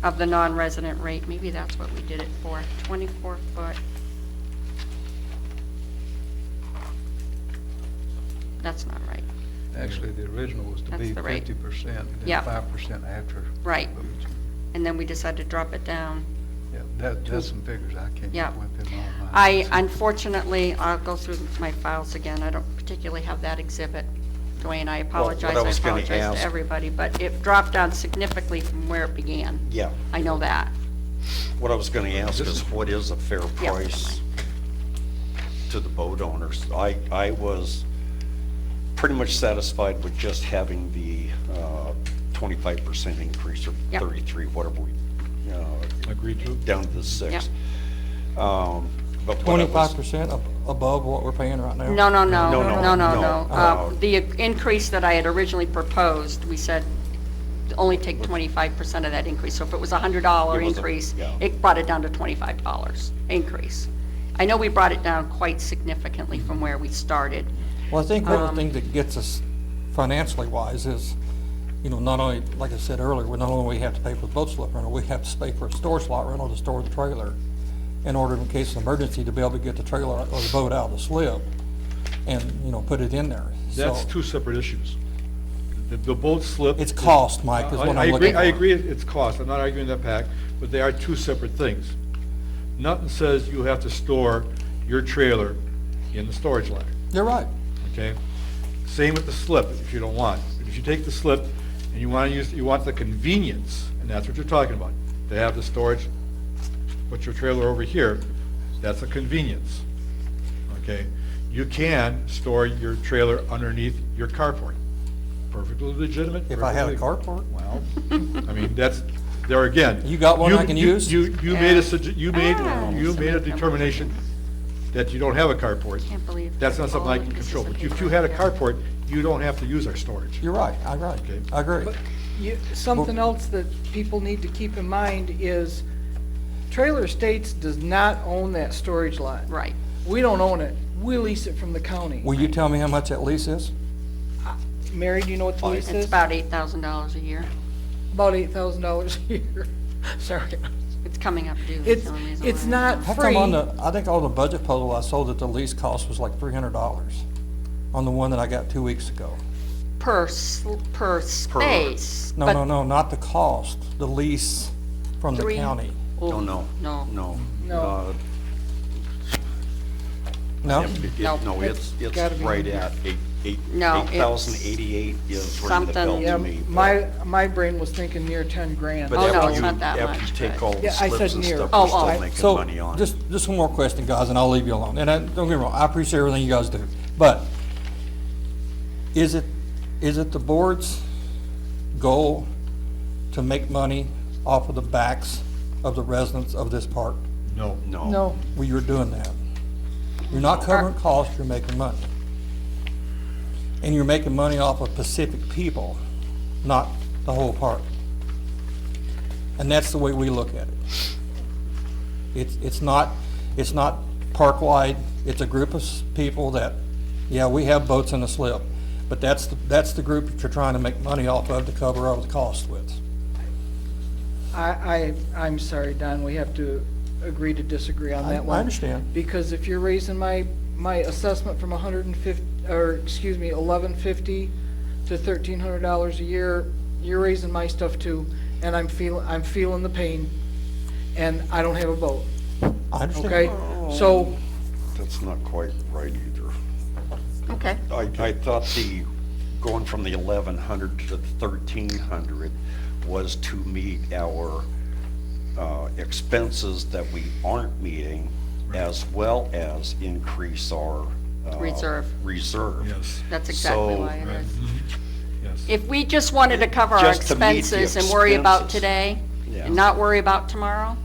of the non-resident rate. Maybe that's what we did it for, 24 foot. That's not right. Actually, the original was to That's be the rate. 50%, and then Yep. 5% after. Right. each. And then we decided to drop it down. Yeah, that's some figures I came Yeah. up with in all my. I, unfortunately, I'll go through my files again. I don't particularly have that exhibit. Dwayne, I apologize. I I was gonna apologize ask- to everybody, but it dropped down significantly from where it began. Yeah. I know that. What I was gonna ask is, what is a fair Yeah. price to the boat owners? I was pretty much satisfied with just having the 25% increase, or Yep. 33, whatever we, Agreed to? down to the 6. Yep. But what I was- 25% above what we're paying right now? No, no, no, No, no, no, no, no. no. The increase that I had originally proposed, we said only take 25% of that increase. So if it was a $100 It was a- increase, yeah. it brought it down to $25 increase. I know we brought it down quite significantly from where we started. Well, I think one of the things that gets us financially wise is, not only, like I said earlier, not only we have to pay for the boat slip rental, we have to pay for a storage lot rental to store the trailer in order, in case of emergency, to be able to get the trailer or the boat out of the slip and, put it in there. That's So two separate issues. The boat slip. it's cost, Mike, is what I I'm looking for. I agree it's cost, I'm not arguing that, Pat, but they are two separate things. Nothing says you have to store your trailer in the storage lot, You're right. okay? Same with the slip, if you don't want. But if you take the slip and you want the convenience, and that's what you're talking about, to have the storage, put your trailer over here, that's a convenience, okay? You can store your trailer underneath your carport. Perfectly legitimate. If I had a perfectly- carport? Well, I mean, that's, there again. You got one I can use? You made Yeah. you made a determination that you don't have a carport. Can't believe. That's not something I can pieces control, of but if paper you had a right carport, you don't have to use our storage. You're right. Okay. I agree. But something else that people need to keep in mind is Trailer Estates does not own that storage lot. there. Right. We don't own it. We lease it from the county. Will you tell me how much that lease is? Mary, do you know what the lease It's is? about $8,000 a year. About $8,000 a year. Sorry. It's coming up due. It's, That's the only reason it's why. not How free. come I think on the budget puzzle I sold that the lease cost was like $300 on the one that I got 2 weeks ago. Per space. but- No, not the cost, the lease from the Three- county. Oh, No. No. No. No. No? No, No. it's Gotta be right in here. at No, it's 8,088 is ringing the bell something- Yeah, to me. my brain was thinking near 10 grand. But Oh, no, after it's you- not that After you much, take but- all the Yeah, I said slips and near. stuff, Oh, we're still oh. making So, money on it. just one more question, guys, and I'll leave you alone. And don't get me wrong, I appreciate everything you guys do. But is it the board's goal to make money off of the backs of the residents of this park? No. No, Well, you're doing that. You're not covering costs, you're making money. And you're making money off of Pacific people, not the whole park. And that's the way we look at it. It's not park-wide, it's a group of people that, yeah, we have boats in the slip, but that's the group that you're trying to make money off of to cover all the costs with. I'm sorry, Don, we have to agree to disagree on that one. I understand. Because if you're raising my assessment from 1150 to $1,300 a year, you're raising my stuff too, and I'm feeling the pain, and I don't have a boat, I understand. okay? So, That's not quite right either. Okay. I thought going from the 1,100 to the 1,300 was to meet our expenses that we aren't meeting, as well as increase our Reserve. Reserve. Yes. That's exactly So- why it is. Yes. If we just wanted to cover our Just to meet the expenses and worry about expenses. today Yeah. and not worry about tomorrow,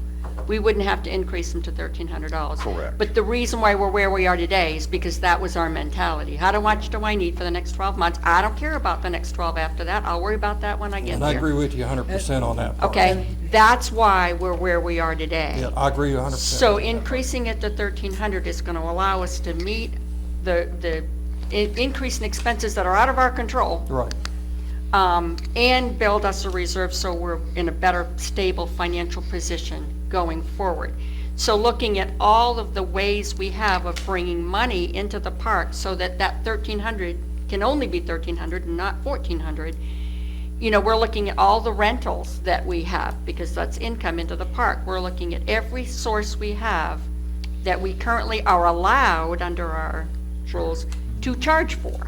we wouldn't have to increase them to $1,300. Correct. But the reason why we're where we are today is because that was our mentality. How much do I need for the next 12 months? I don't care about the next 12 after that. I'll worry about that when I get And I there. agree with you 100% on that part. Okay, that's why we're where we are today. Yeah, I agree 100%. So increasing it to 1,300 is going to allow us to meet the increase in expenses that are out of our control, Right. and build us a reserve so we're in a better, stable financial position going forward. So looking at all of the ways we have of bringing money into the park so that 1,300 can only be 1,300 and not 1,400, we're looking at all the rentals that we have, because that's income into the park. We're looking at every source we have that we currently are allowed under our rules to charge for,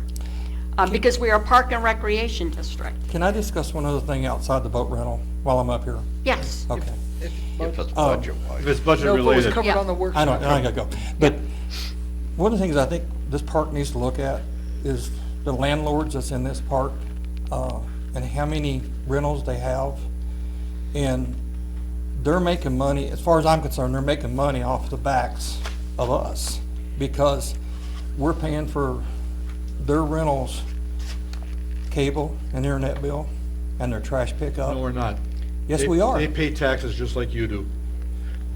because we are a park and recreation district. Can I discuss one other thing outside the boat rental while I'm up here? Yes. Okay. If it's If budget-wise. it's budget no, if it was related. covered Yeah. on the workshop. I know, I gotta go. But one of the things I think this park needs to look at is the landlords that's in this park, and how many rentals they have. And they're making money, as far as I'm concerned, they're making money off the backs of us, because we're paying for their rentals, cable and internet bill, and their trash pickup. No, we're not. Yes, They- we are. They pay taxes just like you do.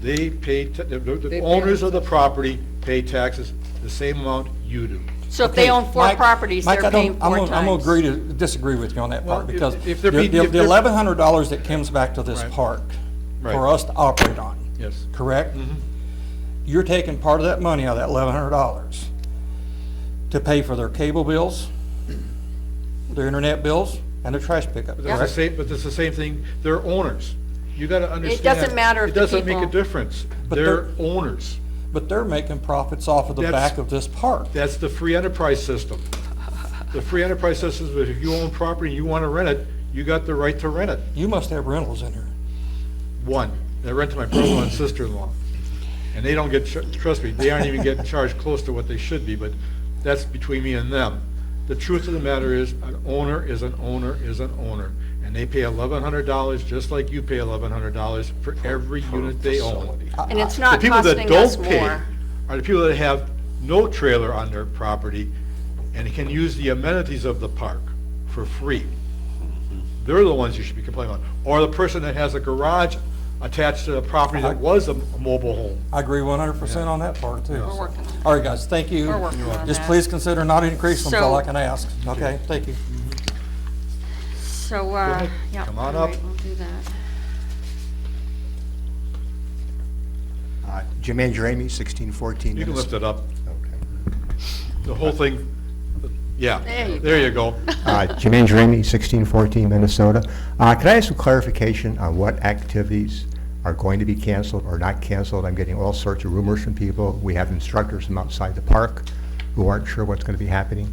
They pay, the pay owners of the property pay taxes the same amount you do. So if they Okay, own four Mike- properties, Mike, they're I don't- paying four I'm gonna times. agree to disagree with you on that Well, part, if- because if the they're being- if they're- $1,100 that comes back to this Right. park Right. for us to operate on, Yes. correct? You're taking part of that money out of that $1,100 to pay for their cable bills, their internet bills, and their trash pickup, But that's the correct? same, but it's the same thing, they're owners. You gotta understand. doesn't matter if It the doesn't make a people- difference. But They're owners. But they're making profits off of the That's- back of this park. That's the free enterprise system. The free enterprise system is if you own property and you wanna rent it, you got the right to rent it. You must have rentals in here. One, I rent to my brother-in-law and sister-in-law. And they don't get, trust me, they aren't even getting charged close to what they should be, but that's between me and them. The truth of the matter is, an owner is an owner is an owner. And they pay $1,100, just like you pay $1,100 for every unit they own. And it's not The people that costing us don't pay more. are the people that have no trailer on their property and can use the amenities of the park for free. They're the ones you should be complaining about. Or the person that has a garage attached to a property that was a mobile home. I agree 100% on that part, too. We're working on it. All right, guys, thank you. We're working on Just that. please consider not increasing them, that's all I So- can ask. Okay, thank you. So, ahead. yeah. Come on all up. right, we'll do that. Jermaine Jeremy, 1614 You can lift Minnesota. it up. Okay. The whole thing, yeah, There you there you go. Jermaine Jeremy, 1614 Minnesota. Could I have some clarification on what activities are going to be canceled or not canceled? I'm getting all sorts of rumors from people. We have instructors from outside the park who aren't sure what's going to be happening.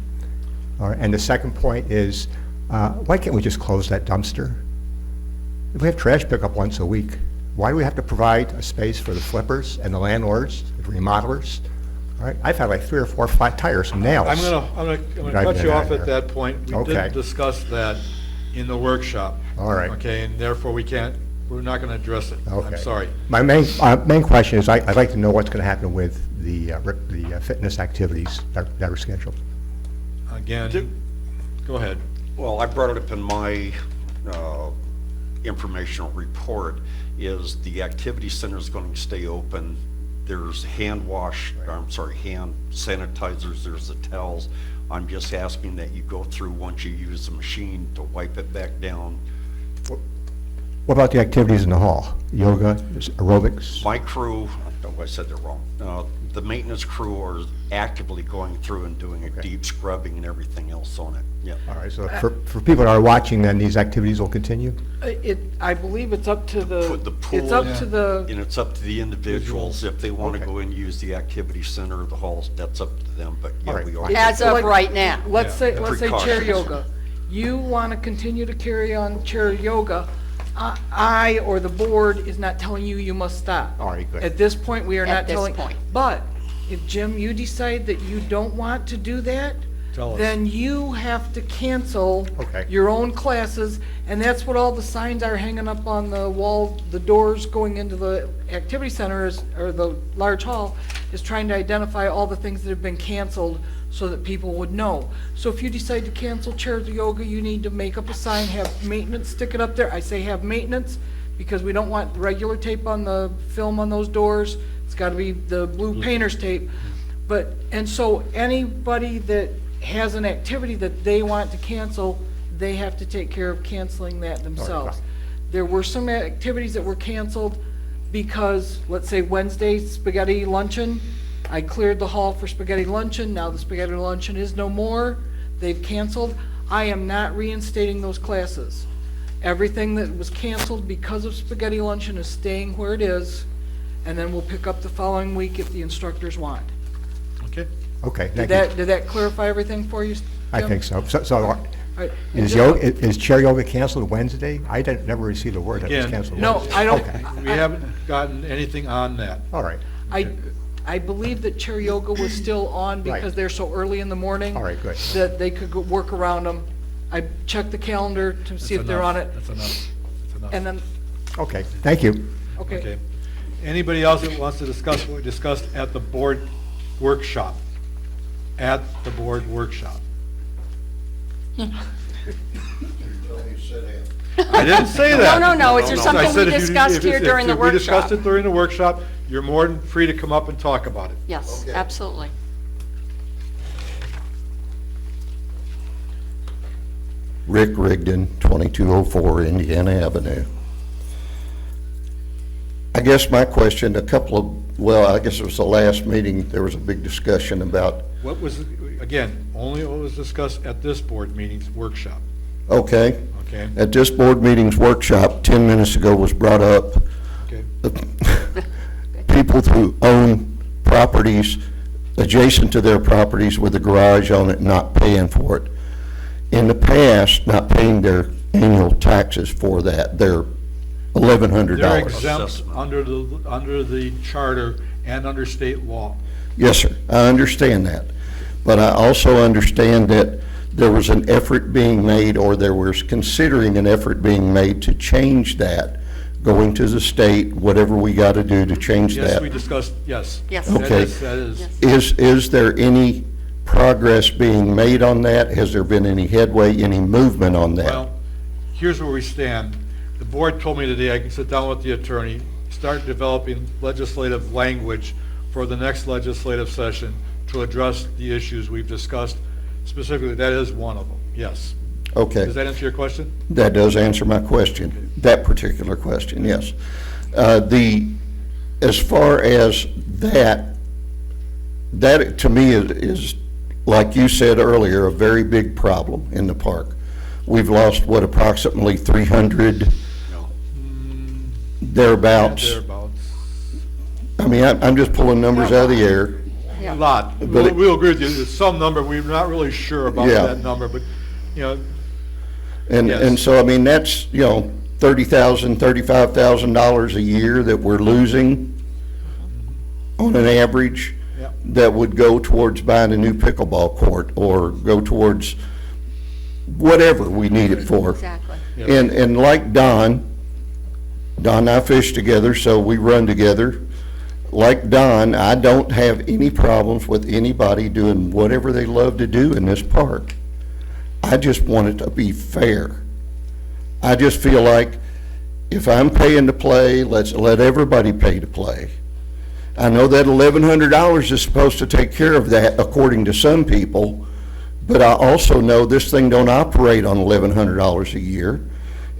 All right, and the second point is, why can't we just close that dumpster? If we have trash pickup once a week, why do we have to provide a space for the flippers and the landlords, the remodelers? All right, I've had like 3 or 4 flat tires and nails. I'm gonna Driving cut you it out off at here. that point. We Okay. did discuss that in the workshop. All right. Okay, and therefore we're not gonna address it. I'm Okay. sorry. My main question is, I'd like to know what's going to happen with the fitness activities that are scheduled. Again, go ahead. Well, I brought it up in my informational report, is the activity center is going to stay open. There's hand sanitizers, there's the towels. I'm just asking that you go through once you use the machine to wipe it back down. What about the activities in the hall? Yoga, aerobics? My crew, I said they're wrong. The maintenance crew are actively going through and doing a deep scrubbing and everything else on it. Yeah. All right, so for people that are watching, then these activities will continue? I believe it's up to Put the pool, it's up to the, and it's up to the individuals if they want to go and use the activity center or the halls. That's up to them. But All yeah, right. we are. As of right now. let's say chair Precautions. yoga. You want to continue to carry on chair yoga. I or the board is not telling you must stop. All right, good. At this point, we are At not this telling. point. But if, Jim, you decide that you don't want to do that, Tell us. then you have to cancel Okay. your own classes, and that's what all the signs are hanging up on the wall, the doors going into the activity center or the large hall, is trying to identify all the things that have been canceled so that people would know. So if you decide to cancel chair yoga, you need to make up a sign, have maintenance, stick it up there. I say have maintenance, because we don't want regular tape on the film on those doors. It's gotta be the blue painter's tape. But, and so anybody that has an activity that they want to cancel, they have to take care of canceling that themselves. There were some activities that were canceled because, let's say Wednesday spaghetti luncheon, I cleared the hall for spaghetti luncheon, now the spaghetti luncheon is no more, they've canceled. I am not reinstating those classes. Everything that was canceled because of spaghetti luncheon is staying where it is, and then we'll pick up the following week if the instructors want. Okay. Okay, Did thank you. did that clarify everything for you, Jim? I think so. So All right. is chair yoga canceled Wednesday? I never received a word that it was Again, canceled No, Wednesday. I don't. Okay, We haven't gotten anything on that. all right, I believe that chair yoga was still on because Right. they're so early in the morning. all right, good. That they could work around them. I checked the calendar to see if they're on it, That's enough. That's enough. and then, Okay, thank you. okay. Okay. Anybody else that wants to discuss what we discussed at the board workshop? At the board workshop? I didn't say that. No, is there I something said we if you- discussed if here during the We discussed workshop? it during the workshop. You're more than free to come up and talk about it. Yes, absolutely. Rick Rigdon, 2204 Indiana Avenue. I guess my question, I guess it was the last meeting, there was a big discussion about, What was, again, only what was discussed at this board meeting's workshop, okay, okay? at this board meeting's workshop, 10 minutes ago was brought up, Okay. people who own properties adjacent to their properties with a garage on it not paying for it. In the past, not paying their annual taxes for that, they're They're $1,100. exempt Assessment. under the charter and under state law. Yes, sir, I understand that. But I also understand that there was an effort being made, or there was considering an effort being made to change that, going to the state, whatever we got to do to change Yes, that. we discussed, yes. Yes. That Okay. is- That is, Yes. Is there any progress being made on that? Has there been any headway, any movement on that? well, here's where we stand. The board told me today I can sit down with the attorney, start developing legislative language for the next legislative session to address the issues we've discussed. Specifically, that is one of them, yes. Okay. Does that answer your question? That does answer my question, that particular question, yes. As far as that to me is, like you said earlier, a very big problem in the park. We've lost, what, approximately 300 thereabouts? Thereabouts. I mean, I'm just pulling numbers out of the air. a lot. But We'll agree with you, it's some number, we're not really sure about Yeah. that number, but, you know, And, Yes. and so, I mean, that's, $30,000, $35,000 a year that we're losing on an average Yep. that would go towards buying a new pickleball court or go towards whatever we need it for. Exactly. And like Don and I fish together, so we run together. Like Don, I don't have any problems with anybody doing whatever they love to do in this park. I just want it to be fair. I just feel like if I'm paying to play, let's let everybody pay to play. I know that $1,100 is supposed to take care of that according to some people, but I also know this thing don't operate on $1,100 a year.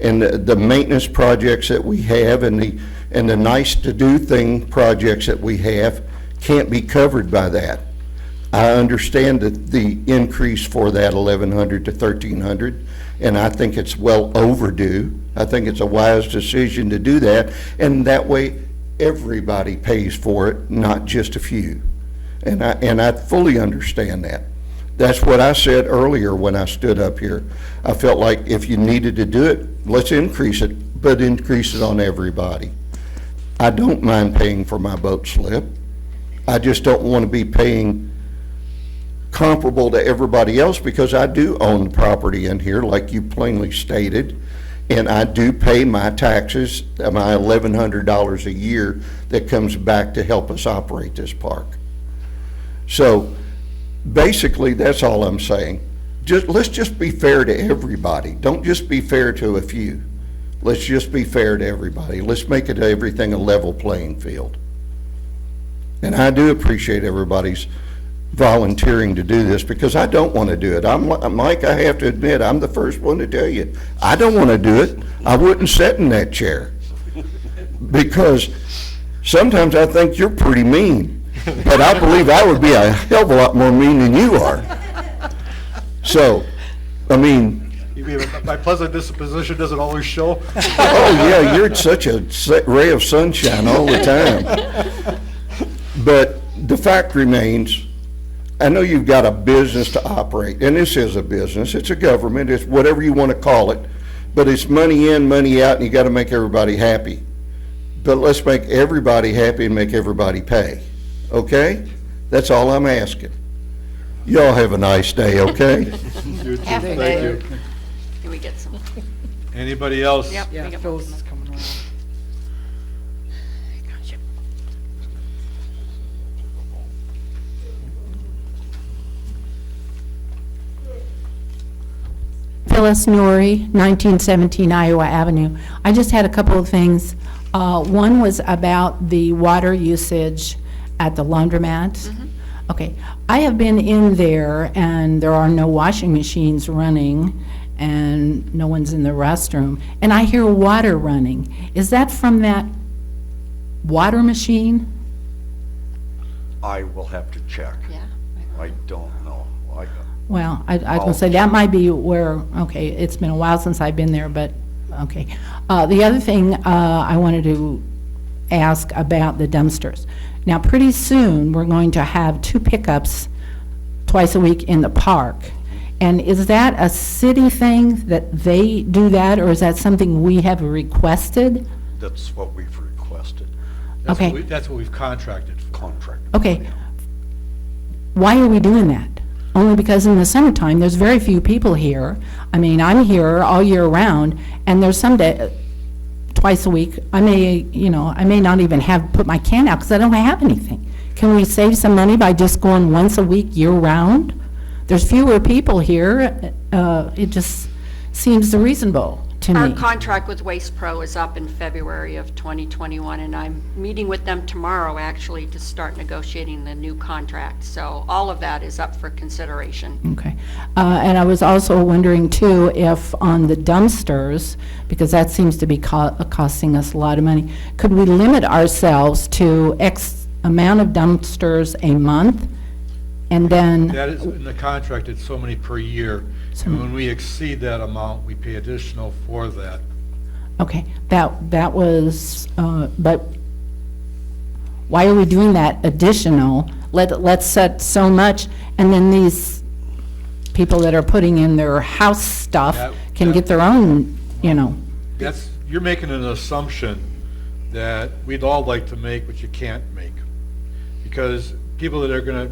And the maintenance projects that we have and the nice to do thing projects that we have can't be covered by that. I understand that the increase for that 1,100 to 1,300, and I think it's well overdue. I think it's a wise decision to do that, and that way everybody pays for it, not just a few. And I fully understand that. That's what I said earlier when I stood up here. I felt like if you needed to do it, let's increase it, but increase it on everybody. I don't mind paying for my boat slip. I just don't want to be paying comparable to everybody else because I do own property in here, like you plainly stated, and I do pay my taxes, my $1,100 a year that comes back to help us operate this park. So basically, that's all I'm saying. Let's just be fair to everybody. Don't just be fair to a few. Let's just be fair to everybody. Let's make it everything a level playing field. And I do appreciate everybody's volunteering to do this because I don't want to do it. Mike, I have to admit, I'm the first one to tell you, I don't want to do it. I wouldn't sit in that chair because sometimes I think you're pretty mean, but I believe I would be a hell of a lot more mean than you are. So, I mean, you mean my pleasant disposition doesn't always show? oh yeah, you're such a ray of sunshine all the time. But the fact remains, I know you've got a business to operate, and this is a business, it's a government, it's whatever you want to call it, but it's money in, money out, and you got to make everybody happy. But let's make everybody happy and make everybody pay, okay? That's all I'm asking. Y'all have a nice day, okay? You too. Half a Thank day. you. Can we get some? Anybody else? Yep. we Yeah, got Phyllis one. is coming around. Phyllis Norrie, 1917 Iowa Avenue. I just had a couple of things. One was about the water usage at the laundromat. Okay, I have been in there and there are no washing machines running and no one's in the restroom, and I hear water running. Is that from that water machine? I will have to check. Yeah. I don't know. Well, I will say that might be where, okay, it's been a while since I've been there, but, okay. The other thing I wanted to ask about the dumpsters. Now, pretty soon, we're going to have 2 pickups twice a week in the park. And is that a city thing that they do that, or is that something we have requested? That's what we've requested. That's Okay. That's what we've contracted for. Okay. Why are we doing that? Only because in the summertime, there's very few people here. I mean, I'm here all year round, and there's some day, twice a week, I may not even have put my can out because I don't have anything. Can we save some money by just going once a week year round? There's fewer people here. It just seems reasonable to Our me. contract with Waste Pro is up in February of 2021, and I'm meeting with them tomorrow, actually, to start negotiating the new contract. So all of that is up for consideration. Okay. And I was also wondering too, if on the dumpsters, because that seems to be costing us a lot of money, could we limit ourselves to X amount of dumpsters a month? And then, That is, in the contract, it's so many per year. And when we exceed that amount, we pay additional for that. okay, that was, but why are we doing that additional? let's set so much, and then these people that are putting in their house stuff can get their own, you know. You're making an assumption that we'd all like to make, but you can't make. Because people that are gonna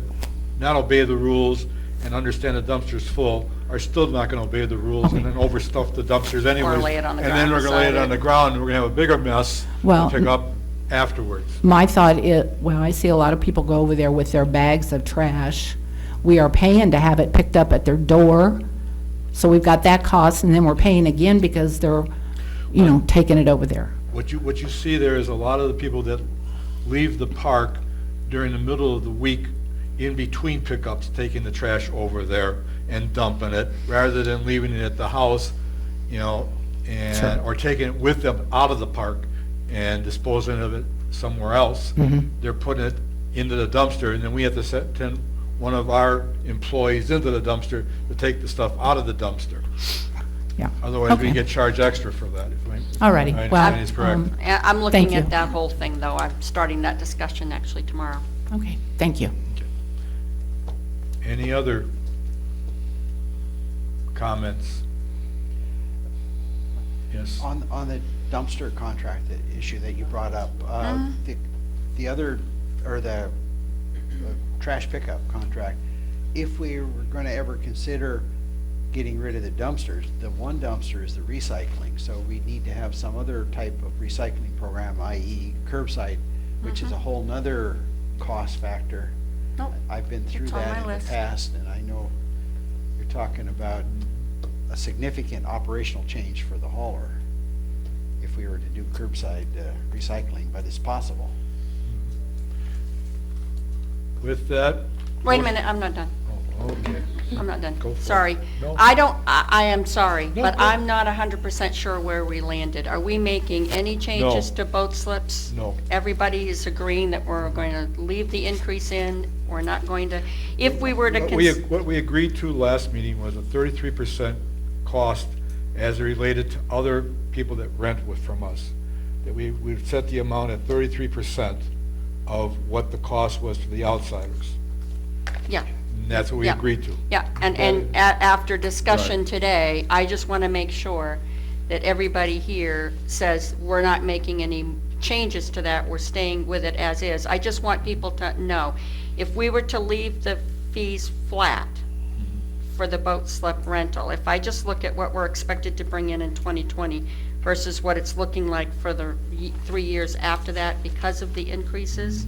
not obey the rules and understand the dumpster's full are still not gonna obey the rules and then overstuff the dumpsters anyways. lay it on the And then ground we're gonna lay it beside on the it. ground, and we're gonna have a bigger mess Well, to pick up afterwards. My thought is, well, I see a lot of people go over there with their bags of trash. We are paying to have it picked up at their door, so we've got that cost, and then we're paying again because they're, you know, taking it over there. What you see there is a lot of the people that leave the park during the middle of the week in between pickups, taking the trash over there and dumping it, rather than leaving it at the house, you know, and, or taking it with them out of the park and disposing of it somewhere else. They're putting it into the dumpster, and then we have to send one of our employees into the dumpster to take the stuff out of the dumpster. Yeah. Otherwise, we Okay. get charged extra for that. All righty. My Well, understanding is correct. I'm Thank looking you. at that whole thing, though. I'm starting that discussion actually tomorrow. Okay, thank you. Any other comments? Yes? On the dumpster contract issue that you brought up, the other, or the trash pickup contract, if we were going to ever consider getting rid of the dumpsters, the one dumpster is the recycling, so we need to have some other type of recycling program, i.e. curbside, which is a whole nother cost factor. Nope. I've been through It's on that my in the list. past, and I know you're talking about a significant operational change for the hauler if we were to do curbside recycling, but it's possible. With that? Wait a minute, I'm not done. Oh, okay. I'm not done. Go for it. Sorry. No. I am sorry, but no. I'm not 100% sure where we landed. Are we making any changes to boat slips? No. Everybody is agreeing that we're going to leave the increase in, we're not going to, if we were to. What we agreed to last meeting was a 33% cost as related to other people that rent from us. That we've set the amount at 33% of what the cost was to the outsiders. Yeah. And that's what we Yeah. agreed to. Yeah, and after discussion today, I just want to make sure that everybody here says we're not making any changes to that, we're staying with it as is. I just want people to know, if we were to leave the fees flat for the boat slip rental, if I just look at what we're expected to bring in 2020 versus what it's looking like for the 3 years after that because of the increases,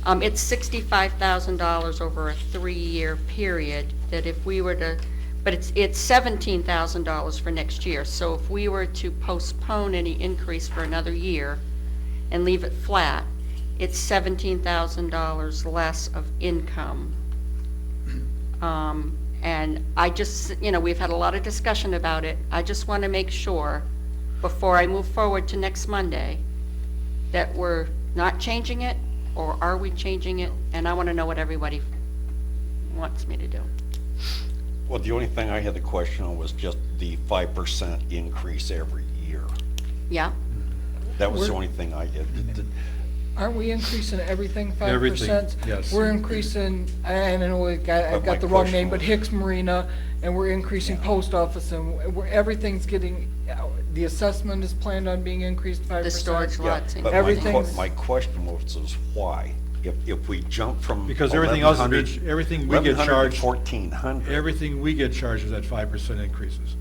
it's $65,000 over a 3-year period, that if we were to, but it's $17,000 for next year. So if we were to postpone any increase for another year and leave it flat, it's $17,000 less of income. And I just, we've had a lot of discussion about it. I just want to make sure, before I move forward to next Monday, that we're not changing it, or are we changing it? And I want to know what everybody wants me to do. Well, the only thing I had the question on was just the 5% increase every year. Yeah? That was the We're- only thing I did. Aren't we increasing everything 5%? Everything, yes. We're increasing, I know I But my got the wrong question name, but was- Hicks Marina, and we're increasing post office, and everything's getting, the assessment is planned on being increased 5%. The storage Yeah, lots. but Everything's- my question was why? If we jump from Because everything else, 1,100 everything we get 1,100 charged, to 1,400. everything we get charged is at 5% increases.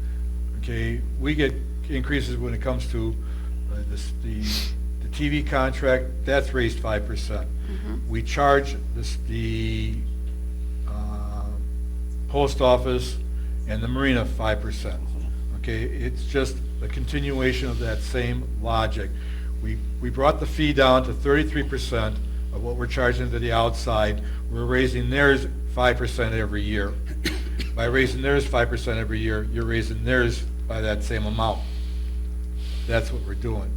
Okay, we get increases when it comes to the TV contract, that's raised 5%. We charge the post office and the marina 5%. Okay, it's just a continuation of that same logic. We brought the fee down to 33% of what we're charging to the outside. We're raising theirs 5% every year. By raising theirs 5% every year, you're raising theirs by that same amount. That's what we're doing.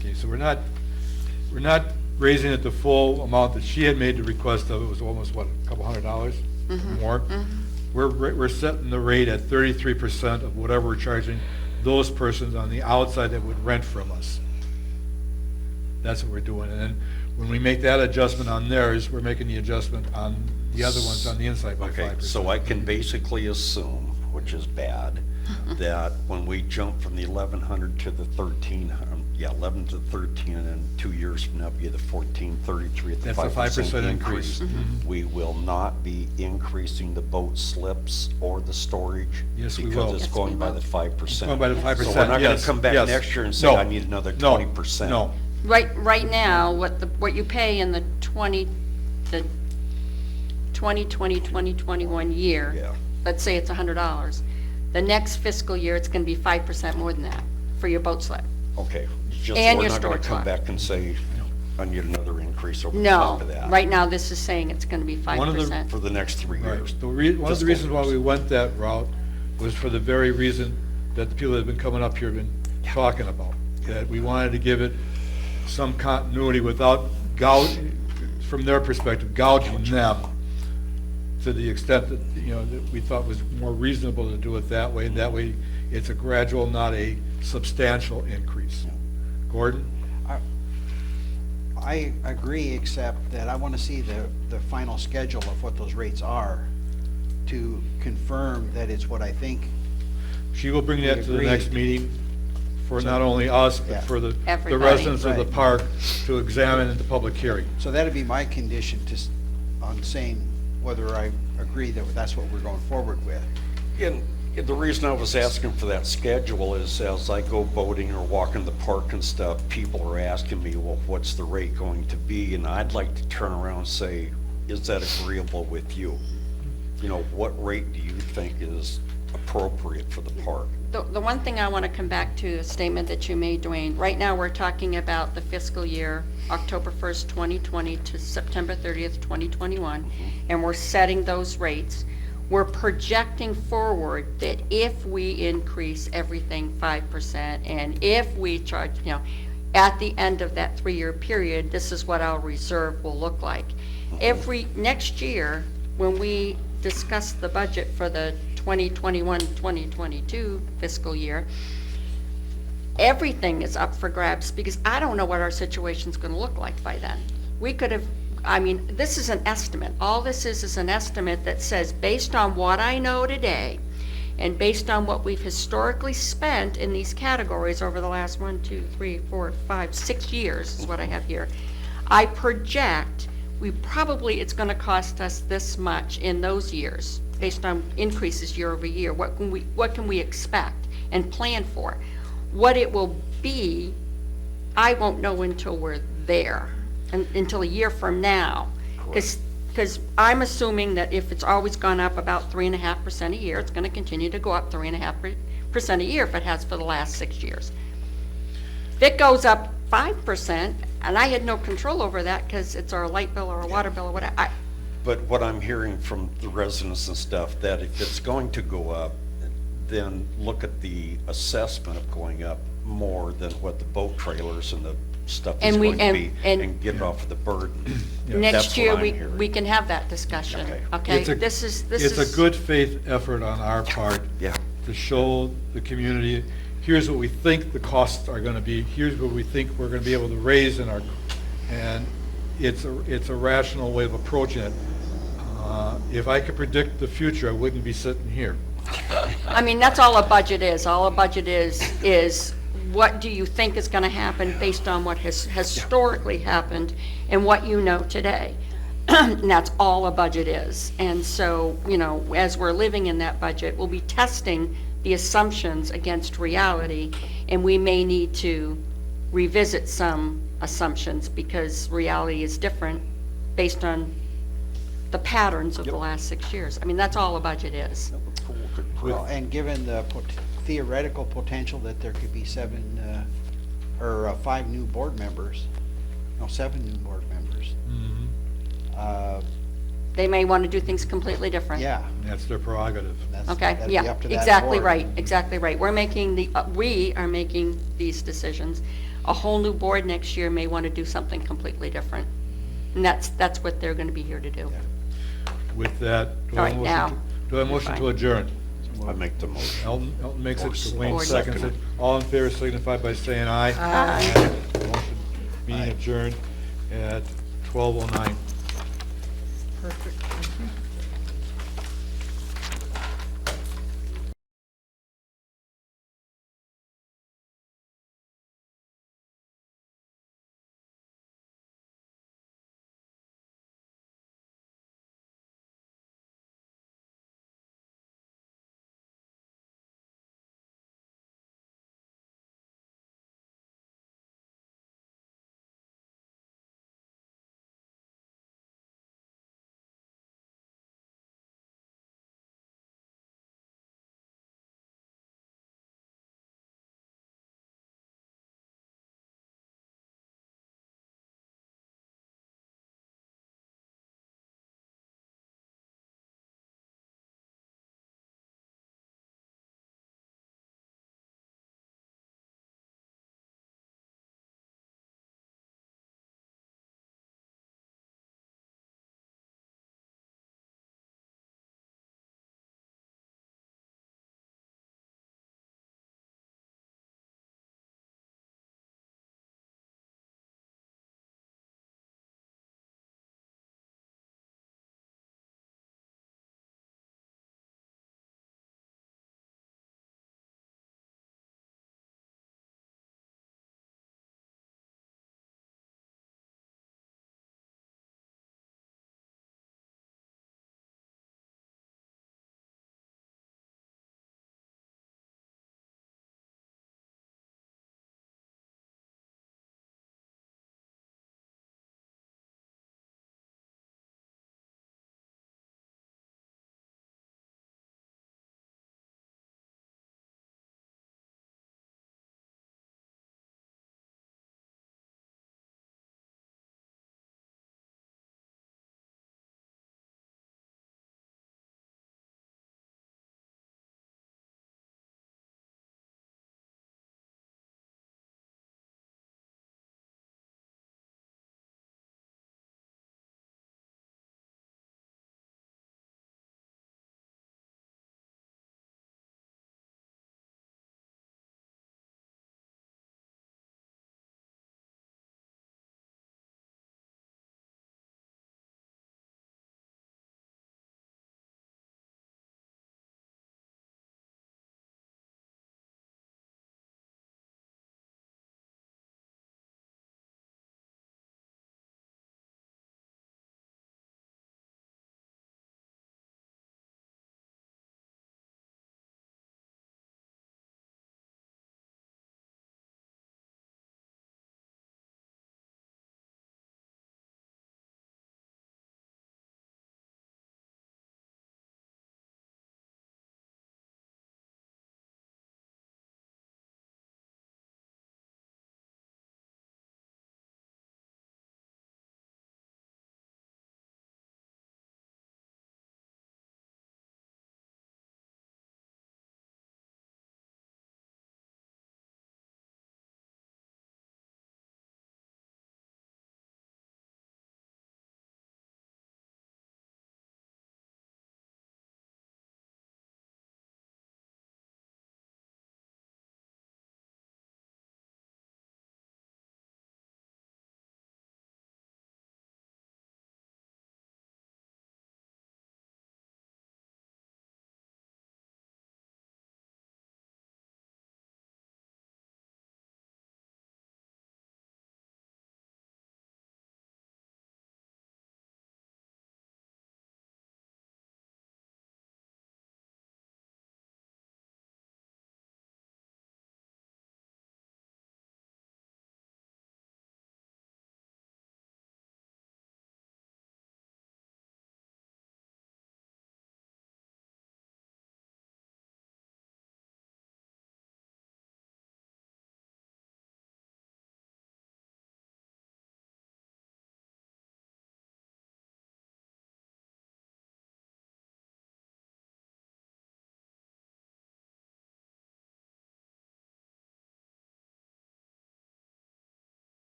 Okay, so we're not raising it the full amount that she had made the request of. It was almost, what, a couple $100 more? We're setting the rate at 33% of whatever we're charging those persons on the outside that would rent from us. That's what we're doing. And then When we make that adjustment on theirs, we're making the adjustment on the other ones on the inside by 5%. Okay, so I can basically assume, which is bad, that when we jump from the 1,100 to the 1,300, 11 to 13, and then 2 years from now be the 1,433 at the That's a 5% 5% increase. increase. Mhm. We will not be increasing the boat slips or the storage? Yes, we will. Because it's Yes, going we by will. the 5%. Going by the 5%, So we're not gonna yes, come back yes. next year and say, No. I need another No. 20%? No. Right now, what you pay in the 2020, 2021 year, Yeah. let's say it's $100, the next fiscal year, it's gonna be 5% more than that for your boat slip. Okay, just, And we're your not gonna storage come lot. back and say, I need another increase over No, top of that. right now, this is saying it's gonna be One of the- 5%. For the next 3 years. Right. One of the Fiscal reasons why years. we went that route was for the very reason that the people that have been coming up here have been talking about. That we wanted to give it some continuity without from their perspective, gouging them to the extent that, that we thought was more reasonable to do it that way. And that way, it's a gradual, not a substantial increase. Gordon? I agree, except that I want to see the final schedule of what those rates are to confirm that it's what I think. She will bring We that to the agreed. next meeting for So- not only us, Yeah. but for the Everybody. residents of the Right. park to examine at the public hearing. So that'd be my condition on saying whether I agree that that's what we're going forward with. And the reason I was asking for that schedule is as I go boating or walking the park and stuff, people are asking me, well, what's the rate going to be? And I'd like to turn around and say, is that agreeable with you? What rate do you think is appropriate for the park? The one thing I want to come back to, a statement that you made, Dwayne, right now, we're talking about the fiscal year, October 1st, 2020 to September 30th, 2021, and we're setting those rates. We're projecting forward that if we increase everything 5%, and if we charge, at the end of that 3-year period, this is what our reserve will look like. Next year, when we discuss the budget for the 2021-2022 fiscal year, everything is up for grabs because I don't know what our situation's going to look like by then. We could have, this is an estimate. All this is an estimate that says, based on what I know today, and based on what we've historically spent in these categories over the last 1, 2, 3, 4, 5, 6 years is what I have here, I project it's going to cost us this much in those years, based on increases year over year. What can we expect and plan for? What it will be, I won't know until we're there, until a year from now. Because I'm assuming that if it's always gone up about 3.5% a year, it's going to continue to go up 3.5% a year if it has for the last 6 years. If it goes up 5%, and I had no control over that because it's our light bill or our water bill or whatever, But what I'm hearing from the residents and stuff, that if it's going to go up, then look at the assessment of going up more than what the boat trailers and the stuff is And we- going to be, and- and get it off of the burden. That's next what year, I'm we hearing. can have that discussion, okay? It's a good faith effort on our part. Yeah. To show the community, here's what we think the costs are gonna be, here's what we think we're gonna be able to raise and it's a rational way of approaching it. If I could predict the future, I wouldn't be sitting here. That's all a budget is. All a budget is what do you think is going to happen based on what has historically happened and what you know today. And that's all a budget is. And so, as we're living in that budget, we'll be testing the assumptions against reality, and we may need to revisit some assumptions because reality is different based on the patterns of the last 6 years. That's all a budget is. Well, and given the theoretical potential that there could be 5 new board members, 7 new board members. They may want to do things completely different. Yeah. That's their prerogative. Okay, that'd be yeah, up to that exactly board. right, exactly right. We are making these decisions. A whole new board next year may want to do something completely different. And that's what they're going to be here to do. With that, do All I right, now, have a motion to fine. adjourn? I make the motion. Elton makes it, Or Dwayne second. seconds it. All in favor signify by saying aye. Aye. Motion, meeting adjourned. at 12:09.